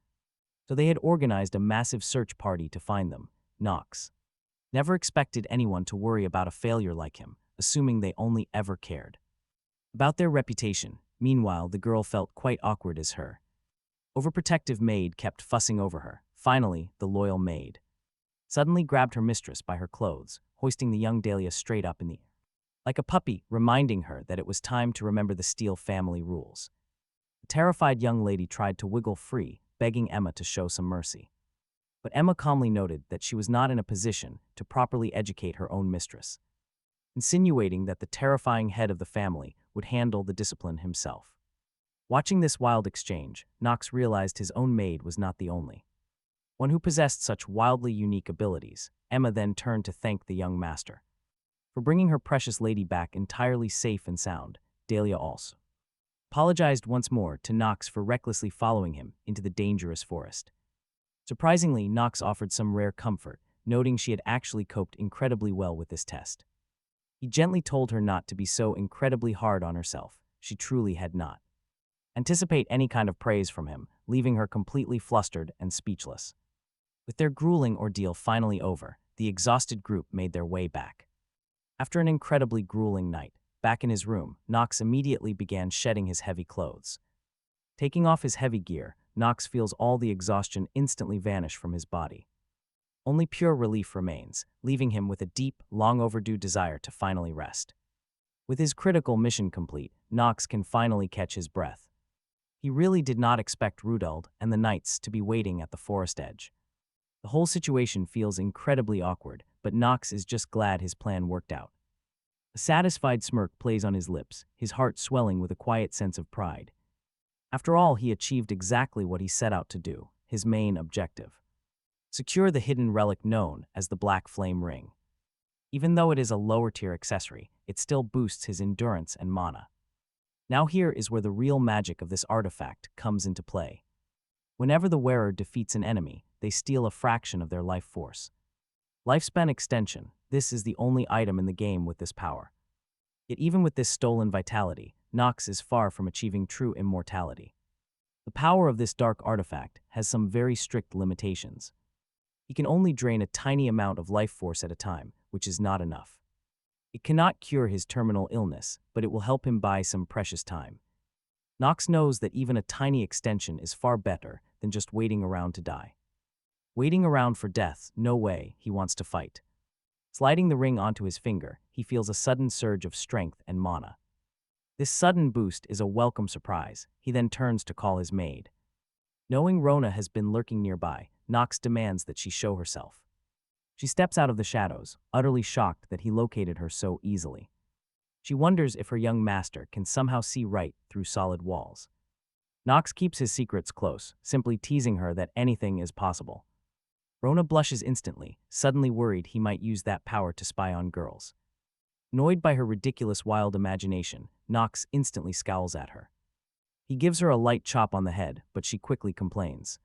So they had organized a massive search party to find them. Knox never expected anyone to worry about a failure like him, assuming they only ever cared about their reputation. Meanwhile, the girl felt quite awkward as her overprotective maid kept fussing over her. Finally, the loyal maid suddenly grabbed her mistress by her clothes, hoisting the young Dahlia straight up in the air like a puppy, reminding her that it was time to remember the Steele family rules. The terrified young lady tried to wiggle free, begging Emma to show some mercy. But Emma calmly noted that she was not in a position to properly educate her own mistress, insinuating that the terrifying head of the family would handle the discipline himself. Watching this wild exchange, Knox realized his own maid was not the only one who possessed such wildly unique abilities. Emma then turned to thank the young master for bringing her precious lady back entirely safe and sound. Dahlia also apologized once more to Knox for recklessly following him into the dangerous forest. Surprisingly, Knox offered some rare comfort, noting she had actually coped incredibly well with this test. He gently told her not to be so incredibly hard on herself. She truly had not anticipate any kind of praise from him, leaving her completely flustered and speechless. With their grueling ordeal finally over, the exhausted group made their way back. After an incredibly grueling night, back in his room, Knox immediately began shedding his heavy clothes. Taking off his heavy gear, Knox feels all the exhaustion instantly vanish from his body. Only pure relief remains, leaving him with a deep, long overdue desire to finally rest. With his critical mission complete, Knox can finally catch his breath. He really did not expect Rudeld and the knights to be waiting at the forest edge. The whole situation feels incredibly awkward, but Knox is just glad his plan worked out. A satisfied smirk plays on his lips, his heart swelling with a quiet sense of pride. After all, he achieved exactly what he set out to do, his main objective. Secure the hidden relic known as the Black Flame Ring. Even though it is a lower-tier accessory, it still boosts his endurance and mana. Now here is where the real magic of this artifact comes into play. Whenever the wearer defeats an enemy, they steal a fraction of their life force. Lifespan extension, this is the only item in the game with this power. Yet even with this stolen vitality, Knox is far from achieving true immortality. The power of this dark artifact has some very strict limitations. He can only drain a tiny amount of life force at a time, which is not enough. It cannot cure his terminal illness, but it will help him buy some precious time. Knox knows that even a tiny extension is far better than just waiting around to die. Waiting around for death, no way, he wants to fight. Sliding the ring onto his finger, he feels a sudden surge of strength and mana. This sudden boost is a welcome surprise. He then turns to call his maid. Knowing Rona has been lurking nearby, Knox demands that she show herself. She steps out of the shadows, utterly shocked that he located her so easily. She wonders if her young master can somehow see right through solid walls. Knox keeps his secrets close, simply teasing her that anything is possible. Rona blushes instantly, suddenly worried he might use that power to spy on girls. Annoyed by her ridiculous wild imagination, Knox instantly scowls at her. He gives her a light chop on the head, but she quickly complains.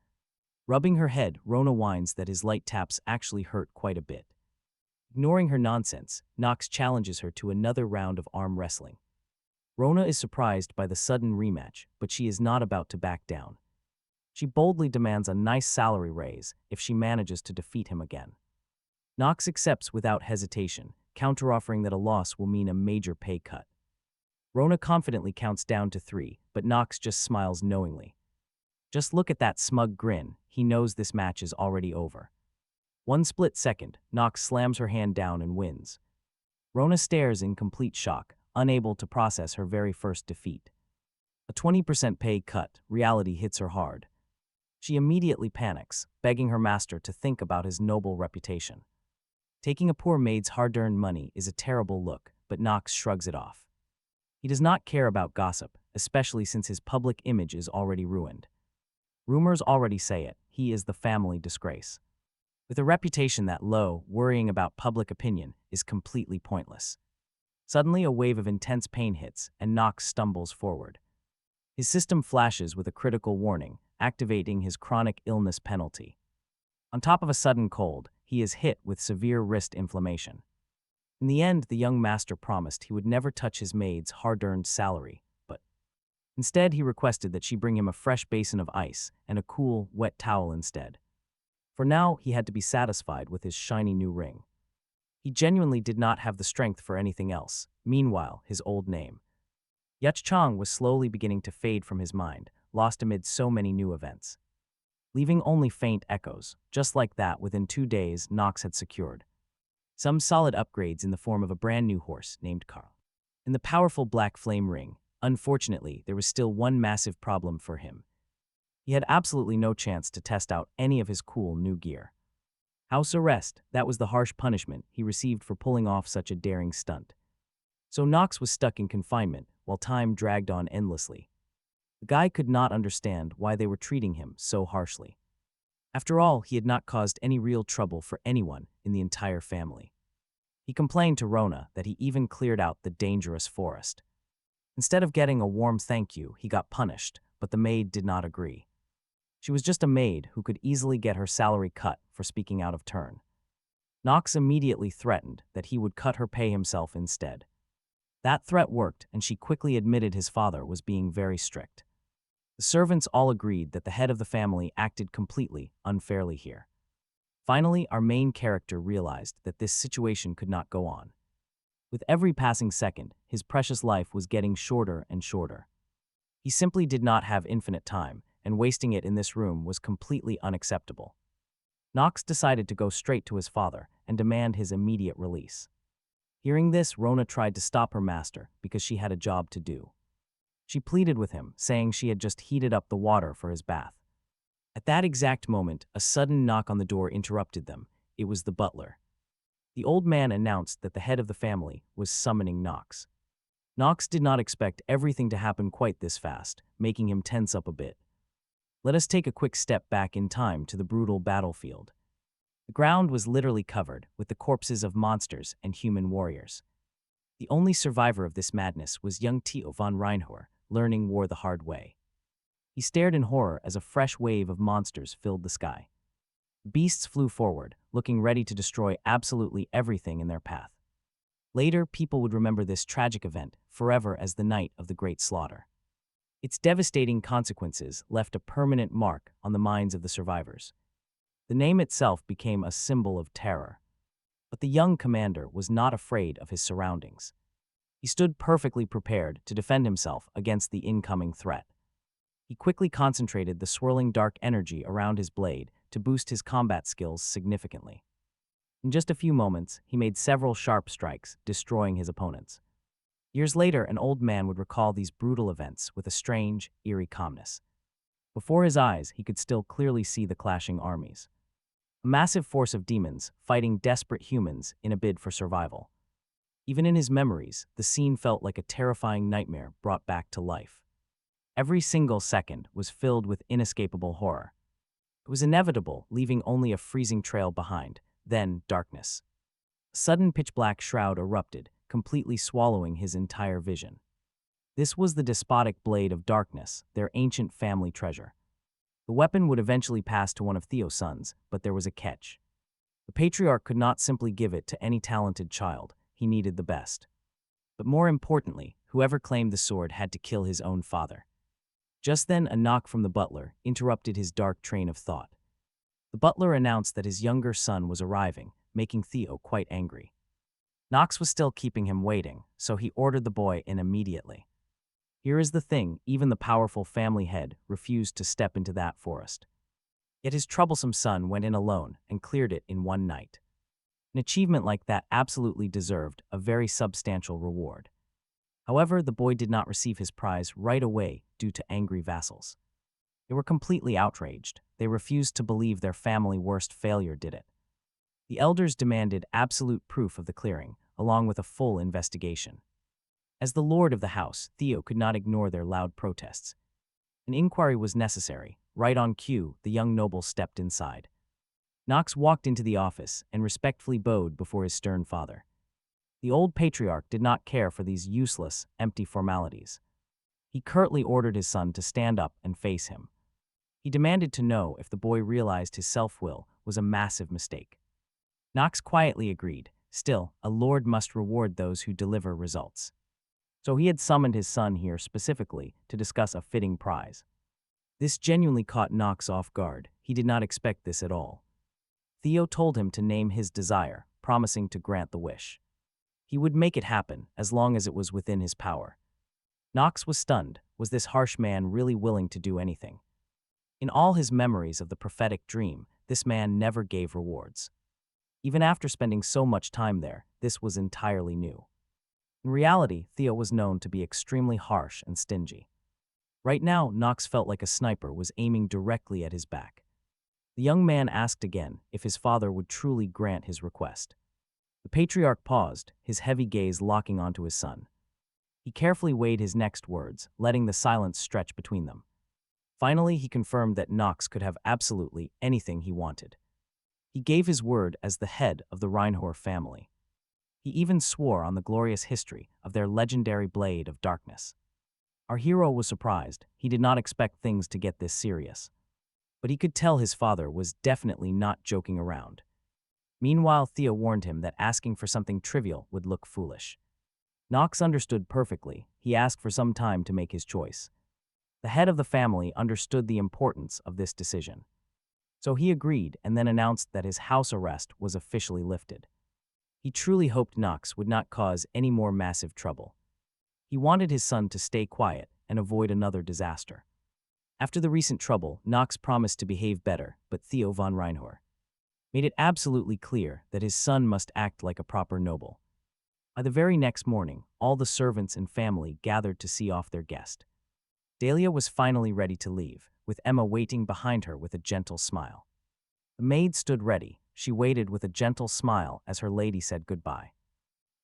Rubbing her head, Rona whines that his light taps actually hurt quite a bit. Ignoring her nonsense, Knox challenges her to another round of arm wrestling. Rona is surprised by the sudden rematch, but she is not about to back down. She boldly demands a nice salary raise if she manages to defeat him again. Knox accepts without hesitation, counteroffering that a loss will mean a major pay cut. Rona confidently counts down to 3, but Knox just smiles knowingly. Just look at that smug grin, he knows this match is already over. One split second, Knox slams her hand down and wins. Rona stares in complete shock, unable to process her very first defeat. A 20% pay cut, reality hits her hard. She immediately panics, begging her master to think about his noble reputation. Taking a poor maid's hard-earned money is a terrible look, but Knox shrugs it off. He does not care about gossip, especially since his public image is already ruined. Rumors already say it, he is the family disgrace. With a reputation that low, worrying about public opinion is completely pointless. Suddenly a wave of intense pain hits, and Knox stumbles forward. His system flashes with a critical warning, activating his chronic illness penalty. On top of a sudden cold, he is hit with severe wrist inflammation. In the end, the young master promised he would never touch his maid's hard-earned salary, but instead he requested that she bring him a fresh basin of ice and a cool, wet towel instead. For now, he had to be satisfied with his shiny new ring. He genuinely did not have the strength for anything else. Meanwhile, his old name, Yachchang, was slowly beginning to fade from his mind, lost amid so many new events. Leaving only faint echoes, just like that within 2 days Knox had secured some solid upgrades in the form of a brand new horse named Carl. In the powerful Black Flame Ring, unfortunately, there was still one massive problem for him. He had absolutely no chance to test out any of his cool new gear. House arrest, that was the harsh punishment he received for pulling off such a daring stunt. So Knox was stuck in confinement while time dragged on endlessly. The guy could not understand why they were treating him so harshly. After all, he had not caused any real trouble for anyone in the entire family. He complained to Rona that he even cleared out the dangerous forest. Instead of getting a warm thank you, he got punished, but the maid did not agree. She was just a maid who could easily get her salary cut for speaking out of turn. Knox immediately threatened that he would cut her pay himself instead. That threat worked, and she quickly admitted his father was being very strict. The servants all agreed that the head of the family acted completely unfairly here. Finally, our main character realized that this situation could not go on. With every passing second, his precious life was getting shorter and shorter. He simply did not have infinite time, and wasting it in this room was completely unacceptable. Knox decided to go straight to his father and demand his immediate release. Hearing this, Rona tried to stop her master because she had a job to do. She pleaded with him, saying she had just heated up the water for his bath. At that exact moment, a sudden knock on the door interrupted them. It was the butler. The old man announced that the head of the family was summoning Knox. Knox did not expect everything to happen quite this fast, making him tense up a bit. Let us take a quick step back in time to the brutal battlefield. The ground was literally covered with the corpses of monsters and human warriors. The only survivor of this madness was young Knox von Reinhafer, learning war the hard way. He stared in horror as a fresh wave of monsters filled the sky. The beasts flew forward, looking ready to destroy absolutely everything in their path. Later, people would remember this tragic event forever as the night of the Great Slaughter. Its devastating consequences left a permanent mark on the minds of the survivors. The name itself became a symbol of terror. But the young commander was not afraid of his surroundings. He stood perfectly prepared to defend himself against the incoming threat. He quickly concentrated the swirling dark energy around his blade to boost his combat skills significantly. In just a few moments, he made several sharp strikes, destroying his opponents. Years later, an old man would recall these brutal events with a strange, eerie calmness. Before his eyes, he could still clearly see the clashing armies. A massive force of demons fighting desperate humans in a bid for survival. Even in his memories, the scene felt like a terrifying nightmare brought back to life. Every single second was filled with inescapable horror. It was inevitable, leaving only a freezing trail behind, then darkness. A sudden pitch-black shroud erupted, completely swallowing his entire vision. This was the despotic blade of darkness, their ancient family treasure. The weapon would eventually pass to one of Theo's sons, but there was a catch. The patriarch could not simply give it to any talented child. He needed the best. But more importantly, whoever claimed the sword had to kill his own father. Just then, a knock from the butler interrupted his dark train of thought. The butler announced that his younger son was arriving, making Theo quite angry. Knox was still keeping him waiting, so he ordered the boy in immediately. Here is the thing, even the powerful family head refused to step into that forest. Yet his troublesome son went in alone and cleared it in one night. An achievement like that absolutely deserved a very substantial reward. However, the boy did not receive his prize right away due to angry vassals. They were completely outraged. They refused to believe their family worst failure did it. The elders demanded absolute proof of the clearing, along with a full investigation. As the lord of the house, Theo could not ignore their loud protests. An inquiry was necessary. Right on cue, the young noble stepped inside. Knox walked into the office and respectfully bowed before his stern father. The old patriarch did not care for these useless, empty formalities. He curtly ordered his son to stand up and face him. He demanded to know if the boy realized his self-will was a massive mistake. Knox quietly agreed. Still, a lord must reward those who deliver results. So he had summoned his son here specifically to discuss a fitting prize. This genuinely caught Knox off guard. He did not expect this at all. Theo told him to name his desire, promising to grant the wish. He would make it happen as long as it was within his power. Knox was stunned. Was this harsh man really willing to do anything? In all his memories of the prophetic dream, this man never gave rewards. Even after spending so much time there, this was entirely new. In reality, Theo was known to be extremely harsh and stingy. Right now, Knox felt like a sniper was aiming directly at his back. The young man asked again if his father would truly grant his request. The patriarch paused, his heavy gaze locking onto his son. He carefully weighed his next words, letting the silence stretch between them. Finally, he confirmed that Knox could have absolutely anything he wanted. He gave his word as the head of the Reinhafer family. He even swore on the glorious history of their legendary blade of darkness. Our hero was surprised. He did not expect things to get this serious. But he could tell his father was definitely not joking around. Meanwhile, Theo warned him that asking for something trivial would look foolish. Knox understood perfectly. He asked for some time to make his choice. The head of the family understood the importance of this decision. So he agreed and then announced that his house arrest was officially lifted. He truly hoped Knox would not cause any more massive trouble. He wanted his son to stay quiet and avoid another disaster. After the recent trouble, Knox promised to behave better, but Theo von Reinhafer made it absolutely clear that his son must act like a proper noble. By the very next morning, all the servants and family gathered to see off their guest. Dahlia was finally ready to leave, with Emma waiting behind her with a gentle smile. The maid stood ready. She waited with a gentle smile as her lady said goodbye.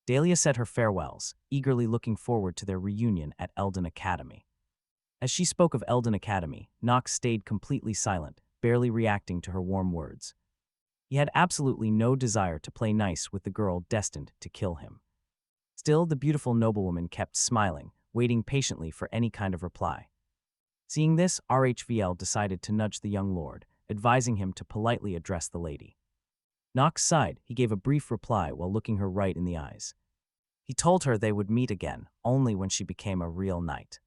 Dahlia said her farewells, eagerly looking forward to their reunion at Eldon Academy. As she spoke of Eldon Academy, Knox stayed completely silent, barely reacting to her warm words. He had absolutely no desire to play nice with the girl destined to kill him. Still, the beautiful noblewoman kept smiling, waiting patiently for any kind of reply. Seeing this, RHVL decided to nudge the young lord, advising him to politely address the lady. Knox sighed. He gave a brief reply while looking her right in the eyes. He told her they would meet again, only when she became a real knight.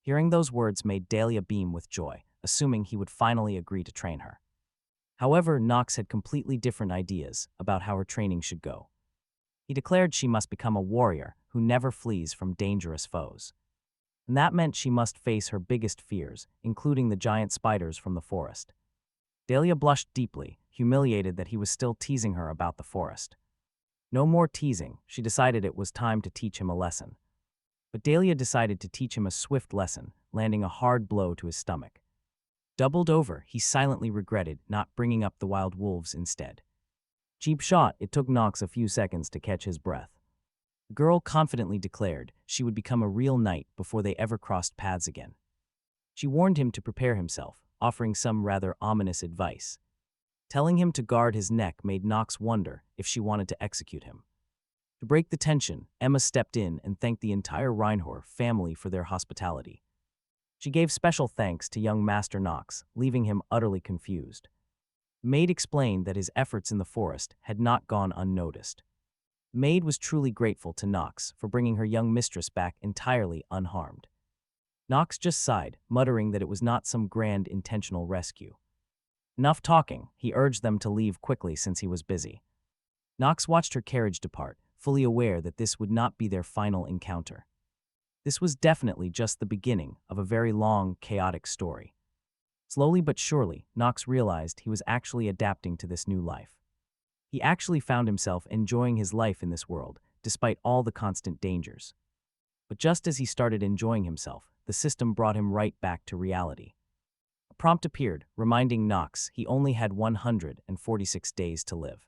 Hearing those words made Dahlia beam with joy, assuming he would finally agree to train her. However, Knox had completely different ideas about how her training should go. He declared she must become a warrior who never flees from dangerous foes. And that meant she must face her biggest fears, including the giant spiders from the forest. Dahlia blushed deeply, humiliated that he was still teasing her about the forest. No more teasing. She decided it was time to teach him a lesson. But Dahlia decided to teach him a swift lesson, landing a hard blow to his stomach. Doubled over, he silently regretted not bringing up the wild wolves instead. Cheap shot. It took Knox a few seconds to catch his breath. The girl confidently declared she would become a real knight before they ever crossed paths again. She warned him to prepare himself, offering some rather ominous advice. Telling him to guard his neck made Knox wonder if she wanted to execute him. To break the tension, Emma stepped in and thanked the entire Reinhafer family for their hospitality. She gave special thanks to young Master Knox, leaving him utterly confused. The maid explained that his efforts in the forest had not gone unnoticed. The maid was truly grateful to Knox for bringing her young mistress back entirely unharmed. Knox just sighed, muttering that it was not some grand intentional rescue. Enough talking, he urged them to leave quickly since he was busy. Knox watched her carriage depart, fully aware that this would not be their final encounter. This was definitely just the beginning of a very long, chaotic story. Slowly but surely, Knox realized he was actually adapting to this new life. He actually found himself enjoying his life in this world, despite all the constant dangers. But just as he started enjoying himself, the system brought him right back to reality. A prompt appeared, reminding Knox he only had 146 days to live.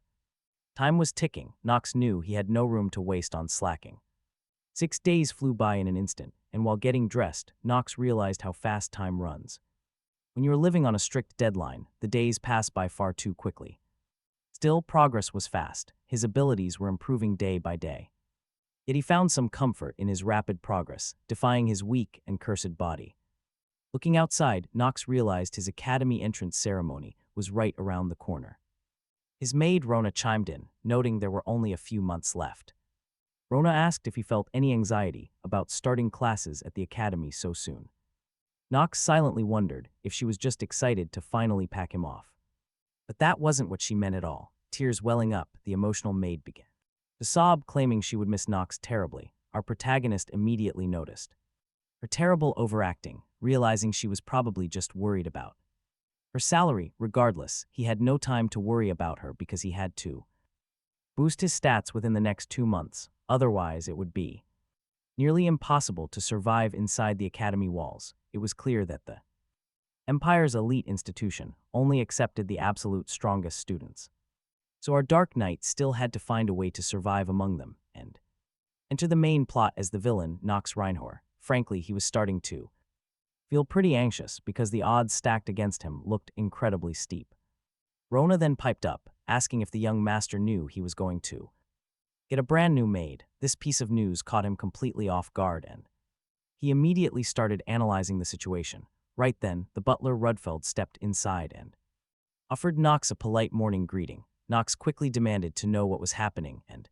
Time was ticking. Knox knew he had no room to waste on slacking. 6 days flew by in an instant, and while getting dressed, Knox realized how fast time runs. When you are living on a strict deadline, the days pass by far too quickly. Still, progress was fast. His abilities were improving day by day. Yet he found some comfort in his rapid progress, defying his weak and cursed body. Looking outside, Knox realized his academy entrance ceremony was right around the corner. His maid Rona chimed in, noting there were only a few months left. Rona asked if he felt any anxiety about starting classes at the academy so soon. Knox silently wondered if she was just excited to finally pack him off. But that wasn't what she meant at all. Tears welling up, the emotional maid began to sob, claiming she would miss Knox terribly. Our protagonist immediately noticed her terrible overacting, realizing she was probably just worried about her salary. Regardless, he had no time to worry about her because he had to boost his stats within the next 2 months. Otherwise, it would be nearly impossible to survive inside the academy walls. It was clear that the Empire's elite institution only accepted the absolute strongest students. So our Dark Knight still had to find a way to survive among them and enter the main plot as the villain, Knox Reinhafer. Frankly, he was starting to feel pretty anxious because the odds stacked against him looked incredibly steep. Rona then piped up, asking if the young master knew he was going to get a brand new maid. This piece of news caught him completely off guard and he immediately started analyzing the situation. Right then, the butler Rudfeld stepped inside and offered Knox a polite morning greeting. Knox quickly demanded to know what was happening and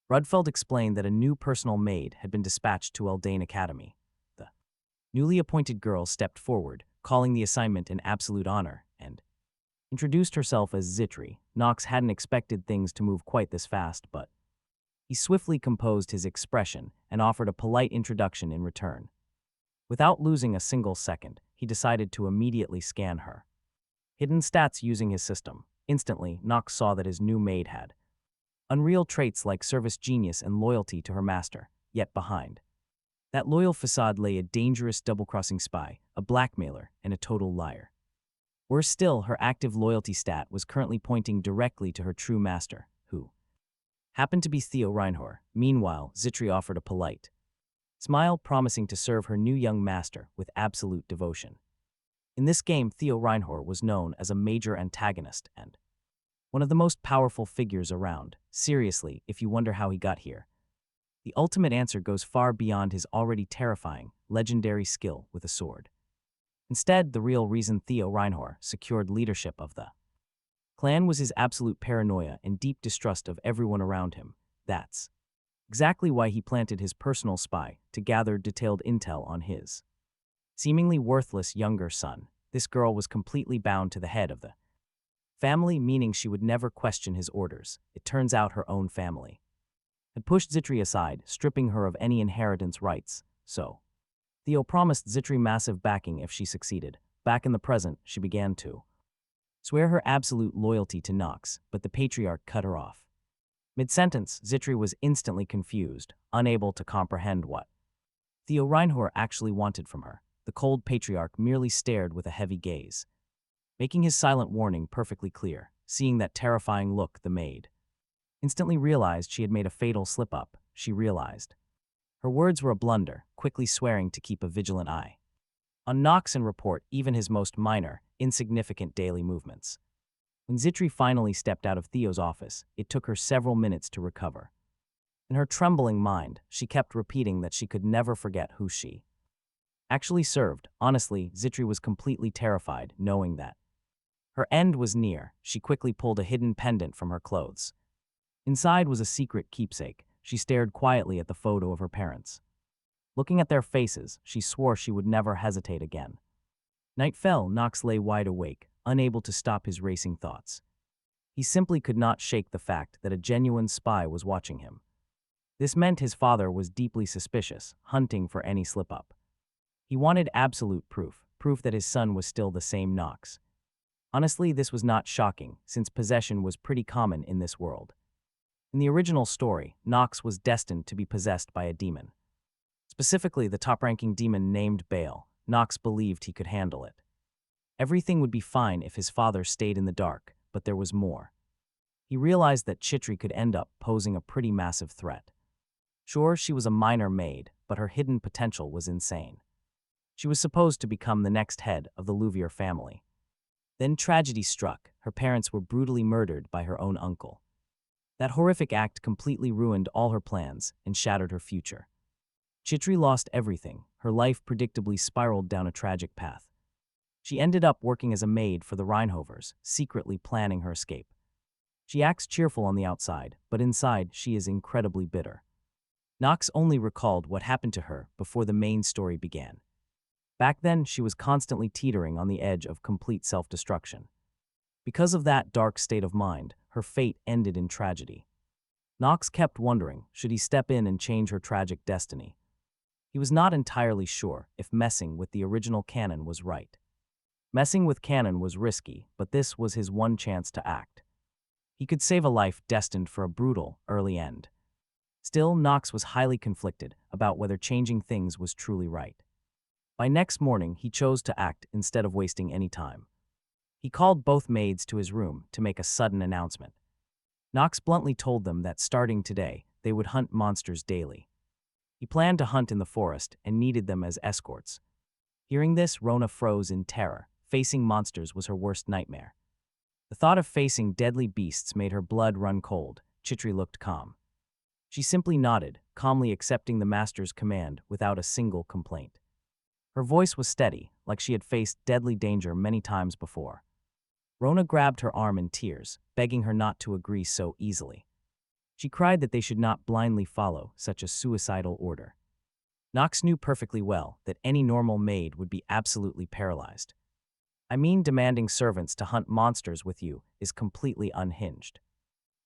Rudfeld explained that a new personal maid had been dispatched to Eldane Academy. The newly appointed girl stepped forward, calling the assignment an absolute honor, and introduced herself as Zitri. Knox hadn't expected things to move quite this fast, but he swiftly composed his expression and offered a polite introduction in return. Without losing a single second, he decided to immediately scan her hidden stats using his system. Instantly, Knox saw that his new maid had unreal traits like service genius and loyalty to her master, yet behind that loyal facade lay a dangerous double-crossing spy, a blackmailer, and a total liar. Worse still, her active loyalty stat was currently pointing directly to her true master, who happened to be Theo Reinhafer. Meanwhile, Zitri offered a polite smile, promising to serve her new young master with absolute devotion. In this game, Theo Reinhafer was known as a major antagonist and one of the most powerful figures around. Seriously, if you wonder how he got here, the ultimate answer goes far beyond his already terrifying, legendary skill with a sword. Instead, the real reason Theo Reinhafer secured leadership of the clan was his absolute paranoia and deep distrust of everyone around him. That's exactly why he planted his personal spy to gather detailed intel on his seemingly worthless younger son. This girl was completely bound to the head of the family, meaning she would never question his orders. It turns out her own family had pushed Zitri aside, stripping her of any inheritance rights. So Theo promised Zitri massive backing if she succeeded. Back in the present, she began to swear her absolute loyalty to Knox, but the patriarch cut her off. Mid-sentence, Zitri was instantly confused, unable to comprehend what Theo Reinhafer actually wanted from her. The cold patriarch merely stared with a heavy gaze, making his silent warning perfectly clear. Seeing that terrifying look, the maid instantly realized she had made a fatal slip-up. She realized her words were a blunder, quickly swearing to keep a vigilant eye on Knox and report even his most minor, insignificant daily movements. When Zitri finally stepped out of Theo's office, it took her several minutes to recover. In her trembling mind, she kept repeating that she could never forget who she actually served. Honestly, Zitri was completely terrified, knowing that her end was near. She quickly pulled a hidden pendant from her clothes. Inside was a secret keepsake. She stared quietly at the photo of her parents. Looking at their faces, she swore she would never hesitate again. Night fell. Knox lay wide awake, unable to stop his racing thoughts. He simply could not shake the fact that a genuine spy was watching him. This meant his father was deeply suspicious, hunting for any slip-up. He wanted absolute proof that his son was still the same Knox. Honestly, this was not shocking, since possession was pretty common in this world. In the original story, Knox was destined to be possessed by a demon. Specifically, the top-ranking demon named Baal. Knox believed he could handle it. Everything would be fine if his father stayed in the dark, but there was more. He realized that Chitri could end up posing a pretty massive threat. Sure, she was a minor maid, but her hidden potential was insane. She was supposed to become the next head of the Louvier family. Then tragedy struck. Her parents were brutally murdered by her own uncle. That horrific act completely ruined all her plans and shattered her future. Chitri lost everything. Her life predictably spiraled down a tragic path. She ended up working as a maid for the Reinhafers, secretly planning her escape. She acts cheerful on the outside, but inside she is incredibly bitter. Knox only recalled what happened to her before the main story began. Back then, she was constantly teetering on the edge of complete self-destruction. Because of that dark state of mind, her fate ended in tragedy. Knox kept wondering, should he step in and change her tragic destiny? He was not entirely sure if messing with the original canon was right. Messing with canon was risky, but this was his one chance to act. He could save a life destined for a brutal, early end. Still, Knox was highly conflicted about whether changing things was truly right. By next morning, he chose to act instead of wasting any time. He called both maids to his room to make a sudden announcement. Knox bluntly told them that starting today, they would hunt monsters daily. He planned to hunt in the forest and needed them as escorts. Hearing this, Rona froze in terror. Facing monsters was her worst nightmare. The thought of facing deadly beasts made her blood run cold. Chitri looked calm. She simply nodded, calmly accepting the master's command without a single complaint. Her voice was steady, like she had faced deadly danger many times before. Rona grabbed her arm in tears, begging her not to agree so easily. She cried that they should not blindly follow such a suicidal order. Knox knew perfectly well that any normal maid would be absolutely paralyzed. I mean, demanding servants to hunt monsters with you is completely unhinged.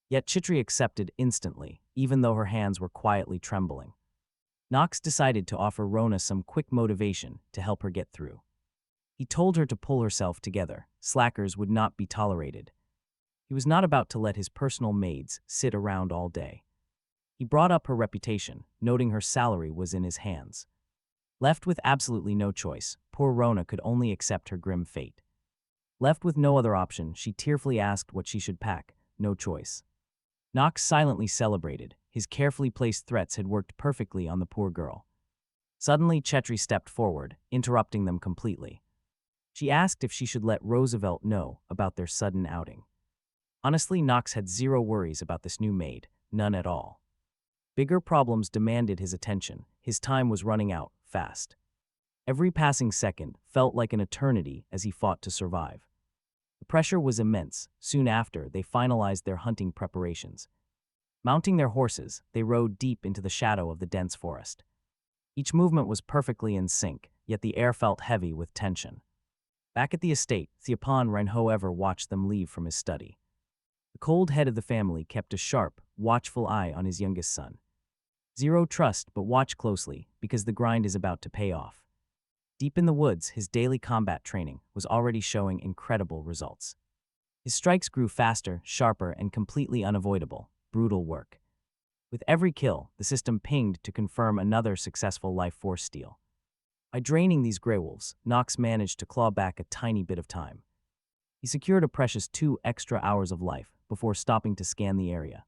Yet Chitri accepted instantly, even though her hands were quietly trembling. Knox decided to offer Rona some quick motivation to help her get through. He told her to pull herself together. Slackers would not be tolerated. He was not about to let his personal maids sit around all day. He brought up her reputation, noting her salary was in his hands. Left with absolutely no choice, poor Rona could only accept her grim fate. Left with no other option, she tearfully asked what she should pack. No choice. Knox silently celebrated. His carefully placed threats had worked perfectly on the poor girl. Suddenly, Chetri stepped forward, interrupting them completely. She asked if she should let Roosevelt know about their sudden outing. Honestly, Knox had zero worries about this new maid, none at all. Bigger problems demanded his attention. His time was running out, fast. Every passing second felt like an eternity as he fought to survive. The pressure was immense. Soon after, they finalized their hunting preparations. Mounting their horses, they rode deep into the shadow of the dense forest. Each movement was perfectly in sync, yet the air felt heavy with tension. Back at the estate, Knox von Reinhafer watched them leave from his study. The cold head of the family kept a sharp, watchful eye on his youngest son. Zero trust, but watch closely, because the grind is about to pay off. Deep in the woods, his daily combat training was already showing incredible results. His strikes grew faster, sharper, and completely unavoidable. Brutal work. With every kill, the system pinged to confirm another successful life force steal. By draining these gray wolves, Knox managed to claw back a tiny bit of time. He secured a precious 2 extra hours of life before stopping to scan the area.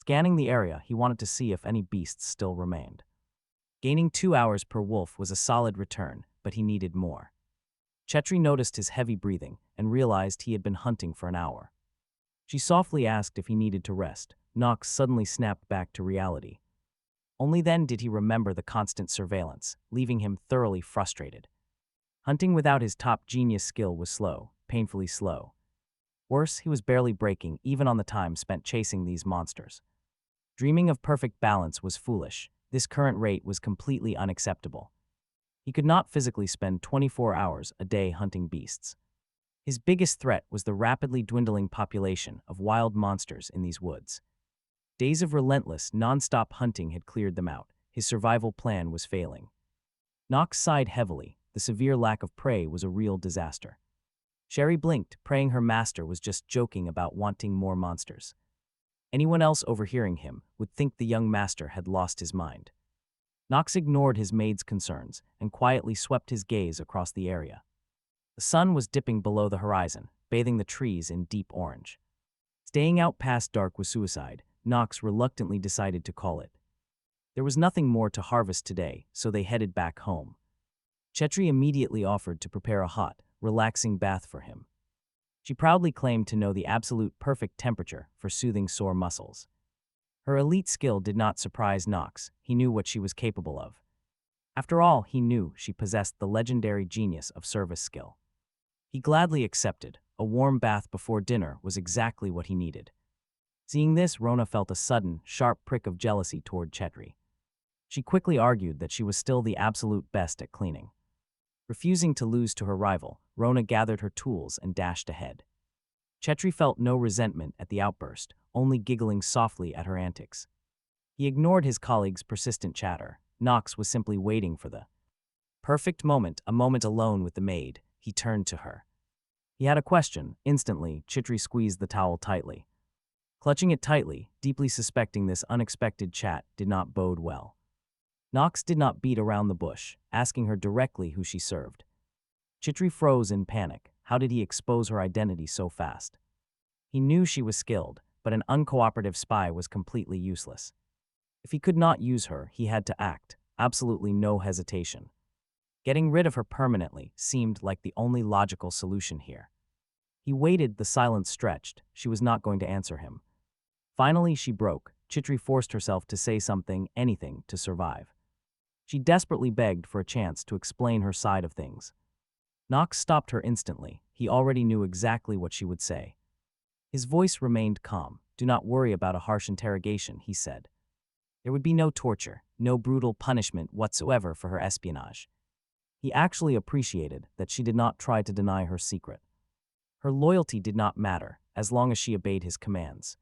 Scanning the area, he wanted to see if any beasts still remained. Gaining 2 hours per wolf was a solid return, but he needed more. Chetri noticed his heavy breathing and realized he had been hunting for an hour. She softly asked if he needed to rest. Knox suddenly snapped back to reality. Only then did he remember the constant surveillance, leaving him thoroughly frustrated. Hunting without his top genius skill was slow, painfully slow. Worse, he was barely breaking even on the time spent chasing these monsters. Dreaming of perfect balance was foolish. This current rate was completely unacceptable. He could not physically spend 24 hours a day hunting beasts. His biggest threat was the rapidly dwindling population of wild monsters in these woods. Days of relentless, non-stop hunting had cleared them out. His survival plan was failing. Knox sighed heavily. The severe lack of prey was a real disaster. Sherry blinked, praying her master was just joking about wanting more monsters. Anyone else overhearing him would think the young master had lost his mind. Knox ignored his maid's concerns and quietly swept his gaze across the area. The sun was dipping below the horizon, bathing the trees in deep orange. Staying out past dark was suicide. Knox reluctantly decided to call it. There was nothing more to harvest today, so they headed back home. Chetri immediately offered to prepare a hot, relaxing bath for him. She proudly claimed to know the absolute perfect temperature for soothing sore muscles. Her elite skill did not surprise Knox. He knew what she was capable of. After all, he knew she possessed the legendary genius of service skill. He gladly accepted. A warm bath before dinner was exactly what he needed. Seeing this, Rona felt a sudden, sharp prick of jealousy toward Chetri. She quickly argued that she was still the absolute best at cleaning. Refusing to lose to her rival, Rona gathered her tools and dashed ahead. Chetri felt no resentment at the outburst, only giggling softly at her antics. He ignored his colleague's persistent chatter. Knox was simply waiting for the perfect moment, a moment alone with the maid. He turned to her. He had a question. Instantly, Chetri squeezed the towel tightly. Clutching it tightly, deeply suspecting this unexpected chat did not bode well. Knox did not beat around the bush, asking her directly who she served. Chetri froze in panic. How did he expose her identity so fast? He knew she was skilled, but an uncooperative spy was completely useless. If he could not use her, he had to act, absolutely no hesitation. Getting rid of her permanently seemed like the only logical solution here. He waited, the silence stretched. She was not going to answer him. Finally, she broke. Chetri forced herself to say something, anything, to survive. She desperately begged for a chance to explain her side of things. Knox stopped her instantly. He already knew exactly what she would say. His voice remained calm. "Do not worry about a harsh interrogation," he said. There would be no torture, no brutal punishment whatsoever for her espionage. He actually appreciated that she did not try to deny her secret. Her loyalty did not matter, as long as she obeyed his commands.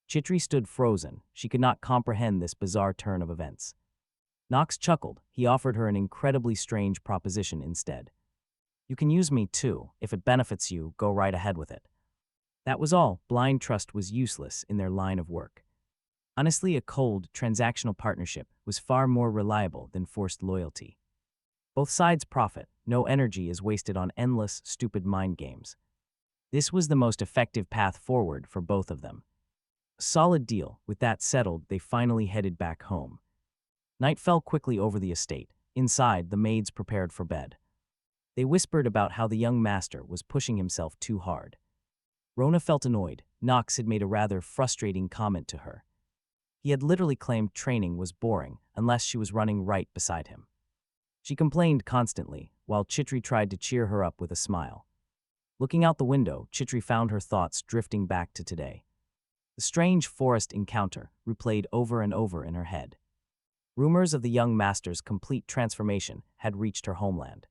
Chetri stood frozen. She could not comprehend this bizarre turn of events. Knox chuckled. He offered her an incredibly strange proposition instead. "You can use me too. If it benefits you, go right ahead with it." That was all. Blind trust was useless in their line of work. Honestly, a cold, transactional partnership was far more reliable than forced loyalty. Both sides profit. No energy is wasted on endless, stupid mind games. This was the most effective path forward for both of them. A solid deal. With that settled, they finally headed back home. Night fell quickly over the estate. Inside, the maids prepared for bed. They whispered about how the young master was pushing himself too hard. Rona felt annoyed. Knox had made a rather frustrating comment to her. He had literally claimed training was boring unless she was running right beside him. She complained constantly, while Chitri tried to cheer her up with a smile. Looking out the window, Chitri found her thoughts drifting back to today. The strange forest encounter replayed over and over in her head. Rumors of the young master's complete transformation had reached her homeland.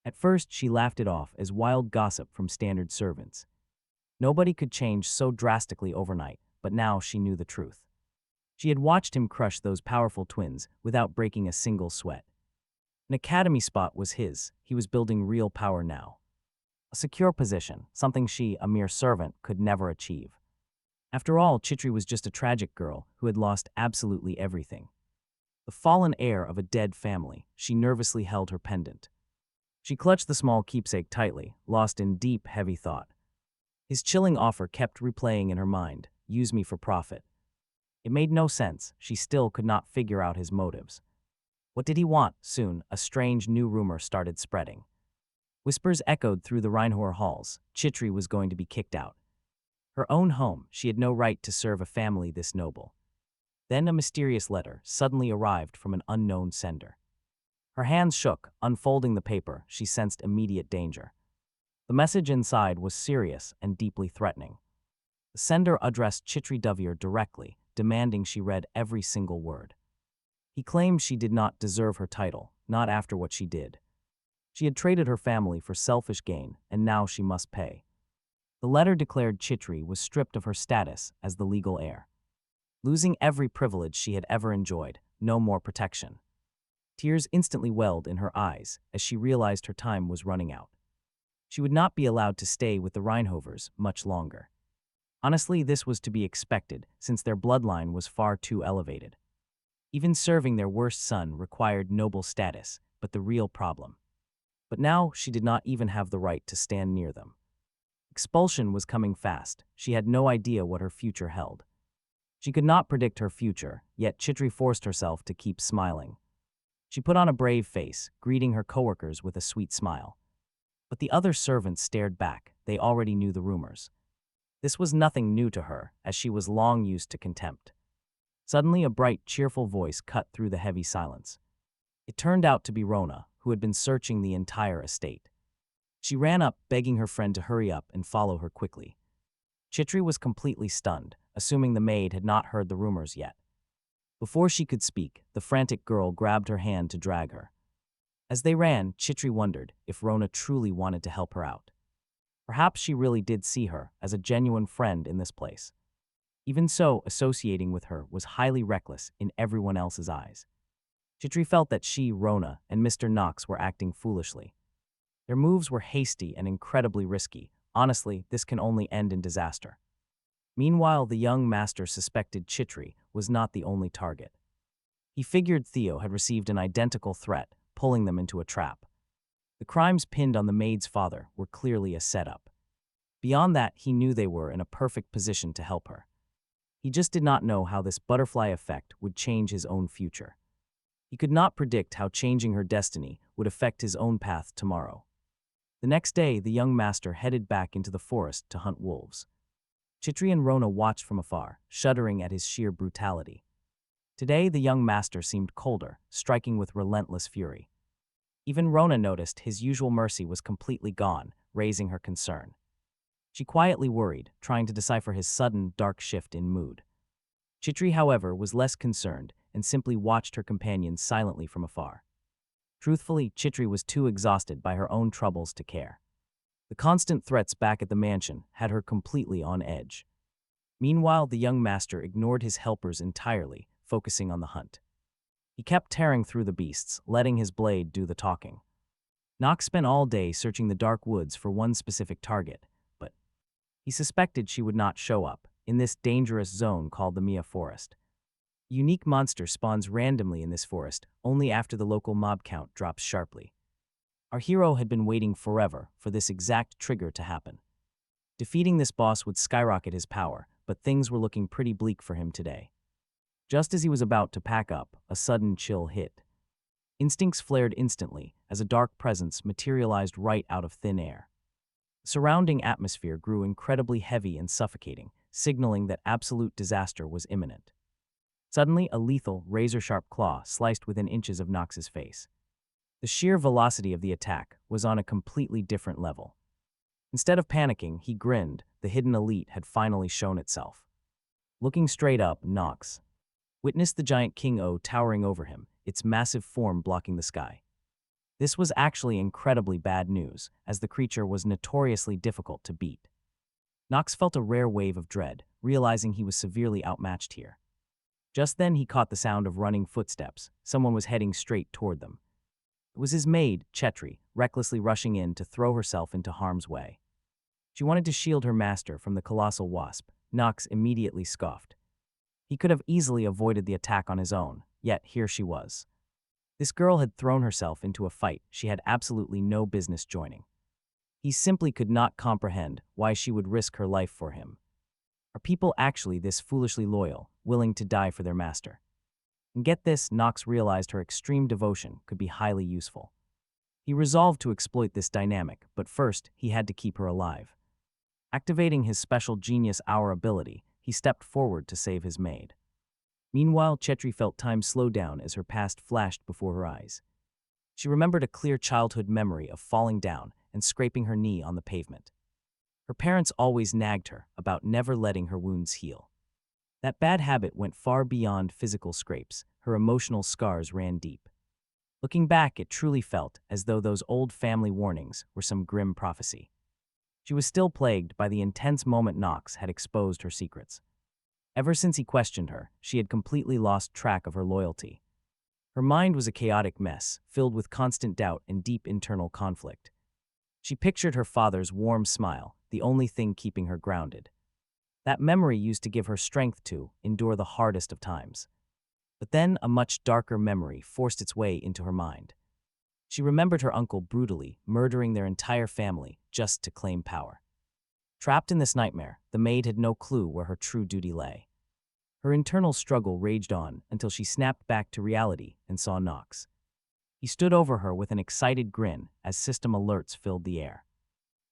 At first, she laughed it off as wild gossip from standard servants. Nobody could change so drastically overnight, but now she knew the truth. She had watched him crush those powerful twins without breaking a single sweat. An academy spot was his. He was building real power now. A secure position, something she, a mere servant, could never achieve. After all, Chitri was just a tragic girl who had lost absolutely everything. The fallen heir of a dead family, she nervously held her pendant. She clutched the small keepsake tightly, lost in deep, heavy thought. His chilling offer kept replaying in her mind, use me for profit. It made no sense. She still could not figure out his motives. What did he want? Soon, a strange new rumor started spreading. Whispers echoed through the Reinhafer halls. Chitri was going to be kicked out. Her own home, she had no right to serve a family this noble. Then a mysterious letter suddenly arrived from an unknown sender. Her hands shook. Unfolding the paper, she sensed immediate danger. The message inside was serious and deeply threatening. The sender addressed Chitri Duvir directly, demanding she read every single word. He claimed she did not deserve her title, not after what she did. She had traded her family for selfish gain, and now she must pay. The letter declared Chitri was stripped of her status as the legal heir. Losing every privilege she had ever enjoyed, no more protection. Tears instantly welled in her eyes as she realized her time was running out. She would not be allowed to stay with the Reinhofers much longer. Honestly, this was to be expected, since their bloodline was far too elevated. Even serving their worst son required noble status, but the real problem. But now she did not even have the right to stand near them. Expulsion was coming fast. She had no idea what her future held. She could not predict her future, yet Chitri forced herself to keep smiling. She put on a brave face, greeting her coworkers with a sweet smile. But the other servants stared back. They already knew the rumors. This was nothing new to her, as she was long used to contempt. Suddenly, a bright, cheerful voice cut through the heavy silence. It turned out to be Rona, who had been searching the entire estate. She ran up, begging her friend to hurry up and follow her quickly. Chitri was completely stunned, assuming the maid had not heard the rumors yet. Before she could speak, the frantic girl grabbed her hand to drag her. As they ran, Chitri wondered if Rona truly wanted to help her out. Perhaps she really did see her as a genuine friend in this place. Even so, associating with her was highly reckless in everyone else's eyes. Chitri felt that she, Rona, and Mr. Knox were acting foolishly. Their moves were hasty and incredibly risky. Honestly, this can only end in disaster. Meanwhile, the young master suspected Chitri was not the only target. He figured Theo had received an identical threat, pulling them into a trap. The crimes pinned on the maid's father were clearly a setup. Beyond that, he knew they were in a perfect position to help her. He just did not know how this butterfly effect would change his own future. He could not predict how changing her destiny would affect his own path tomorrow. The next day, the young master headed back into the forest to hunt wolves. Chitri and Rona watched from afar, shuddering at his sheer brutality. Today, the young master seemed colder, striking with relentless fury. Even Rona noticed his usual mercy was completely gone, raising her concern. She quietly worried, trying to decipher his sudden, dark shift in mood. Chitri, however, was less concerned and simply watched her companions silently from afar. Truthfully, Chitri was too exhausted by her own troubles to care. The constant threats back at the mansion had her completely on edge. Meanwhile, the young master ignored his helpers entirely, focusing on the hunt. He kept tearing through the beasts, letting his blade do the talking. Knox spent all day searching the dark woods for one specific target, but He suspected she would not show up in this dangerous zone called the Mia Forest. A unique monster spawns randomly in this forest only after the local mob count drops sharply. Our hero had been waiting forever for this exact trigger to happen. Defeating this boss would skyrocket his power, but things were looking pretty bleak for him today. Just as he was about to pack up, a sudden chill hit. Instincts flared instantly as a dark presence materialized right out of thin air. The surrounding atmosphere grew incredibly heavy and suffocating, signaling that absolute disaster was imminent. Suddenly, a lethal, razor-sharp claw sliced within inches of Knox's face. The sheer velocity of the attack was on a completely different level. Instead of panicking, he grinned. The hidden elite had finally shown itself. Looking straight up, Knox witnessed the giant King-O towering over him, its massive form blocking the sky. This was actually incredibly bad news, as the creature was notoriously difficult to beat. Knox felt a rare wave of dread, realizing he was severely outmatched here. Just then he caught the sound of running footsteps. Someone was heading straight toward them. It was his maid, Chetri, recklessly rushing in to throw herself into harm's way. She wanted to shield her master from the colossal wasp. Knox immediately scoffed. He could have easily avoided the attack on his own, yet here she was. This girl had thrown herself into a fight she had absolutely no business joining. He simply could not comprehend why she would risk her life for him. Are people actually this foolishly loyal, willing to die for their master? And get this, Knox realized her extreme devotion could be highly useful. He resolved to exploit this dynamic, but first he had to keep her alive. Activating his special genius hour ability, he stepped forward to save his maid. Meanwhile, Chetri felt time slow down as her past flashed before her eyes. She remembered a clear childhood memory of falling down and scraping her knee on the pavement. Her parents always nagged her about never letting her wounds heal. That bad habit went far beyond physical scrapes. Her emotional scars ran deep. Looking back, it truly felt as though those old family warnings were some grim prophecy. She was still plagued by the intense moment Knox had exposed her secrets. Ever since he questioned her, she had completely lost track of her loyalty. Her mind was a chaotic mess, filled with constant doubt and deep internal conflict. She pictured her father's warm smile, the only thing keeping her grounded. That memory used to give her strength to endure the hardest of times. But then a much darker memory forced its way into her mind. She remembered her uncle brutally murdering their entire family just to claim power. Trapped in this nightmare, the maid had no clue where her true duty lay. Her internal struggle raged on until she snapped back to reality and saw Knox. He stood over her with an excited grin as system alerts filled the air.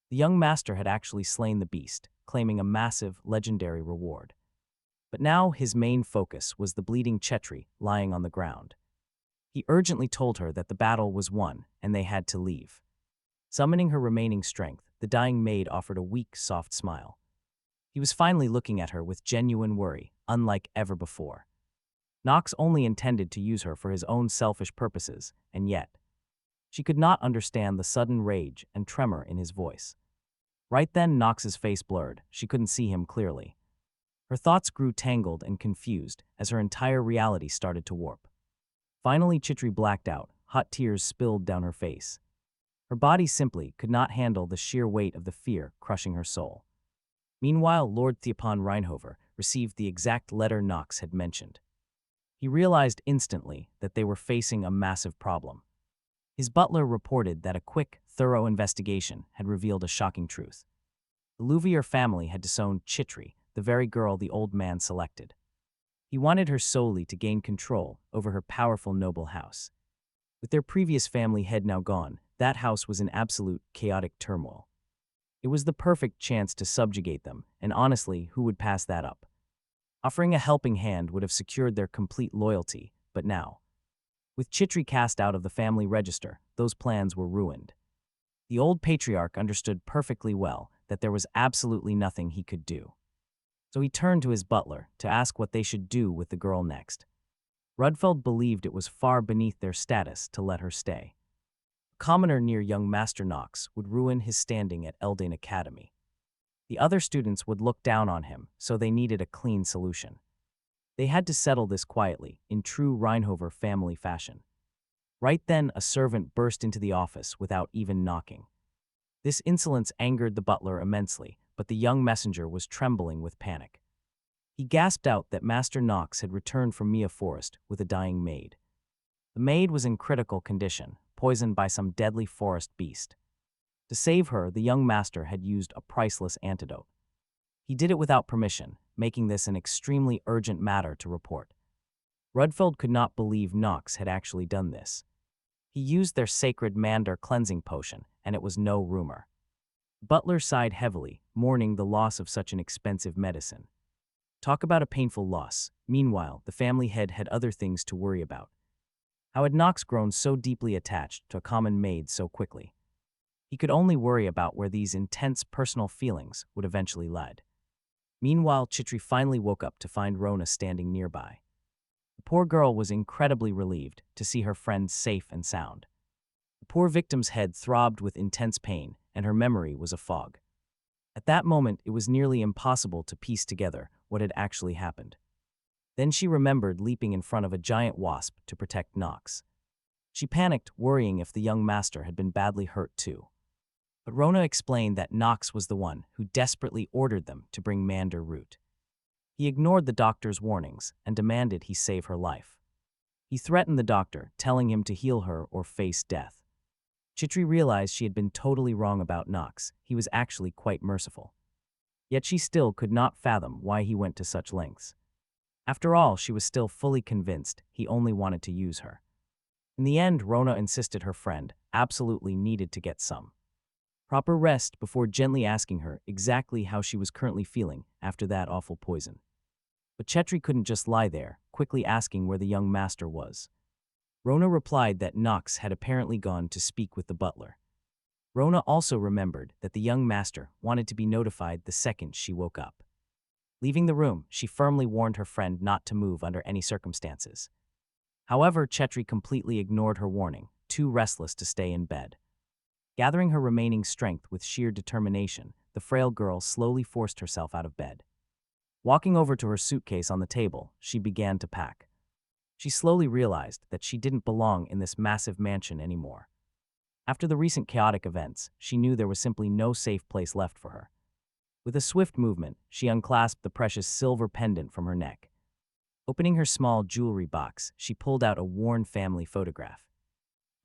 The young master had actually slain the beast, claiming a massive, legendary reward. But now his main focus was the bleeding Chetri lying on the ground. He urgently told her that the battle was won and they had to leave. Summoning her remaining strength, the dying maid offered a weak, soft smile. He was finally looking at her with genuine worry, unlike ever before. Knox only intended to use her for his own selfish purposes, and yet, she could not understand the sudden rage and tremor in his voice. Right then, Knox's face blurred. She couldn't see him clearly. Her thoughts grew tangled and confused as her entire reality started to warp. Finally, Chitri blacked out. Hot tears spilled down her face. Her body simply could not handle the sheer weight of the fear crushing her soul. Meanwhile, Lord Knox von Reinhafer received the exact letter Knox had mentioned. He realized instantly that they were facing a massive problem. His butler reported that a quick, thorough investigation had revealed a shocking truth. The Louvier family had disowned Chitri, the very girl the old man selected. He wanted her solely to gain control over her powerful noble house. With their previous family head now gone, that house was in absolute chaotic turmoil. It was the perfect chance to subjugate them, and honestly, who would pass that up? Offering a helping hand would have secured their complete loyalty, but now, with Chitri cast out of the family register, those plans were ruined. The old patriarch understood perfectly well that there was absolutely nothing he could do. So he turned to his butler to ask what they should do with the girl next. Rudfeld believed it was far beneath their status to let her stay. A commoner near young Master Knox would ruin his standing at Eldane Academy. The other students would look down on him, so they needed a clean solution. They had to settle this quietly, in true Reinhafer family fashion. Right then, a servant burst into the office without even knocking. This insolence angered the butler immensely, but the young messenger was trembling with panic. He gasped out that Master Knox had returned from Mia Forest with a dying maid. The maid was in critical condition, poisoned by some deadly forest beast. To save her, the young master had used a priceless antidote. He did it without permission, making this an extremely urgent matter to report. Rudfeld could not believe Knox had actually done this. He used their sacred Mander cleansing potion, and it was no rumor. Butler sighed heavily, mourning the loss of such an expensive medicine. Talk about a painful loss. Meanwhile, the family head had other things to worry about. How had Knox grown so deeply attached to a common maid so quickly? He could only worry about where these intense personal feelings would eventually lead. Meanwhile, Chitri finally woke up to find Rona standing nearby. The poor girl was incredibly relieved to see her friend safe and sound. The poor victim's head throbbed with intense pain, and her memory was a fog. At that moment, it was nearly impossible to piece together what had actually happened. Then she remembered leaping in front of a giant wasp to protect Knox. She panicked, worrying if the young master had been badly hurt too. But Rona explained that Knox was the one who desperately ordered them to bring Mander root. He ignored the doctor's warnings and demanded he save her life. He threatened the doctor, telling him to heal her or face death. Chitri realized she had been totally wrong about Knox. He was actually quite merciful. Yet she still could not fathom why he went to such lengths. After all, she was still fully convinced he only wanted to use her. In the end, Rona insisted her friend absolutely needed to get some proper rest before gently asking her exactly how she was currently feeling after that awful poison. But Chetri couldn't just lie there, quickly asking where the young master was. Rona replied that Knox had apparently gone to speak with the butler. Rona also remembered that the young master wanted to be notified the second she woke up. Leaving the room, she firmly warned her friend not to move under any circumstances. However, Chetri completely ignored her warning, too restless to stay in bed. Gathering her remaining strength with sheer determination, the frail girl slowly forced herself out of bed. Walking over to her suitcase on the table, she began to pack. She slowly realized that she didn't belong in this massive mansion anymore. After the recent chaotic events, she knew there was simply no safe place left for her. With a swift movement, she unclasped the precious silver pendant from her neck. Opening her small jewelry box, she pulled out a worn family photograph.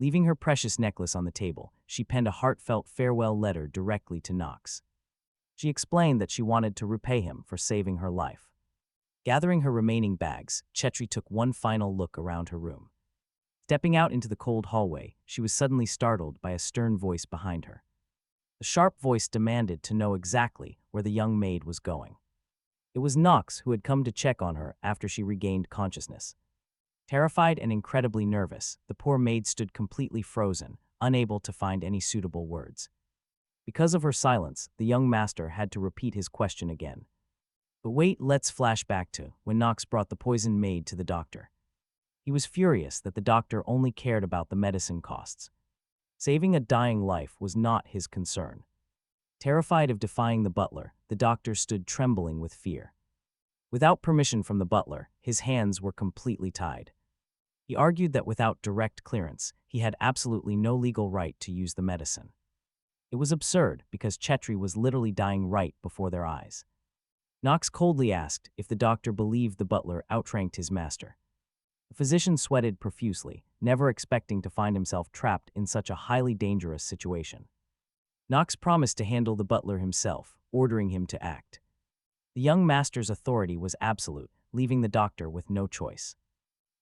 Leaving her precious necklace on the table, she penned a heartfelt farewell letter directly to Knox. She explained that she wanted to repay him for saving her life. Gathering her remaining bags, Chetri took one final look around her room. Stepping out into the cold hallway, she was suddenly startled by a stern voice behind her. The sharp voice demanded to know exactly where the young maid was going. It was Knox, who had come to check on her after she regained consciousness. Terrified and incredibly nervous, the poor maid stood completely frozen, unable to find any suitable words. Because of her silence, the young master had to repeat his question again. But wait, let's flash back to when Knox brought the poisoned maid to the doctor. He was furious that the doctor only cared about the medicine costs. Saving a dying life was not his concern. Terrified of defying the butler, the doctor stood trembling with fear. Without permission from the butler, his hands were completely tied. He argued that without direct clearance, he had absolutely no legal right to use the medicine. It was absurd because Chetri was literally dying right before their eyes. Knox coldly asked if the doctor believed the butler outranked his master. The physician sweated profusely, never expecting to find himself trapped in such a highly dangerous situation. Knox promised to handle the butler himself, ordering him to act. The young master's authority was absolute, leaving the doctor with no choice.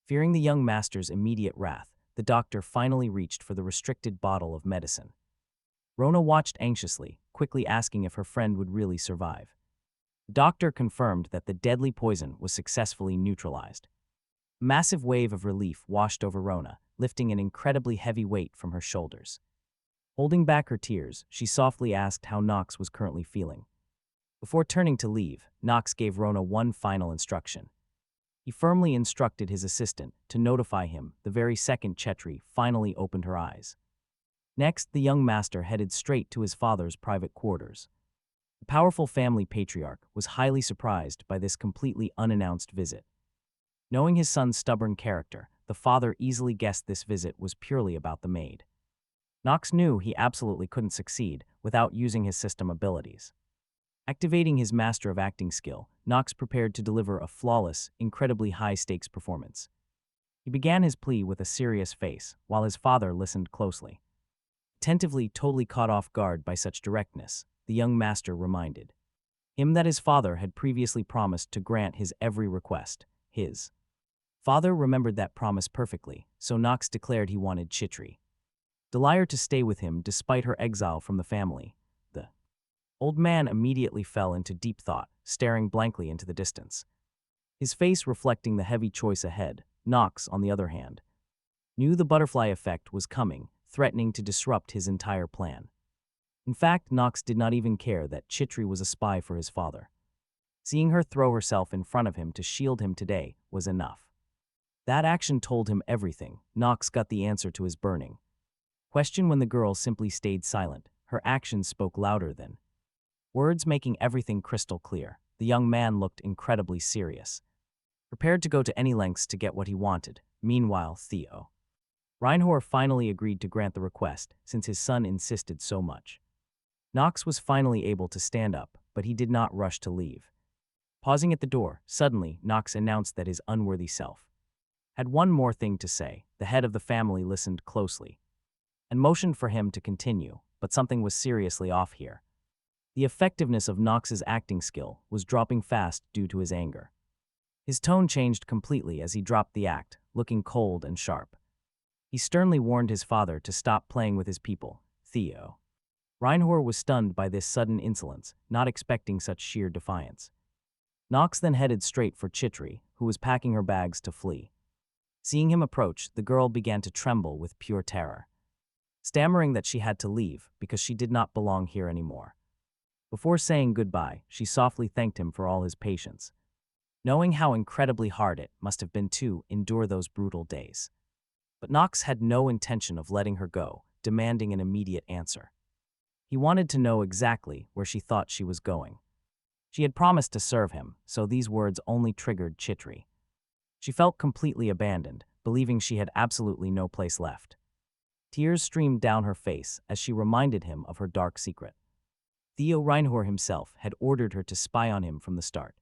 Fearing the young master's immediate wrath, the doctor finally reached for the restricted bottle of medicine. Rona watched anxiously, quickly asking if her friend would really survive. The doctor confirmed that the deadly poison was successfully neutralized. A massive wave of relief washed over Rona, lifting an incredibly heavy weight from her shoulders. Holding back her tears, she softly asked how Knox was currently feeling. Before turning to leave, Knox gave Rona one final instruction. He firmly instructed his assistant to notify him the very second Chetri finally opened her eyes. Next, the young master headed straight to his father's private quarters. The powerful family patriarch was highly surprised by this completely unannounced visit. Knowing his son's stubborn character, the father easily guessed this visit was purely about the maid. Knox knew he absolutely couldn't succeed without using his system abilities. Activating his master of acting skill, Knox prepared to deliver a flawless, incredibly high-stakes performance. He began his plea with a serious face, while his father listened closely. Attentively, totally caught off guard by such directness, the young master reminded him that his father had previously promised to grant his every request. His father remembered that promise perfectly, so Knox declared he wanted Chitri Delir to stay with him despite her exile from the family. The old man immediately fell into deep thought, staring blankly into the distance, his face reflecting the heavy choice ahead. Knox, on the other hand, knew the butterfly effect was coming, threatening to disrupt his entire plan. In fact, Knox did not even care that Chitri was a spy for his father. Seeing her throw herself in front of him to shield him today was enough. That action told him everything. Knox got the answer to his burning question when the girl simply stayed silent. Her actions spoke louder than words, making everything crystal clear. The young man looked incredibly serious, prepared to go to any lengths to get what he wanted. Meanwhile, Reinhafer finally agreed to grant the request, since his son insisted so much. Knox was finally able to stand up, but he did not rush to leave. Pausing at the door, suddenly, Knox announced that his unworthy self had one more thing to say. The head of the family listened closely and motioned for him to continue, but something was seriously off here. The effectiveness of Knox's acting skill was dropping fast due to his anger. His tone changed completely as he dropped the act, looking cold and sharp. He sternly warned his father to stop playing with his people. Reinhafer was stunned by this sudden insolence, not expecting such sheer defiance. Knox then headed straight for Chitri, who was packing her bags to flee. Seeing him approach, the girl began to tremble with pure terror, stammering that she had to leave because she did not belong here anymore. Before saying goodbye, she softly thanked him for all his patience, knowing how incredibly hard it must have been to endure those brutal days. But Knox had no intention of letting her go, demanding an immediate answer. He wanted to know exactly where she thought she was going. She had promised to serve him, so these words only triggered Chitri. She felt completely abandoned, believing she had absolutely no place left. Tears streamed down her face as she reminded him of her dark secret. Reinhafer himself had ordered her to spy on him from the start.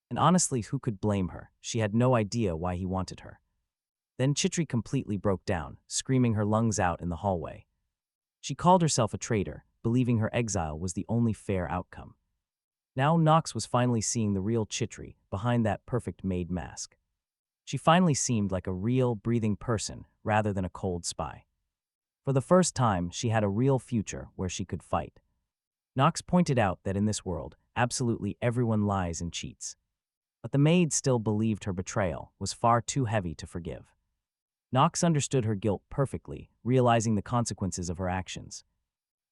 And honestly, who could blame her? She had no idea why he wanted her. Then Chitri completely broke down, screaming her lungs out in the hallway. She called herself a traitor, believing her exile was the only fair outcome. Now Knox was finally seeing the real Chitri behind that perfect maid mask. She finally seemed like a real, breathing person rather than a cold spy. For the first time, she had a real future where she could fight. Knox pointed out that in this world, absolutely everyone lies and cheats. But the maid still believed her betrayal was far too heavy to forgive. Knox understood her guilt perfectly, realizing the consequences of her actions.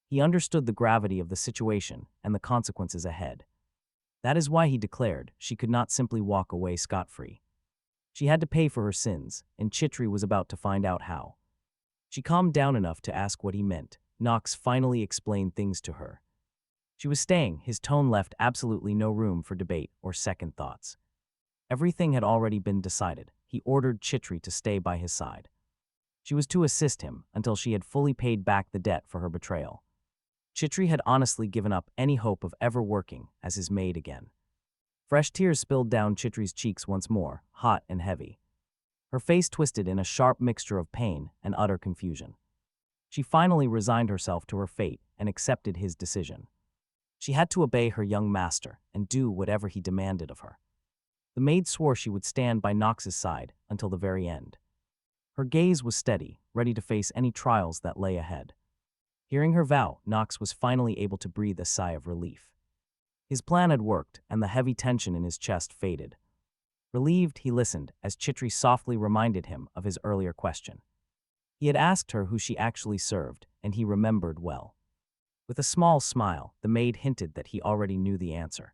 He understood the gravity of the situation and the consequences ahead. That is why he declared she could not simply walk away scot-free. She had to pay for her sins, and Chitri was about to find out how. She calmed down enough to ask what he meant. Knox finally explained things to her. She was staying. His tone left absolutely no room for debate or second thoughts. Everything had already been decided. He ordered Chitri to stay by his side. She was to assist him until she had fully paid back the debt for her betrayal. Chitri had honestly given up any hope of ever working as his maid again. Fresh tears spilled down Chitri's cheeks once more, hot and heavy. Her face twisted in a sharp mixture of pain and utter confusion. She finally resigned herself to her fate and accepted his decision. She had to obey her young master and do whatever he demanded of her. The maid swore she would stand by Knox's side until the very end. Her gaze was steady, ready to face any trials that lay ahead. Hearing her vow, Knox was finally able to breathe a sigh of relief. His plan had worked, and the heavy tension in his chest faded. Relieved, he listened as Chitri softly reminded him of his earlier question. He had asked her who she actually served, and he remembered well. With a small smile, the maid hinted that he already knew the answer.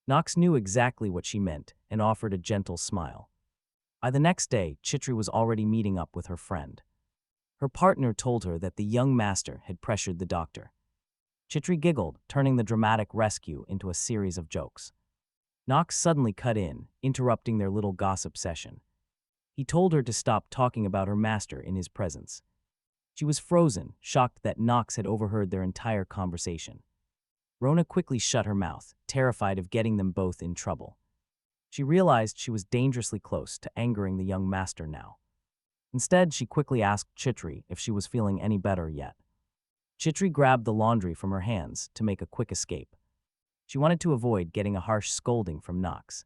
Knox knew exactly what she meant and offered a gentle smile. By the next day, Chitri was already meeting up with her friend. Her partner told her that the young master had pressured the doctor. Chitri giggled, turning the dramatic rescue into a series of jokes. Knox suddenly cut in, interrupting their little gossip session. He told her to stop talking about her master in his presence. She was frozen, shocked that Knox had overheard their entire conversation. Rona quickly shut her mouth, terrified of getting them both in trouble. She realized she was dangerously close to angering the young master now. Instead, she quickly asked Chitri if she was feeling any better yet. Chitri grabbed the laundry from her hands to make a quick escape. She wanted to avoid getting a harsh scolding from Knox.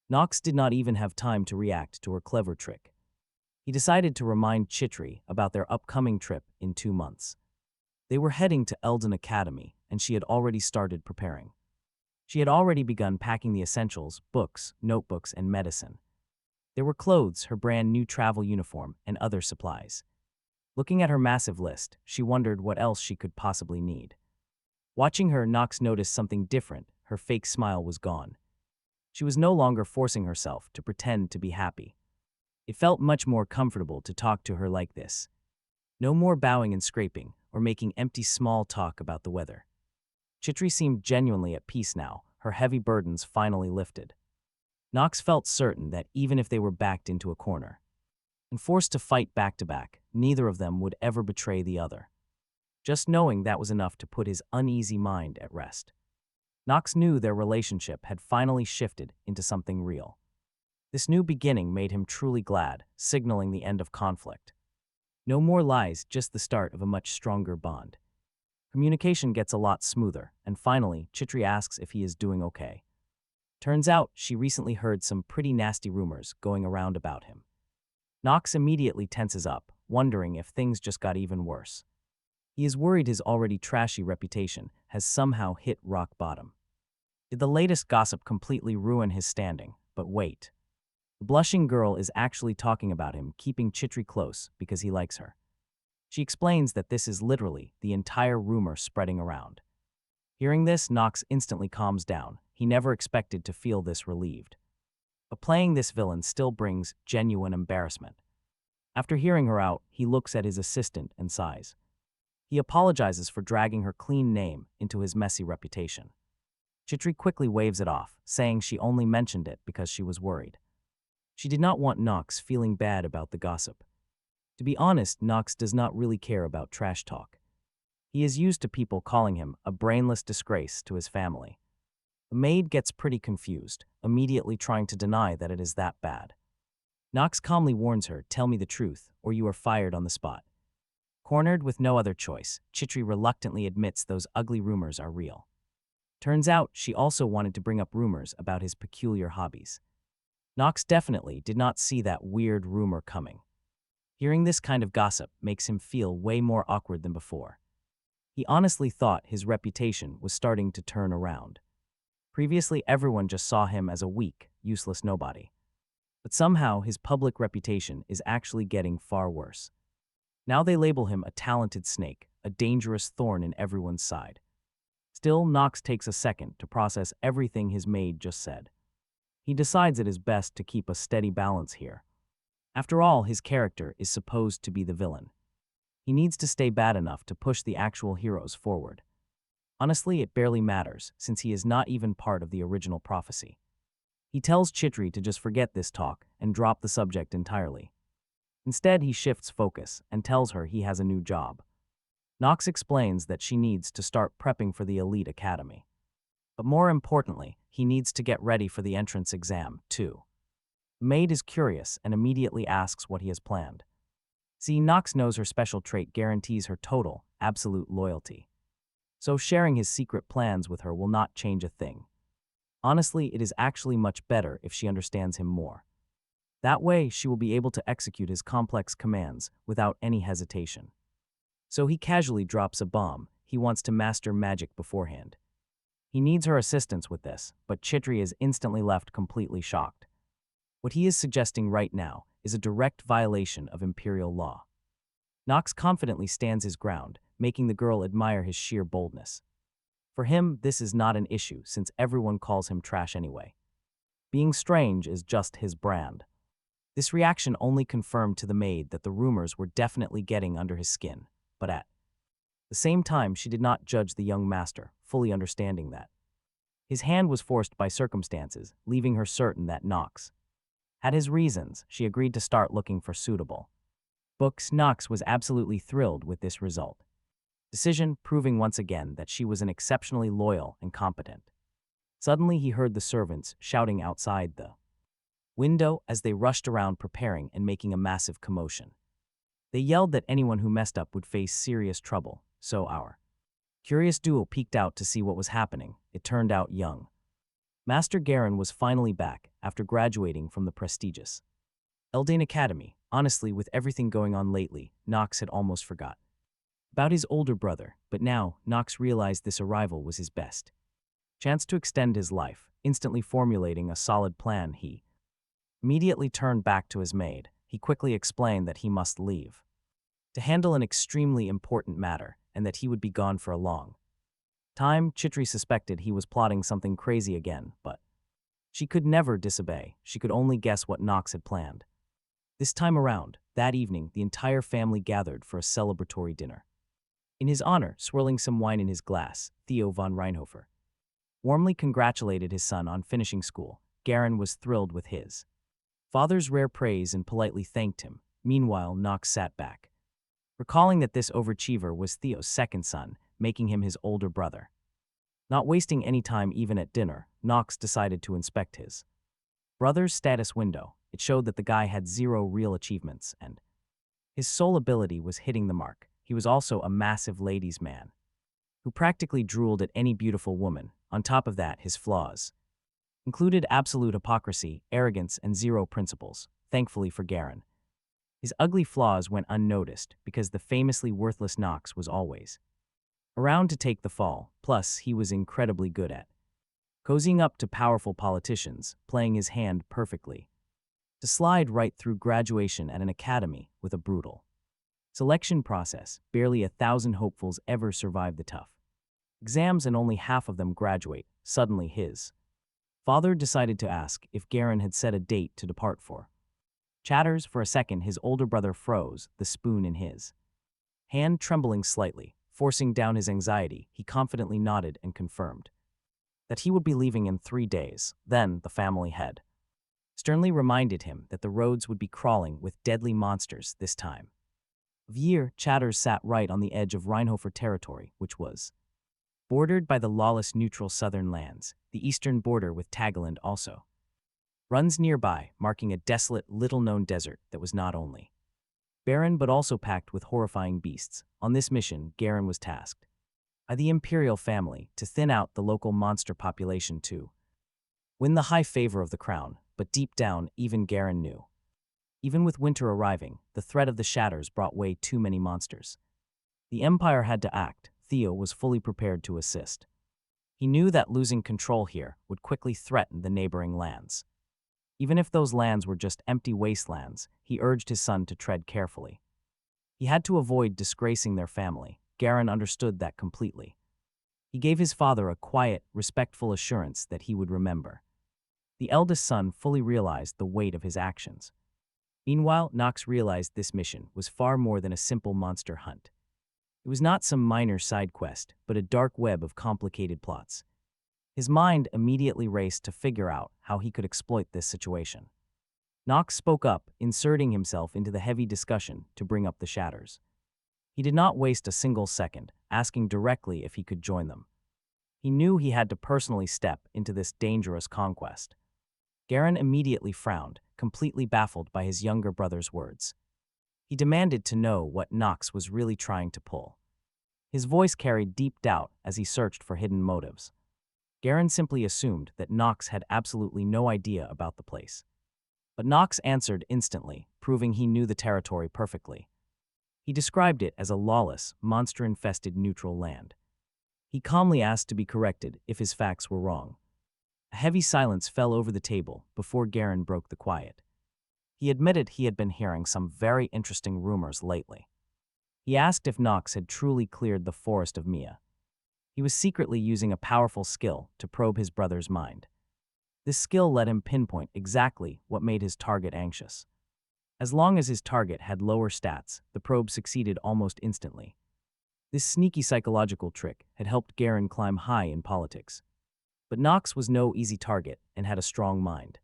Knox did not even have time to react to her clever trick. He decided to remind Chitri about their upcoming trip in 2 months. They were heading to Eldon Academy, and she had already started preparing. She had already begun packing the essentials, books, notebooks, and medicine. There were clothes, her brand new travel uniform, and other supplies. Looking at her massive list, she wondered what else she could possibly need. Watching her, Knox noticed something different. Her fake smile was gone. She was no longer forcing herself to pretend to be happy. It felt much more comfortable to talk to her like this. No more bowing and scraping, or making empty small talk about the weather. Chitri seemed genuinely at peace now, her heavy burdens finally lifted. Knox felt certain that even if they were backed into a corner and forced to fight back to back, neither of them would ever betray the other. Just knowing that was enough to put his uneasy mind at rest. Knox knew their relationship had finally shifted into something real. This new beginning made him truly glad, signaling the end of conflict. No more lies, just the start of a much stronger bond. Communication gets a lot smoother, and finally, Chitri asks if he is doing okay. Turns out, she recently heard some pretty nasty rumors going around about him. Knox immediately tenses up, wondering if things just got even worse. He is worried his already trashy reputation has somehow hit rock bottom. Did the latest gossip completely ruin his standing? But wait. The blushing girl is actually talking about him, keeping Chitri close because he likes her. She explains that this is literally the entire rumor spreading around. Hearing this, Knox instantly calms down. He never expected to feel this relieved. But playing this villain still brings genuine embarrassment. After hearing her out, he looks at his assistant and sighs. He apologizes for dragging her clean name into his messy reputation. Chitri quickly waves it off, saying she only mentioned it because she was worried. She did not want Knox feeling bad about the gossip. To be honest, Knox does not really care about trash talk. He is used to people calling him a brainless disgrace to his family. The maid gets pretty confused, immediately trying to deny that it is that bad. Knox calmly warns her, "Tell me the truth, or you are fired on the spot." Cornered with no other choice, Chitri reluctantly admits those ugly rumors are real. Turns out, she also wanted to bring up rumors about his peculiar hobbies. Knox definitely did not see that weird rumor coming. Hearing this kind of gossip makes him feel way more awkward than before. He honestly thought his reputation was starting to turn around. Previously, everyone just saw him as a weak, useless nobody. But somehow, his public reputation is actually getting far worse. Now they label him a talented snake, a dangerous thorn in everyone's side. Still, Knox takes a second to process everything his maid just said. He decides it is best to keep a steady balance here. After all, his character is supposed to be the villain. He needs to stay bad enough to push the actual heroes forward. Honestly, it barely matters, since he is not even part of the original prophecy. He tells Chitri to just forget this talk and drop the subject entirely. Instead, he shifts focus and tells her he has a new job. Knox explains that she needs to start prepping for the elite academy. But more importantly, he needs to get ready for the entrance exam, too. The maid is curious and immediately asks what he has planned. See, Knox knows her special trait guarantees her total, absolute loyalty. So sharing his secret plans with her will not change a thing. Honestly, it is actually much better if she understands him more. That way, she will be able to execute his complex commands without any hesitation. So he casually drops a bomb. He wants to master magic beforehand. He needs her assistance with this, but Chitri is instantly left completely shocked. What he is suggesting right now is a direct violation of imperial law. Knox confidently stands his ground, making the girl admire his sheer boldness. For him, this is not an issue since everyone calls him trash anyway. Being strange is just his brand. This reaction only confirmed to the maid that the rumors were definitely getting under his skin, but at the same time she did not judge the young master, fully understanding that his hand was forced by circumstances, leaving her certain that Knox had his reasons. She agreed to start looking for suitable books. Knox was absolutely thrilled with this result. decision proving once again that she was an exceptionally loyal and competent. Suddenly he heard the servants shouting outside the window as they rushed around preparing and making a massive commotion. They yelled that anyone who messed up would face serious trouble, so our curious duo peeked out to see what was happening. It turned out young Master Garen was finally back after graduating from the prestigious Eldane Academy. Honestly, with everything going on lately, Knox had almost forgot about his older brother, but now Knox realized this arrival was his best chance to extend his life. Instantly formulating a solid plan, he immediately turned back to his maid. He quickly explained that he must leave to handle an extremely important matter and that he would be gone for a long time. Chitri suspected he was plotting something crazy again, but she could never disobey. She could only guess what Knox had planned. This time around, that evening, the entire family gathered for a celebratory dinner. In his honor, swirling some wine in his glass, Theo von Reinhafer warmly congratulated his son on finishing school. Garen was thrilled with his father's rare praise and politely thanked him. Meanwhile, Knox sat back, recalling that this overachiever was Theo's second son, making him his older brother. Not wasting any time even at dinner, Knox decided to inspect his brother's status window. It showed that the guy had 0 real achievements, and his sole ability was hitting the mark. He was also a massive ladies' man who practically drooled at any beautiful woman. On top of that, his flaws included absolute hypocrisy, arrogance, and 0 principles. Thankfully for Garen, his ugly flaws went unnoticed because the famously worthless Knox was always around to take the fall. Plus, he was incredibly good at cozying up to powerful politicians, playing his hand perfectly to slide right through graduation at an academy with a brutal selection process. Barely 1,000 hopefuls ever survive the tough exams and only half of them graduate. Suddenly his father decided to ask if Garen had set a date to depart for chatters. For a second his older brother froze, the spoon in his hand trembling slightly. Forcing down his anxiety, he confidently nodded and confirmed that he would be leaving in 3 days. Then the family head sternly reminded him that the roads would be crawling with deadly monsters this time of year. Chatters sat right on the edge of Reinhofer territory, which was bordered by the lawless neutral southern lands. The eastern border with Tagaland also runs nearby, marking a desolate, little-known desert that was not only barren but also packed with horrifying beasts. On this mission, Garen was tasked by the imperial family to thin out the local monster population to win the high favor of the crown. But deep down, even Garen knew, even with winter arriving, the threat of the shatters brought way too many monsters. The Empire had to act. Theo was fully prepared to assist. He knew that losing control here would quickly threaten the neighboring lands. Even if those lands were just empty wastelands, he urged his son to tread carefully. He had to avoid disgracing their family. Garen understood that completely. He gave his father a quiet, respectful assurance that he would remember. The eldest son fully realized the weight of his actions. Meanwhile, Knox realized this mission was far more than a simple monster hunt. It was not some minor side quest, but a dark web of complicated plots. His mind immediately raced to figure out how he could exploit this situation. Knox spoke up, inserting himself into the heavy discussion to bring up the shatters. He did not waste a single second, asking directly if he could join them. He knew he had to personally step into this dangerous conquest. Garen immediately frowned, completely baffled by his younger brother's words. He demanded to know what Knox was really trying to pull. His voice carried deep doubt as he searched for hidden motives. Garen simply assumed that Knox had absolutely no idea about the place. But Knox answered instantly, proving he knew the territory perfectly. He described it as a lawless, monster-infested neutral land. He calmly asked to be corrected if his facts were wrong. A heavy silence fell over the table before Garen broke the quiet. He admitted he had been hearing some very interesting rumors lately. He asked if Knox had truly cleared the forest of Mia. He was secretly using a powerful skill to probe his brother's mind. This skill let him pinpoint exactly what made his target anxious. As long as his target had lower stats, the probe succeeded almost instantly. This sneaky psychological trick had helped Garen climb high in politics. But Knox was no easy target and had a strong mind.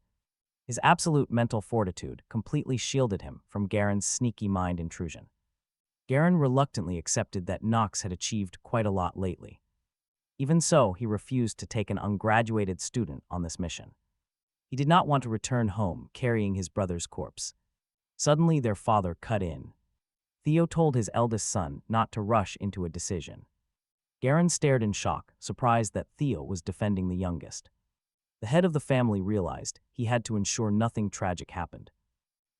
His absolute mental fortitude completely shielded him from Garen's sneaky mind intrusion. Garen reluctantly accepted that Knox had achieved quite a lot lately. Even so, he refused to take an ungraduated student on this mission. He did not want to return home carrying his brother's corpse. Suddenly, their father cut in. Theo told his eldest son not to rush into a decision. Garen stared in shock, surprised that Theo was defending the youngest. The head of the family realized he had to ensure nothing tragic happened.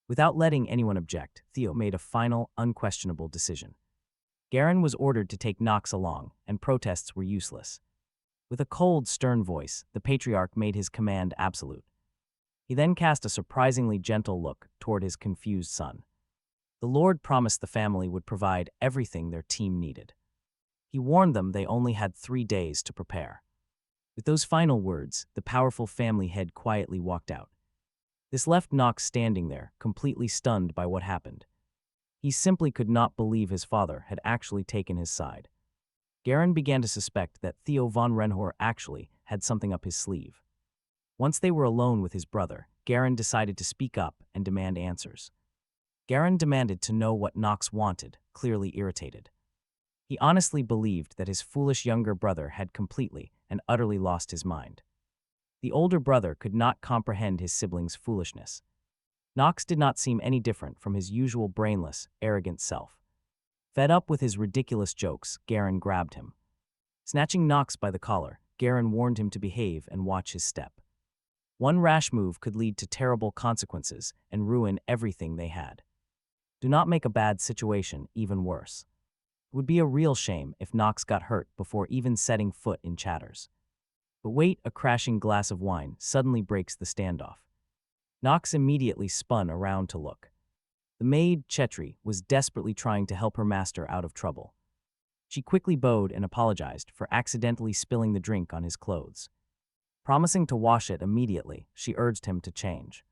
Without letting anyone object, Theo made a final, unquestionable decision. Garen was ordered to take Knox along, and protests were useless. With a cold, stern voice, the patriarch made his command absolute. He then cast a surprisingly gentle look toward his confused son. The Lord promised the family would provide everything their team needed. He warned them they only had 3 days to prepare. With those final words, the powerful family head quietly walked out. This left Knox standing there, completely stunned by what happened. He simply could not believe his father had actually taken his side. Garen began to suspect that Theo von Reinhafer actually had something up his sleeve. Once they were alone with his brother, Garen decided to speak up and demand answers. Garen demanded to know what Knox wanted, clearly irritated. He honestly believed that his foolish younger brother had completely and utterly lost his mind. The older brother could not comprehend his sibling's foolishness. Knox did not seem any different from his usual brainless, arrogant self. Fed up with his ridiculous jokes, Garen grabbed him. Snatching Knox by the collar, Garen warned him to behave and watch his step. One rash move could lead to terrible consequences and ruin everything they had. Do not make a bad situation even worse. It would be a real shame if Knox got hurt before even setting foot in Chatters. But wait, a crashing glass of wine suddenly breaks the standoff. Knox immediately spun around to look. The maid, Chetri, was desperately trying to help her master out of trouble. She quickly bowed and apologized for accidentally spilling the drink on his clothes. Promising to wash it immediately, she urged him to change.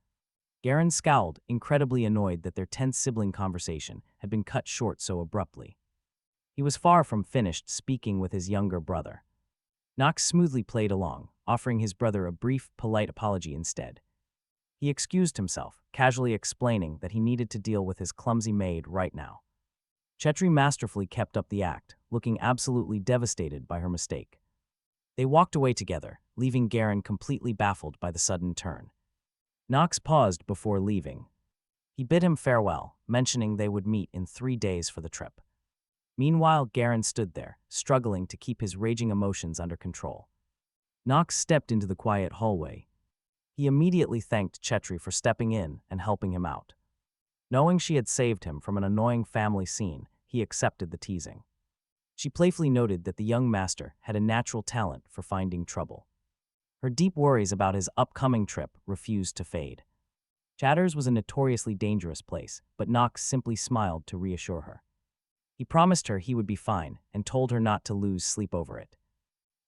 Garen scowled, incredibly annoyed that their tense sibling conversation had been cut short so abruptly. He was far from finished speaking with his younger brother. Knox smoothly played along, offering his brother a brief, polite apology instead. He excused himself, casually explaining that he needed to deal with his clumsy maid right now. Chetri masterfully kept up the act, looking absolutely devastated by her mistake. They walked away together, leaving Garen completely baffled by the sudden turn. Knox paused before leaving. He bid him farewell, mentioning they would meet in 3 days for the trip. Meanwhile, Garen stood there, struggling to keep his raging emotions under control. Knox stepped into the quiet hallway. He immediately thanked Chetri for stepping in and helping him out. Knowing she had saved him from an annoying family scene, he accepted the teasing. She playfully noted that the young master had a natural talent for finding trouble. Her deep worries about his upcoming trip refused to fade. Chatters was a notoriously dangerous place, but Knox simply smiled to reassure her. He promised her he would be fine and told her not to lose sleep over it.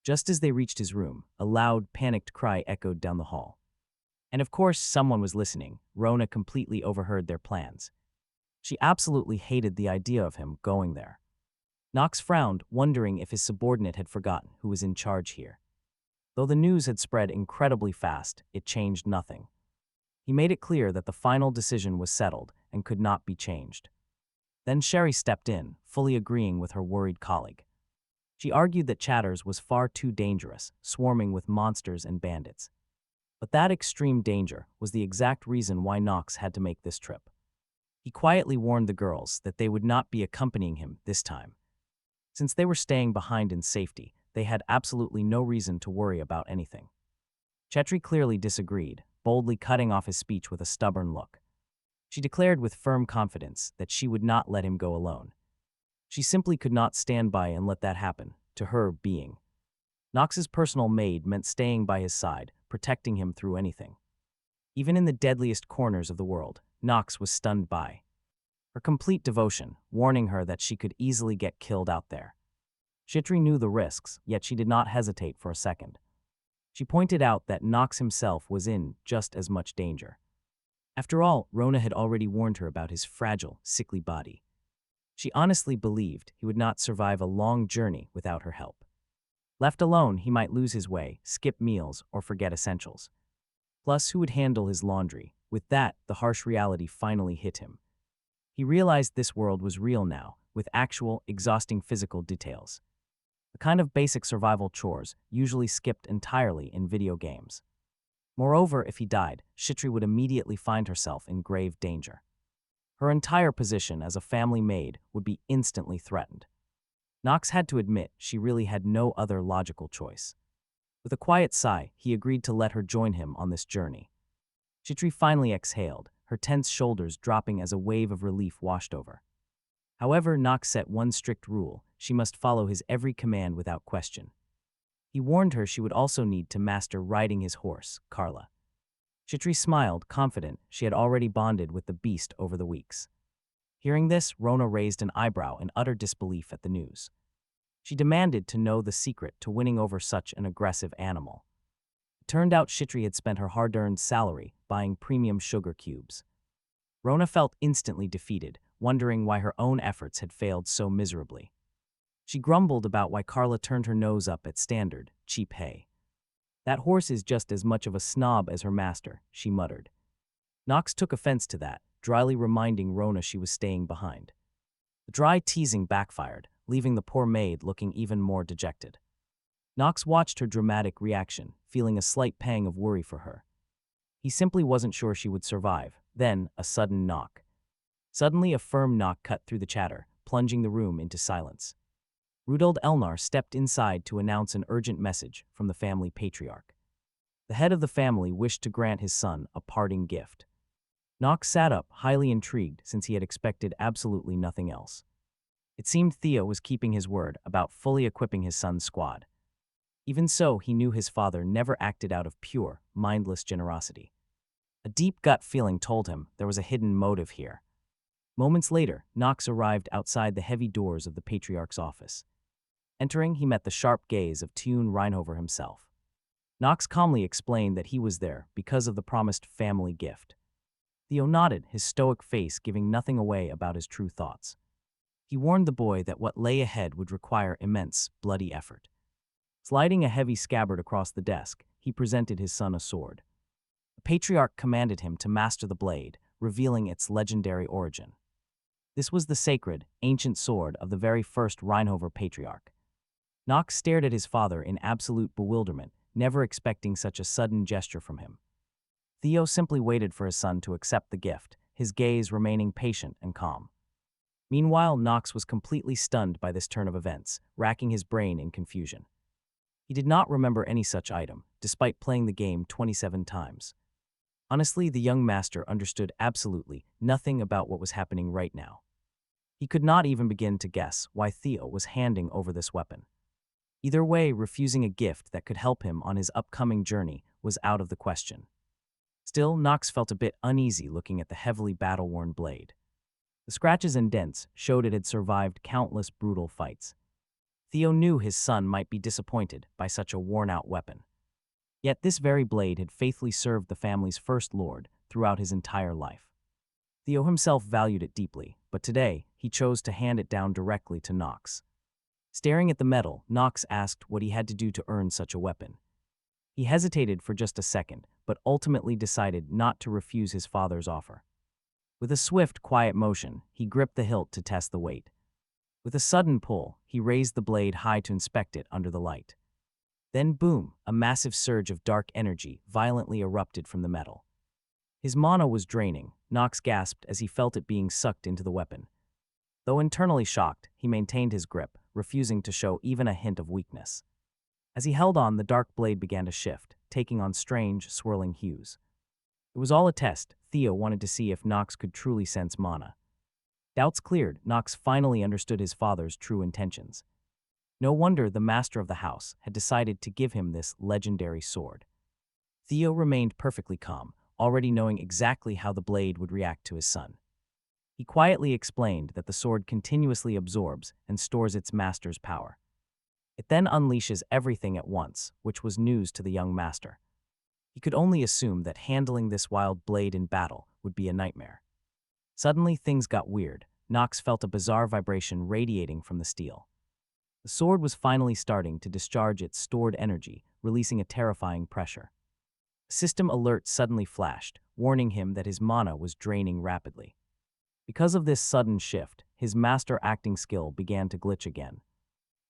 Just as they reached his room, a loud, panicked cry echoed down the hall. And of course, someone was listening. Rona completely overheard their plans. She absolutely hated the idea of him going there. Knox frowned, wondering if his subordinate had forgotten who was in charge here. Though the news had spread incredibly fast, it changed nothing. He made it clear that the final decision was settled and could not be changed. Then Sherry stepped in, fully agreeing with her worried colleague. She argued that Chatters was far too dangerous, swarming with monsters and bandits. But that extreme danger was the exact reason why Knox had to make this trip. He quietly warned the girls that they would not be accompanying him this time. Since they were staying behind in safety, they had absolutely no reason to worry about anything. Chetri clearly disagreed, boldly cutting off his speech with a stubborn look. She declared with firm confidence that she would not let him go alone. She simply could not stand by and let that happen, to her being. Knox's personal maid meant staying by his side, protecting him through anything. Even in the deadliest corners of the world, Knox was stunned by her complete devotion, warning her that she could easily get killed out there. Chitri knew the risks, yet she did not hesitate for a second. She pointed out that Knox himself was in just as much danger. After all, Rona had already warned her about his fragile, sickly body. She honestly believed he would not survive a long journey without her help. Left alone, he might lose his way, skip meals, or forget essentials. Plus, who would handle his laundry? With that, the harsh reality finally hit him. He realized this world was real now, with actual, exhausting physical details. The kind of basic survival chores usually skipped entirely in video games. Moreover, if he died, Shitri would immediately find herself in grave danger. Her entire position as a family maid would be instantly threatened. Knox had to admit she really had no other logical choice. With a quiet sigh, he agreed to let her join him on this journey. Shitri finally exhaled, her tense shoulders dropping as a wave of relief washed over. However, Knox set one strict rule: she must follow his every command without question. He warned her she would also need to master riding his horse, Carla. Shitri smiled, confident she had already bonded with the beast over the weeks. Hearing this, Rona raised an eyebrow in utter disbelief at the news. She demanded to know the secret to winning over such an aggressive animal. It turned out Shitri had spent her hard-earned salary buying premium sugar cubes. Rona felt instantly defeated, wondering why her own efforts had failed so miserably. She grumbled about why Carla turned her nose up at standard, cheap hay. "That horse is just as much of a snob as her master," she muttered. Knox took offense to that, dryly reminding Rona she was staying behind. The dry teasing backfired, leaving the poor maid looking even more dejected. Knox watched her dramatic reaction, feeling a slight pang of worry for her. He simply wasn't sure she would survive. Then, a sudden knock. Suddenly, a firm knock cut through the chatter, plunging the room into silence. Rudolf Elnar stepped inside to announce an urgent message from the family patriarch. The head of the family wished to grant his son a parting gift. Knox sat up, highly intrigued since he had expected absolutely nothing else. It seemed Theo was keeping his word about fully equipping his son's squad. Even so, he knew his father never acted out of pure, mindless generosity. A deep gut feeling told him there was a hidden motive here. Moments later, Knox arrived outside the heavy doors of the patriarch's office. Entering, he met the sharp gaze of Knox von Reinhafer himself. Knox calmly explained that he was there because of the promised family gift. Theo nodded, his stoic face giving nothing away about his true thoughts. He warned the boy that what lay ahead would require immense, bloody effort. Sliding a heavy scabbard across the desk, he presented his son a sword. The patriarch commanded him to master the blade, revealing its legendary origin. This was the sacred, ancient sword of the very first Reinhafer patriarch. Knox stared at his father in absolute bewilderment, never expecting such a sudden gesture from him. Theo simply waited for his son to accept the gift, his gaze remaining patient and calm. Meanwhile, Knox was completely stunned by this turn of events, racking his brain in confusion. He did not remember any such item, despite playing the game 27 times. Honestly, the young master understood absolutely nothing about what was happening right now. He could not even begin to guess why Theo was handing over this weapon. Either way, refusing a gift that could help him on his upcoming journey was out of the question. Still, Knox felt a bit uneasy looking at the heavily battle-worn blade. The scratches and dents showed it had survived countless brutal fights. Theo knew his son might be disappointed by such a worn-out weapon. Yet this very blade had faithfully served the family's first lord throughout his entire life. Theo himself valued it deeply, but today he chose to hand it down directly to Knox. Staring at the metal, Knox asked what he had to do to earn such a weapon. He hesitated for just a second, but ultimately decided not to refuse his father's offer. With a swift, quiet motion, he gripped the hilt to test the weight. With a sudden pull, he raised the blade high to inspect it under the light. Then boom, a massive surge of dark energy violently erupted from the metal. His mana was draining. Knox gasped as he felt it being sucked into the weapon. Though internally shocked, he maintained his grip, refusing to show even a hint of weakness. As he held on, the dark blade began to shift, taking on strange, swirling hues. It was all a test. Theo wanted to see if Knox could truly sense mana. Doubts cleared, Knox finally understood his father's true intentions. No wonder the master of the house had decided to give him this legendary sword. Theo remained perfectly calm, already knowing exactly how the blade would react to his son. He quietly explained that the sword continuously absorbs and stores its master's power. It then unleashes everything at once, which was news to the young master. He could only assume that handling this wild blade in battle would be a nightmare. Suddenly, things got weird. Knox felt a bizarre vibration radiating from the steel. The sword was finally starting to discharge its stored energy, releasing a terrifying pressure. A system alert suddenly flashed, warning him that his mana was draining rapidly. Because of this sudden shift, his his master acting skill began to glitch again.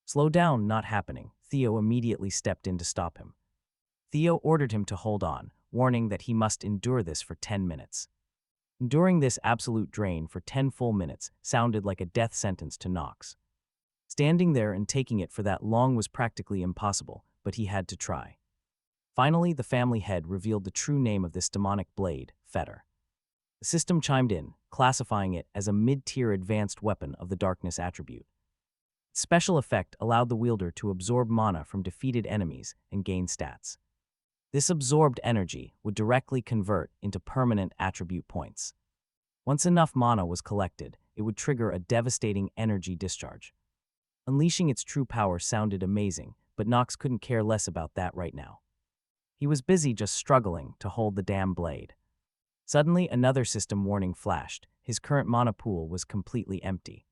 "Slow down, not happening." Theo immediately stepped in to stop him. Theo ordered him to hold on, warning that he must endure this for 10 minutes. Enduring this absolute drain for 10 full minutes sounded like a death sentence to Knox. Standing there and taking it for that long was practically impossible, but he had to try. Finally, the family head revealed the true name of this demonic blade, Fetter. The system chimed in, classifying it as a mid-tier advanced weapon of the darkness attribute. Its special effect allowed the wielder to absorb mana from defeated enemies and gain stats. This absorbed energy would directly convert into permanent attribute points. Once enough mana was collected, it would trigger a devastating energy discharge. Unleashing its true power sounded amazing, but Knox couldn't care less about that right now. He was busy just struggling to hold the damn blade. Suddenly, another system warning flashed. His current mana pool was completely empty.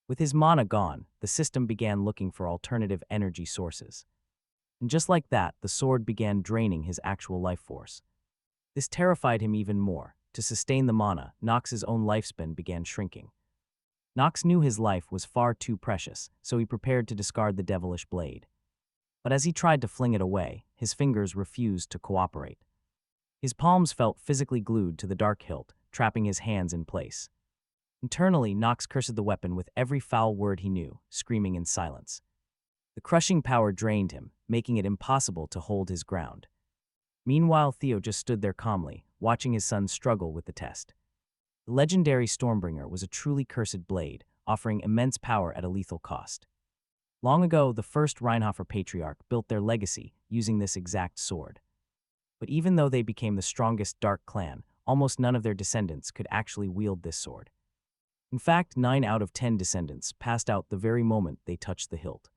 With his mana gone, the system began looking for alternative energy sources. And just like that, the sword began draining his actual life force. This terrified him even more. To sustain the mana, Knox's own lifespan began shrinking. Knox knew his life was far too precious, so he prepared to discard the devilish blade. But as he tried to fling it away, his fingers refused to cooperate. His palms felt physically glued to the dark hilt, trapping his hands in place. Internally, Knox cursed the weapon with every foul word he knew, screaming in silence. The crushing power drained him, making it impossible to hold his ground. Meanwhile, Theo just stood there calmly, watching his son struggle with the test. The legendary Stormbringer was a truly cursed blade, offering immense power at a lethal cost. Long ago, the first Reinhafer patriarch built their legacy using this exact sword. But even though they became the strongest dark clan, almost none of their descendants could actually wield this sword. In fact, 9 out of 10 descendants passed out the very moment they touched the hilt.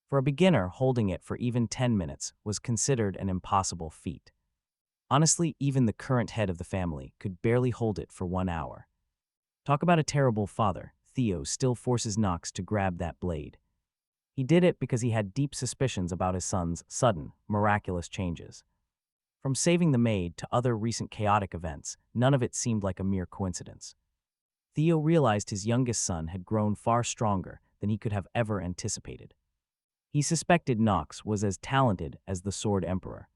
For a beginner, holding it for even 10 minutes was considered an impossible feat. Honestly, even the current head of the family could barely hold it for 1 hour. Talk about a terrible father. Theo still forces Knox to grab that blade. He did it because he had deep suspicions about his son's sudden, miraculous changes. From saving the maid to other recent chaotic events, none of it seemed like a mere coincidence. Theo realized his youngest son had grown far stronger than he could have ever anticipated. He suspected Knox was as talented as the Sword Emperor.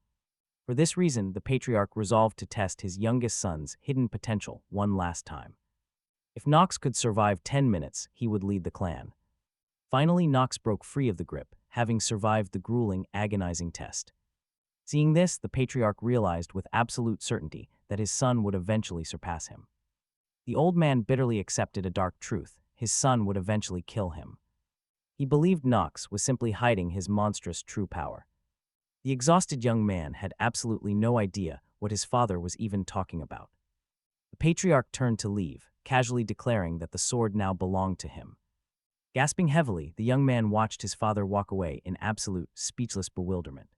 For this reason, the patriarch resolved to test his youngest son's hidden potential one last time. If Knox could survive 10 minutes, he would lead the clan. Finally, Knox broke free of the grip, having survived the grueling, agonizing test. Seeing this, the patriarch realized with absolute certainty that his son would eventually surpass him. The old man bitterly accepted a dark truth: his son would eventually kill him. He believed Knox was simply hiding his monstrous true power. The exhausted young man had absolutely no idea what his father was even talking about. The patriarch turned to leave, casually declaring that the sword now belonged to him. Gasping heavily, the young man watched his father walk away in absolute, speechless bewilderment.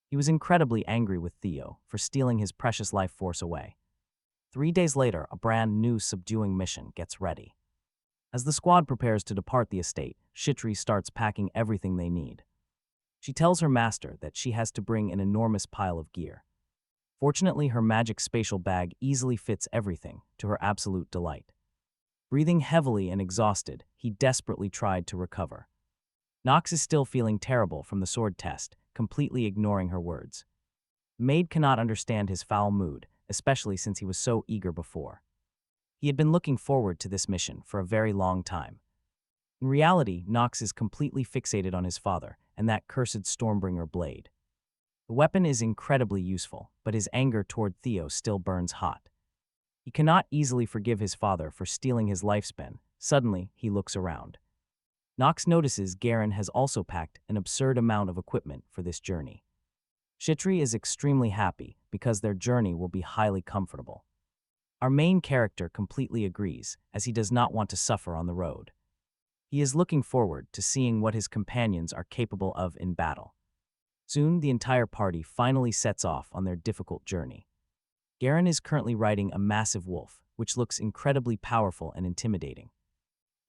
He was incredibly angry with Theo for stealing his precious life force away. 3 days later, a brand new subduing mission gets ready. As the squad prepares to depart the estate, Shitri starts packing everything they need. She tells her master that she has to bring an enormous pile of gear. Fortunately, her magic spatial bag easily fits everything, to her absolute delight. Breathing heavily and exhausted, he desperately tried to recover. Knox is still feeling terrible from the sword test, completely ignoring her words. The maid cannot understand his foul mood, especially since he was so eager before. He had been looking forward to this mission for a very long time. In reality, Knox is completely fixated on his father and that cursed Stormbringer blade. The weapon is incredibly useful, but his anger toward Theo still burns hot. He cannot easily forgive his father for stealing his lifespan. Suddenly, he looks around. Knox notices Garen has also packed an absurd amount of equipment for this journey. Shitri is extremely happy because their journey will be highly comfortable. Our main character completely agrees, as he does not want to suffer on the road. He is looking forward to seeing what his companions are capable of in battle. Soon, the entire party finally sets off on their difficult journey. Garen is currently riding a massive wolf, which looks incredibly powerful and intimidating.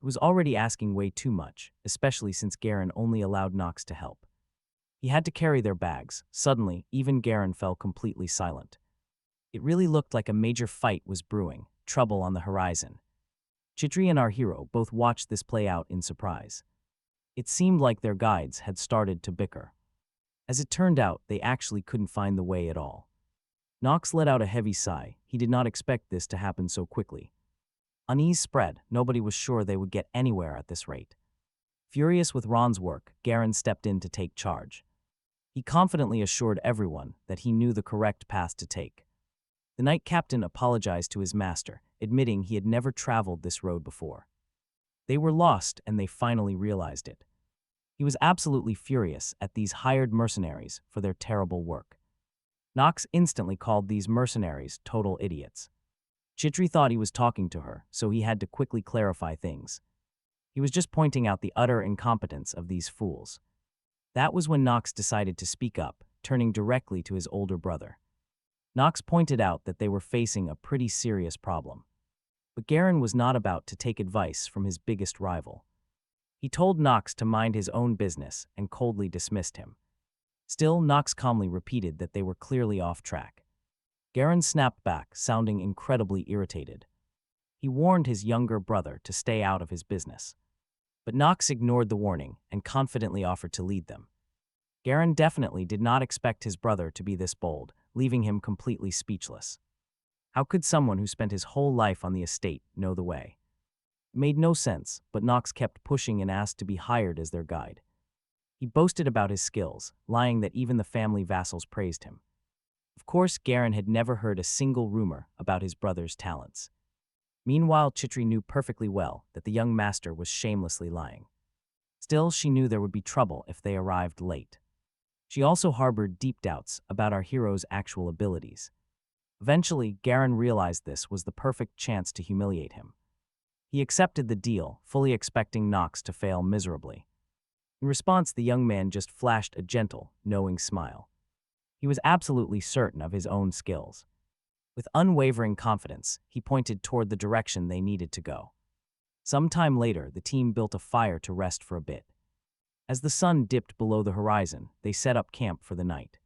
It was already asking way too much, especially since Garen only allowed Knox to help. He had to carry their bags. Suddenly, even Garen fell completely silent. It really looked like a major fight was brewing, trouble on the horizon. Chitri and our hero both watched this play out in surprise. It seemed like their guides had started to bicker. As it turned out, they actually couldn't find the way at all. Knox let out a heavy sigh. He did not expect this to happen so quickly. Unease spread. Nobody was sure they would get anywhere at this rate. Furious with Ron's work, Garen stepped in to take charge. He confidently assured everyone that he knew the correct path to take. The knight captain apologized to his master, admitting he had never traveled this road before. They were lost, and they finally realized it. He was absolutely furious at these hired mercenaries for their terrible work. Knox instantly called these mercenaries total idiots. Chitri thought he was talking to her, so he had to quickly clarify things. He was just pointing out the utter incompetence of these fools. That was when Knox decided to speak up, turning directly to his older brother. Knox pointed out that they were facing a pretty serious problem. But Garen was not about to take advice from his biggest rival. He told Knox to mind his own business and coldly dismissed him. Still, Knox calmly repeated that they were clearly off track. Garen snapped back, sounding incredibly irritated. He warned his younger brother to stay out of his business. But Knox ignored the warning and confidently offered to lead them. Garen definitely did not expect his brother to be this bold, leaving him completely speechless. How could someone who spent his whole life on the estate know the way? It made no sense, but Knox kept pushing and asked to be hired as their guide. He boasted about his skills, lying that even the family vassals praised him. Of course, Garen had never heard a single rumor about his brother's talents. Meanwhile, Chitri knew perfectly well that the young master was shamelessly lying. Still, she knew there would be trouble if they arrived late. She also harbored deep doubts about our hero's actual abilities. Eventually, Garen realized this was the perfect chance to humiliate him. He accepted the deal, fully expecting Knox to fail miserably. In response, the young man just flashed a gentle, knowing smile. He was absolutely certain of his own skills. With unwavering confidence, he pointed toward the direction they needed to go. Some time later, the team built a fire to rest for a bit. As the sun dipped below the horizon, they set up camp for the night.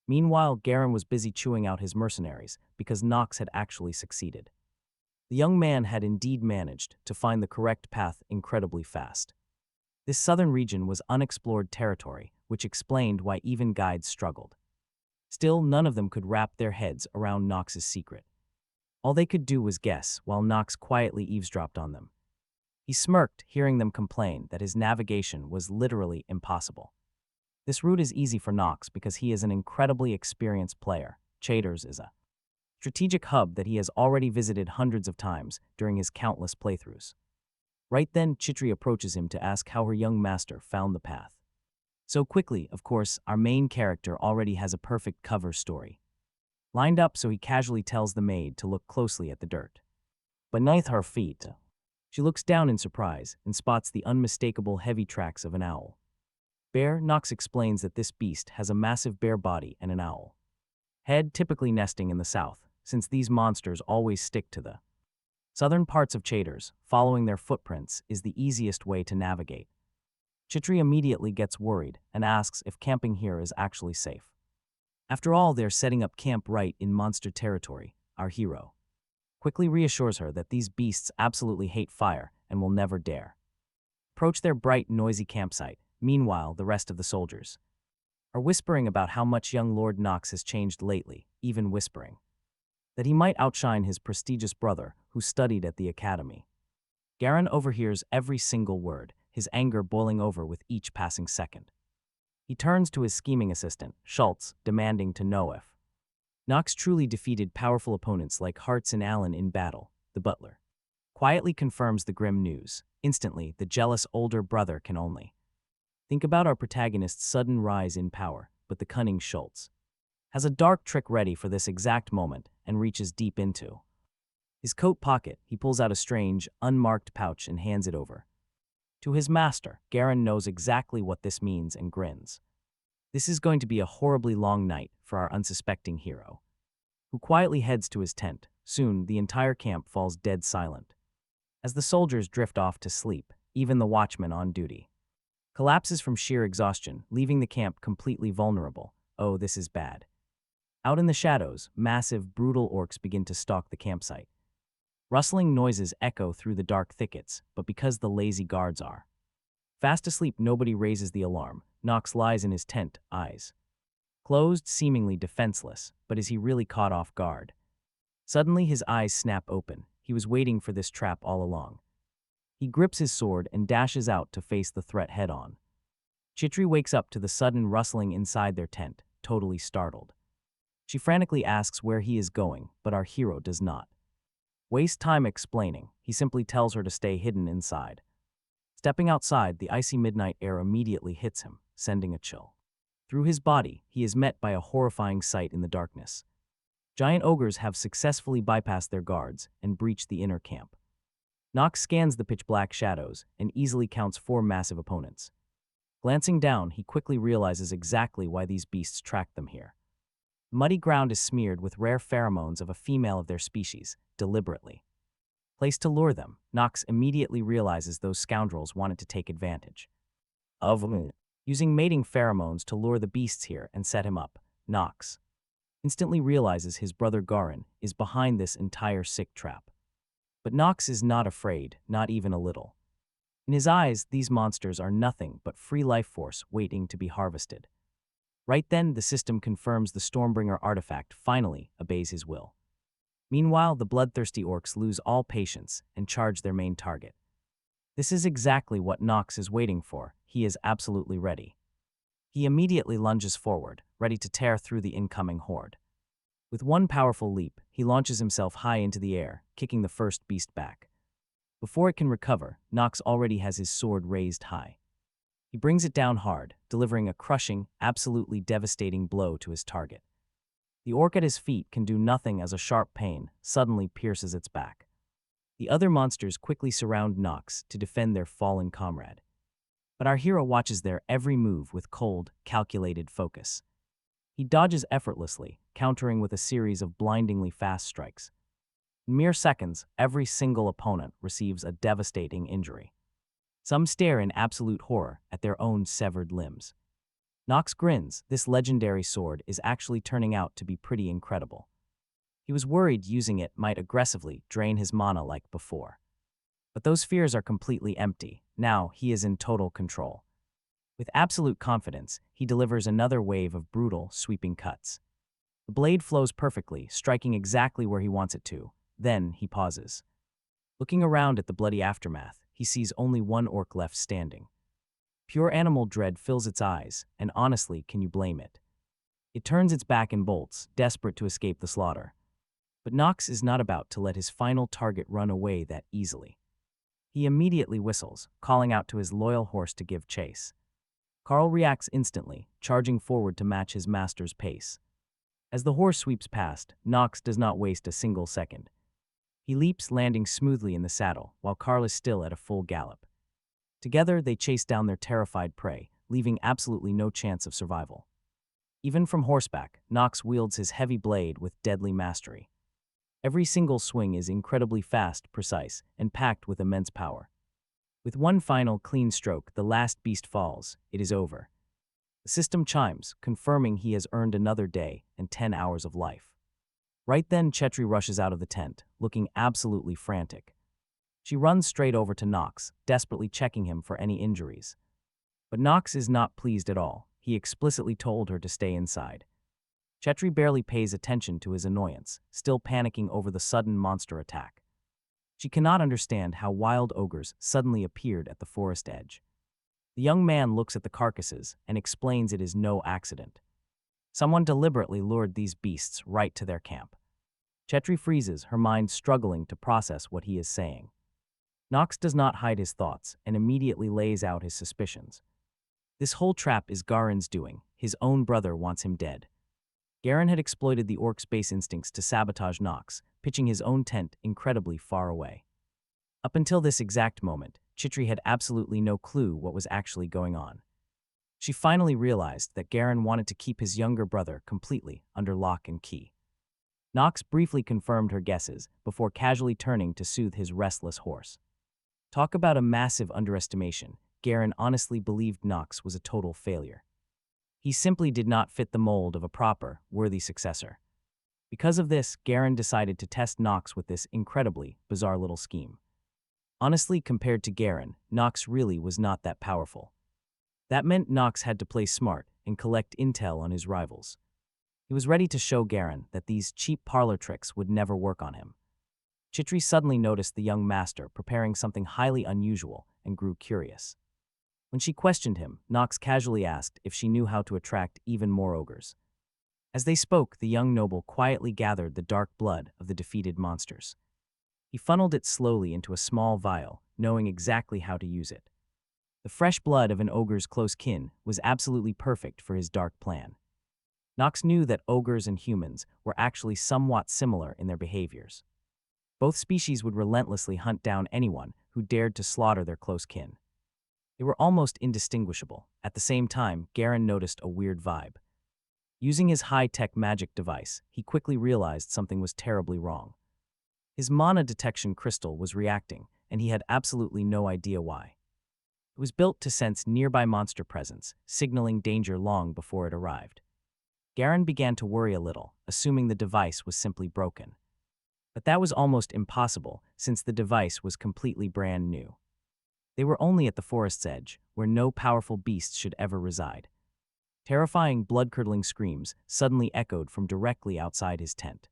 Meanwhile, Garen was busy chewing out his mercenaries because Knox had actually succeeded. The young man had indeed managed to find the correct path incredibly fast. This southern region was unexplored territory, which explained why even guides struggled. Still, none of them could wrap their heads around Knox's secret. All they could do was guess, while Knox quietly eavesdropped on them. He smirked, hearing them complain that his navigation was literally impossible. This route is easy for Knox because he is an incredibly experienced player. Chaders is a strategic hub that he has already visited hundreds of times during his countless playthroughs. Right then, Chitri approaches him to ask how her young master found the path. So quickly, of course, our main character already has a perfect cover story. Lined up so he casually tells the maid to look closely at the dirt. Beneath her feet, she looks down in surprise and spots the unmistakable heavy tracks of an owl. Bear, Knox explains that this beast has a massive bare body and an owl head, typically nesting in the south, since these monsters always stick to the southern parts of Chaders. Following their footprints is the easiest way to navigate. Chitri immediately gets worried and asks if camping here is actually safe. After all, they're setting up camp right in monster territory. Our hero quickly reassures her that these beasts absolutely hate fire and will never dare approach their bright, noisy campsite. Meanwhile, the rest of the soldiers are whispering about how much young Lord Knox has changed lately, even whispering that he might outshine his prestigious brother who studied at the academy. Garen overhears every single word, his anger boiling over with each passing second. He turns to his scheming assistant, Schultz, demanding to know if Knox truly defeated powerful opponents like Hartz and Allen in battle. The butler quietly confirms the grim news. Instantly, the jealous older brother can only think about our protagonist's sudden rise in power, but the cunning Schultz has a dark trick ready for this exact moment and reaches deep into his coat pocket. He pulls out a strange, unmarked pouch and hands it over to his master. Garen knows exactly what this means and grins. This is going to be a horribly long night for our unsuspecting hero, who quietly heads to his tent. Soon, the entire camp falls dead silent. As the soldiers drift off to sleep, even the watchman on duty collapses from sheer exhaustion, leaving the camp completely vulnerable. Oh, this is bad. Out in the shadows, massive, brutal orcs begin to stalk the campsite. Rustling noises echo through the dark thickets, but because the lazy guards are fast asleep, nobody raises the alarm. Knox lies in his tent, eyes closed, seemingly defenseless, but is he really caught off guard? Suddenly his eyes snap open. He was waiting for this trap all along. He grips his sword and dashes out to face the threat head-on. Chitri wakes up to the sudden rustling inside their tent, totally startled. She frantically asks where he is going, but our hero does not waste time explaining. He simply tells her to stay hidden inside. Stepping outside, the icy midnight air immediately hits him, sending a chill through his body. He is met by a horrifying sight in the darkness. Giant ogres have successfully bypassed their guards and breached the inner camp. Knox scans the pitch-black shadows and easily counts 4 massive opponents. Glancing down, he quickly realizes exactly why these beasts tracked them here. Muddy ground is smeared with rare pheromones of a female of their species, deliberately placed to lure them. Knox immediately realizes those scoundrels wanted to take advantage of him, using mating pheromones to lure the beasts here and set him up. Knox instantly realizes his brother Garin is behind this entire sick trap. But Knox is not afraid, not even a little. In his eyes, these monsters are nothing but free life force waiting to be harvested. Right then, the system confirms the Stormbringer artifact finally obeys his will. Meanwhile, the bloodthirsty orcs lose all patience and charge their main target. This is exactly what Knox is waiting for. He is absolutely ready. He immediately lunges forward, ready to tear through the incoming horde. With one powerful leap, he launches himself high into the air, kicking the first beast back. Before it can recover, Knox already has his sword raised high. He brings it down hard, delivering a crushing, absolutely devastating blow to his target. The orc at his feet can do nothing as a sharp pain suddenly pierces its back. The other monsters quickly surround Knox to defend their fallen comrade. But our hero watches their every move with cold, calculated focus. He dodges effortlessly, countering with a series of blindingly fast strikes. In mere seconds, every single opponent receives a devastating injury. Some stare in absolute horror at their own severed limbs. Knox grins. This legendary sword is actually turning out to be pretty incredible. He was worried using it might aggressively drain his mana like before. But those fears are completely empty. Now he is in total control. With absolute confidence, he delivers another wave of brutal, sweeping cuts. The blade flows perfectly, striking exactly where he wants it to. Then he pauses. Looking around at the bloody aftermath, he sees only one orc left standing. Pure animal dread fills its eyes, and honestly, can you blame it? It turns its back and bolts, desperate to escape the slaughter. But Knox is not about to let his final target run away that easily. He immediately whistles, calling out to his loyal horse to give chase. Carl reacts instantly, charging forward to match his master's pace. As the horse sweeps past, Knox does not waste a single second. He leaps, landing smoothly in the saddle, while Carl is still at a full gallop. Together, they chase down their terrified prey, leaving absolutely no chance of survival. Even from horseback, Knox wields his heavy blade with deadly mastery. Every single swing is incredibly fast, precise, and packed with immense power. With one final clean stroke, the last beast falls. It is over. The system chimes, confirming he has earned another day and 10 hours of life. Right then, Chetri rushes out of the tent, looking absolutely frantic. She runs straight over to Knox, desperately checking him for any injuries. But Knox is not pleased at all. He explicitly told her to stay inside. Chetri barely pays attention to his annoyance, still panicking over the sudden monster attack. She cannot understand how wild ogres suddenly appeared at the forest edge. The young man looks at the carcasses and explains it is no accident. Someone deliberately lured these beasts right to their camp. Chetri freezes, her mind struggling to process what he is saying. Knox does not hide his thoughts and immediately lays out his suspicions. This whole trap is Garin's doing. His own brother wants him dead. Garin had exploited the orc's base instincts to sabotage Knox, pitching his own tent incredibly far away. Up until this exact moment, Chitri had absolutely no clue what was actually going on. She finally realized that Garin wanted to keep his younger brother completely under lock and key. Knox briefly confirmed her guesses before casually turning to soothe his restless horse. Talk about a massive underestimation. Garin honestly believed Knox was a total failure. He simply did not fit the mold of a proper, worthy successor. Because of this, Garen decided to test Knox with this incredibly bizarre little scheme. Honestly, compared to Garen, Knox really was not that powerful. That meant Knox had to play smart and collect intel on his rivals. He was ready to show Garen that these cheap parlor tricks would never work on him. Chitri suddenly noticed the young master preparing something highly unusual and grew curious. When she questioned him, Knox casually asked if she knew how to attract even more ogres. As they spoke, the young noble quietly gathered the dark blood of the defeated monsters. He funneled it slowly into a small vial, knowing exactly how to use it. The fresh blood of an ogre's close kin was absolutely perfect for his dark plan. Knox knew that ogres and humans were actually somewhat similar in their behaviors. Both species would relentlessly hunt down anyone who dared to slaughter their close kin. They were almost indistinguishable. At the same time, Garen noticed a weird vibe. Using his high-tech magic device, he quickly realized something was terribly wrong. His mana detection crystal was reacting, and he had absolutely no idea why. It was built to sense nearby monster presence, signaling danger long before it arrived. Garen began to worry a little, assuming the device was simply broken. But that was almost impossible, since the device was completely brand new. They were only at the forest's edge, where no powerful beasts should ever reside. Terrifying, blood-curdling screams suddenly echoed from directly outside his tent.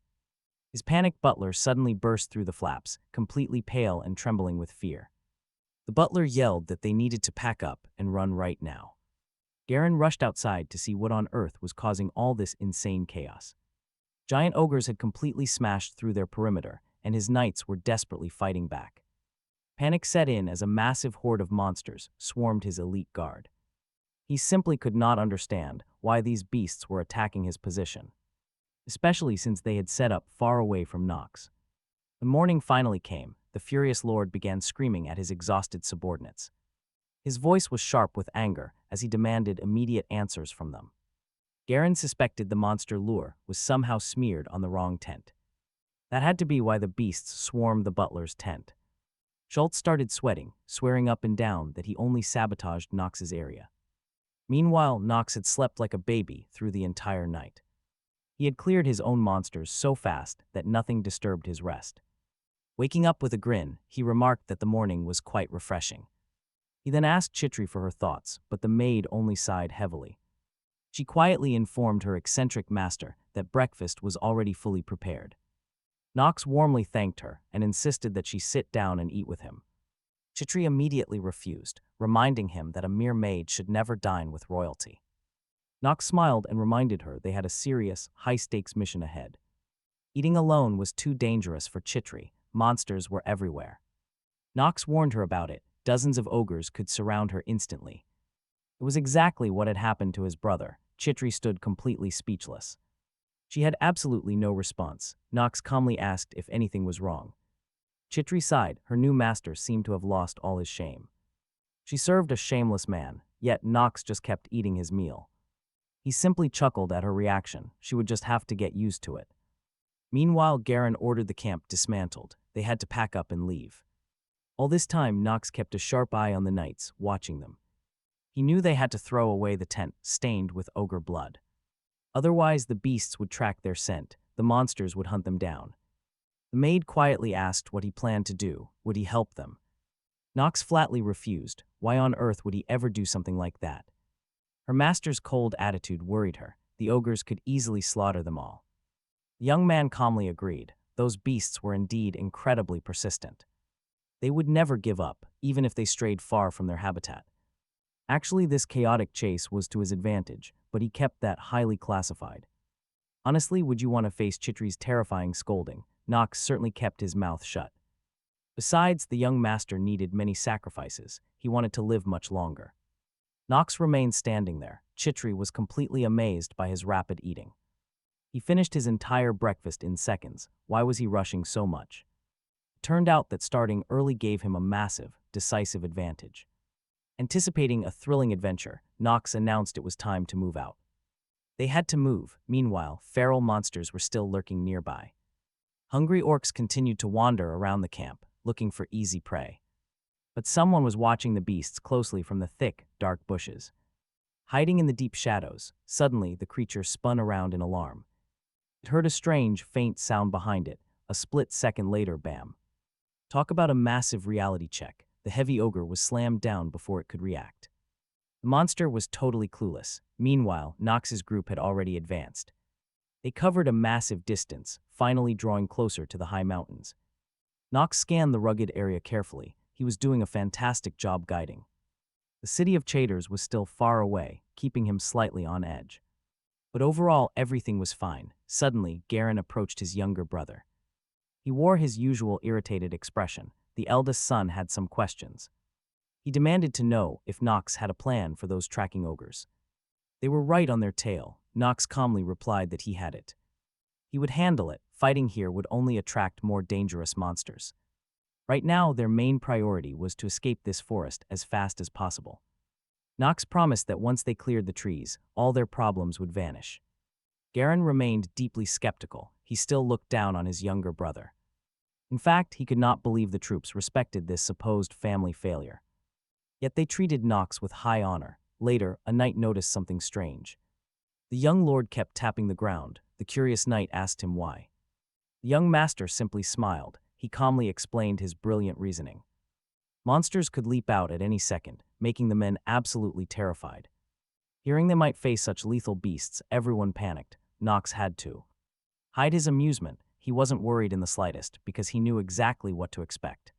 His panicked butler suddenly burst through the flaps, completely pale and trembling with fear. The butler yelled that they needed to pack up and run right now. Garen rushed outside to see what on earth was causing all this insane chaos. Giant ogres had completely smashed through their perimeter, and his knights were desperately fighting back. Panic set in as a massive horde of monsters swarmed his elite guard. He simply could not understand why these beasts were attacking his position, especially since they had set up far away from Knox. When morning finally came, the furious lord began screaming at his exhausted subordinates. His voice was sharp with anger as he demanded immediate answers from them. Garen suspected the monster lure was somehow smeared on the wrong tent. That had to be why the beasts swarmed the butler's tent. Schultz started sweating, swearing up and down that he only sabotaged Knox's area. Meanwhile, Knox had slept like a baby through the entire night. He had cleared his own monsters so fast that nothing disturbed his rest. Waking up with a grin, he remarked that the morning was quite refreshing. He then asked Chitri for her thoughts, but the maid only sighed heavily. She quietly informed her eccentric master that breakfast was already fully prepared. Knox warmly thanked her and insisted that she sit down and eat with him. Chitri immediately refused, reminding him that a mere maid should never dine with royalty. Knox smiled and reminded her they had a serious, high-stakes mission ahead. Eating alone was too dangerous for Chitri. Monsters were everywhere. Knox warned her about it. Dozens of ogres could surround her instantly. It was exactly what had happened to his brother. Chitri stood completely speechless. She had absolutely no response. Knox calmly asked if anything was wrong. Chitri sighed. Her new master seemed to have lost all his shame. She served a shameless man, yet Knox just kept eating his meal. He simply chuckled at her reaction. She would just have to get used to it. Meanwhile, Garen ordered the camp dismantled. They had to pack up and leave. All this time, Knox kept a sharp eye on the knights, watching them. He knew they had to throw away the tent, stained with ogre blood. Otherwise, the beasts would track their scent. The monsters would hunt them down. The maid quietly asked what he planned to do. Would he help them? Knox flatly refused. Why on earth would he ever do something like that? Her master's cold attitude worried her. The ogres could easily slaughter them all. The young man calmly agreed. Those beasts were indeed incredibly persistent. They would never give up, even if they strayed far from their habitat. Actually, this chaotic chase was to his advantage, but he kept that highly classified. Honestly, would you want to face Chitri's terrifying scolding? Knox certainly kept his mouth shut. Besides, the young master needed many sacrifices. He wanted to live much longer. Knox remained standing there. Chitri was completely amazed by his rapid eating. He finished his entire breakfast in seconds. Why was he rushing so much? It turned out that starting early gave him a massive, decisive advantage. Anticipating a thrilling adventure, Knox announced it was time to move out. They had to move. Meanwhile, feral monsters were still lurking nearby. Hungry orcs continued to wander around the camp, looking for easy prey. But someone was watching the beasts closely from the thick, dark bushes. Hiding in the deep shadows, suddenly the creature spun around in alarm. It heard a strange, faint sound behind it. A split second later, bam. Talk about a massive reality check. The heavy ogre was slammed down before it could react. The monster was totally clueless. Meanwhile, Knox's group had already advanced. They covered a massive distance, finally drawing closer to the high mountains. Knox scanned the rugged area carefully. He was doing a fantastic job guiding. The city of Chaders was still far away, keeping him slightly on edge. But overall, everything was fine. Suddenly, Garen approached his younger brother. He wore his usual irritated expression. The eldest son had some questions. He demanded to know if Knox had a plan for those tracking ogres. They were right on their tail. Knox calmly replied that he had it. He would handle it. Fighting here would only attract more dangerous monsters. Right now, their main priority was to escape this forest as fast as possible. Knox promised that once they cleared the trees, all their problems would vanish. Garen remained deeply skeptical. He still looked down on his younger brother. In fact, he could not believe the troops respected this supposed family failure. Yet they treated Knox with high honor. Later, a knight noticed something strange. The young lord kept tapping the ground. The curious knight asked him why. The young master simply smiled. He calmly explained his brilliant reasoning. Monsters could leap out at any second, making the men absolutely terrified. Hearing they might face such lethal beasts, everyone panicked. Knox had to hide his amusement. He wasn't worried in the slightest, because he knew exactly what to expect.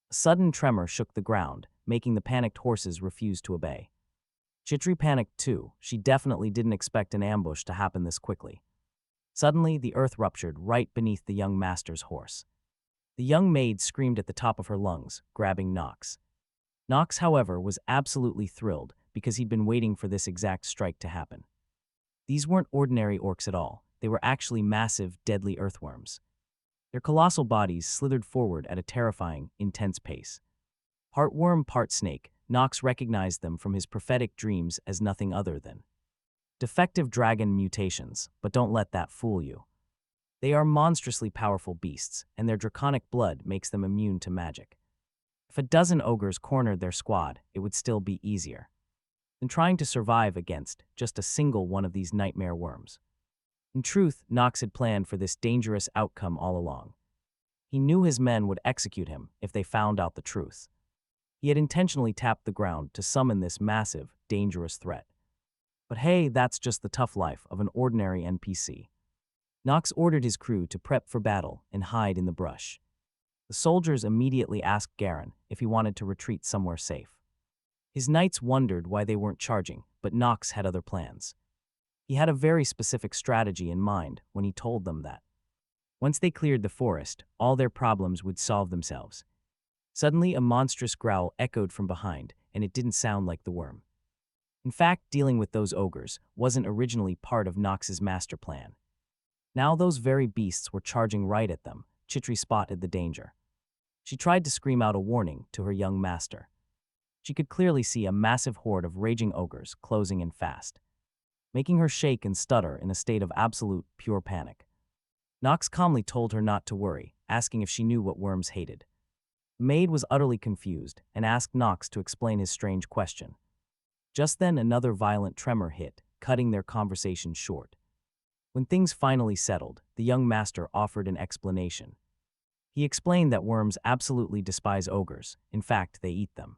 A sudden tremor shook the ground, making the panicked horses refuse to obey. Chitri panicked too. She definitely didn't expect an ambush to happen this quickly. Suddenly, the earth ruptured right beneath the young master's horse. The young maid screamed at the top of her lungs, grabbing Knox. Knox, however, was absolutely thrilled because he'd been waiting for this exact strike to happen. These weren't ordinary orcs at all. They were actually massive, deadly earthworms. Their colossal bodies slithered forward at a terrifying, intense pace. Part worm, part snake, Knox recognized them from his prophetic dreams as nothing other than defective dragon mutations, but don't let that fool you. They are monstrously powerful beasts, and their draconic blood makes them immune to magic. If a dozen ogres cornered their squad, it would still be easier than trying to survive against just a single one of these nightmare worms. In truth, Knox had planned for this dangerous outcome all along. He knew his men would execute him if they found out the truth. He had intentionally tapped the ground to summon this massive, dangerous threat. But hey, that's just the tough life of an ordinary NPC. Knox ordered his crew to prep for battle and hide in the brush. The soldiers immediately asked Garen if he wanted to retreat somewhere safe. His knights wondered why they weren't charging, but Knox had other plans. He had a very specific strategy in mind when he told them that once they cleared the forest, all their problems would solve themselves. Suddenly, a monstrous growl echoed from behind, and it didn't sound like the worm. In fact, dealing with those ogres wasn't originally part of Knox's master plan. Now those very beasts were charging right at them. Chitri spotted the danger. She tried to scream out a warning to her young master. She could clearly see a massive horde of raging ogres closing in fast, making her shake and stutter in a state of absolute, pure panic. Knox calmly told her not to worry, asking if she knew what worms hated. The maid was utterly confused and asked Knox to explain his strange question. Just then, another violent tremor hit, cutting their conversation short. When things finally settled, the young master offered an explanation. He explained that worms absolutely despise ogres. In fact, they eat them.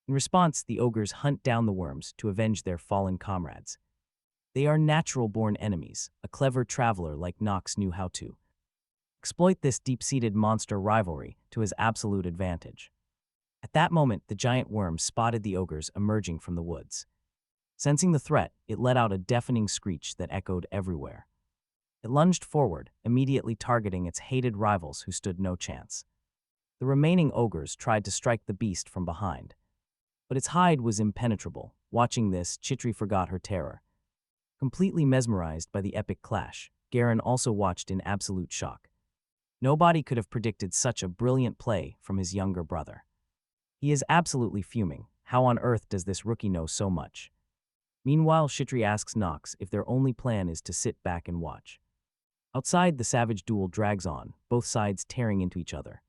In response, the ogres hunt down the worms to avenge their fallen comrades. They are natural-born enemies. A clever traveler like Knox knew how to exploit this deep-seated monster rivalry to his absolute advantage. At that moment, the giant worm spotted the ogres emerging from the woods. Sensing the threat, it let out a deafening screech that echoed everywhere. It lunged forward, immediately targeting its hated rivals who stood no chance. The remaining ogres tried to strike the beast from behind, but its hide was impenetrable. Watching this, Chitri forgot her terror. Completely mesmerized by the epic clash, Garen also watched in absolute shock. Nobody could have predicted such a brilliant play from his younger brother. He is absolutely fuming. How on earth does this rookie know so much? Meanwhile, Chitri asks Knox if their only plan is to sit back and watch. Outside, the savage duel drags on, both sides tearing into each other.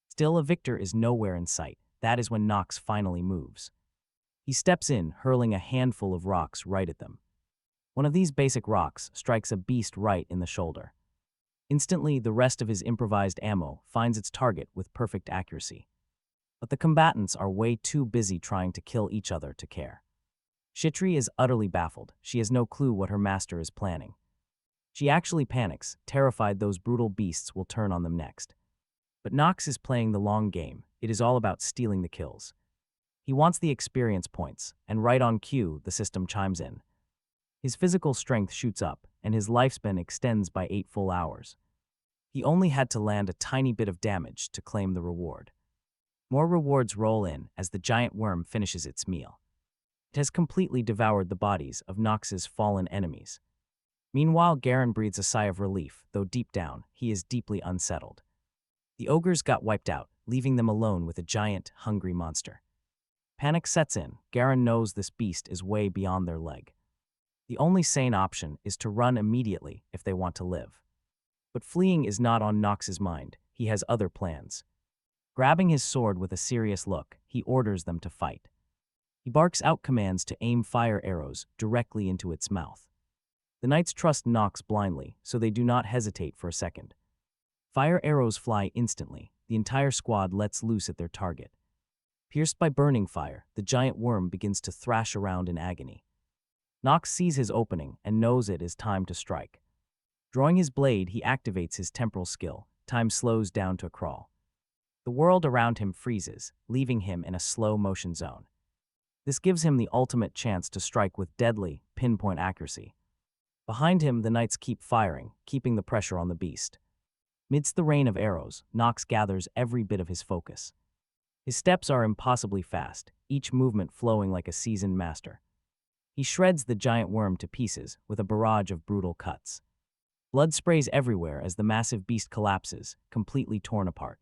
Still, a victor is nowhere in sight. That is when Knox finally moves. He steps in, hurling a handful of rocks right at them. One of these basic rocks strikes a beast right in the shoulder. Instantly, the rest of his improvised ammo finds its target with perfect accuracy. But the combatants are way too busy trying to kill each other to care. Shitri is utterly baffled. She has no clue what her master is planning. She actually panics, terrified those brutal beasts will turn on them next. But Knox is playing the long game. It is all about stealing the kills. He wants the experience points, and right on cue, the system chimes in. His physical strength shoots up, and his lifespan extends by 8 full hours. He only had to land a tiny bit of damage to claim the reward. More rewards roll in as the giant worm finishes its meal. It has completely devoured the bodies of Knox's fallen enemies. Meanwhile, Garen breathes a sigh of relief, though deep down, he is deeply unsettled. The ogres got wiped out, leaving them alone with a giant, hungry monster. Panic sets in. Garen knows this beast is way beyond their leg. The only sane option is to run immediately if they want to live. But fleeing is not on Knox's mind. He has other plans. Grabbing his sword with a serious look, he orders them to fight. He barks out commands to aim fire arrows directly into its mouth. The knights trust Knox blindly, so they do not hesitate for a second. Fire arrows fly instantly. The entire squad lets loose at their target. Pierced by burning fire, the giant worm begins to thrash around in agony. Knox sees his opening and knows it is time to strike. Drawing his blade, he activates his temporal skill. Time slows down to a crawl. The world around him freezes, leaving him in a slow-motion zone. This gives him the ultimate chance to strike with deadly, pinpoint accuracy. Behind him, the knights keep firing, keeping the pressure on the beast. Midst the rain of arrows, Knox gathers every bit of his focus. His steps are impossibly fast, each movement flowing like a seasoned master. He shreds the giant worm to pieces with a barrage of brutal cuts. Blood sprays everywhere as the massive beast collapses, completely torn apart.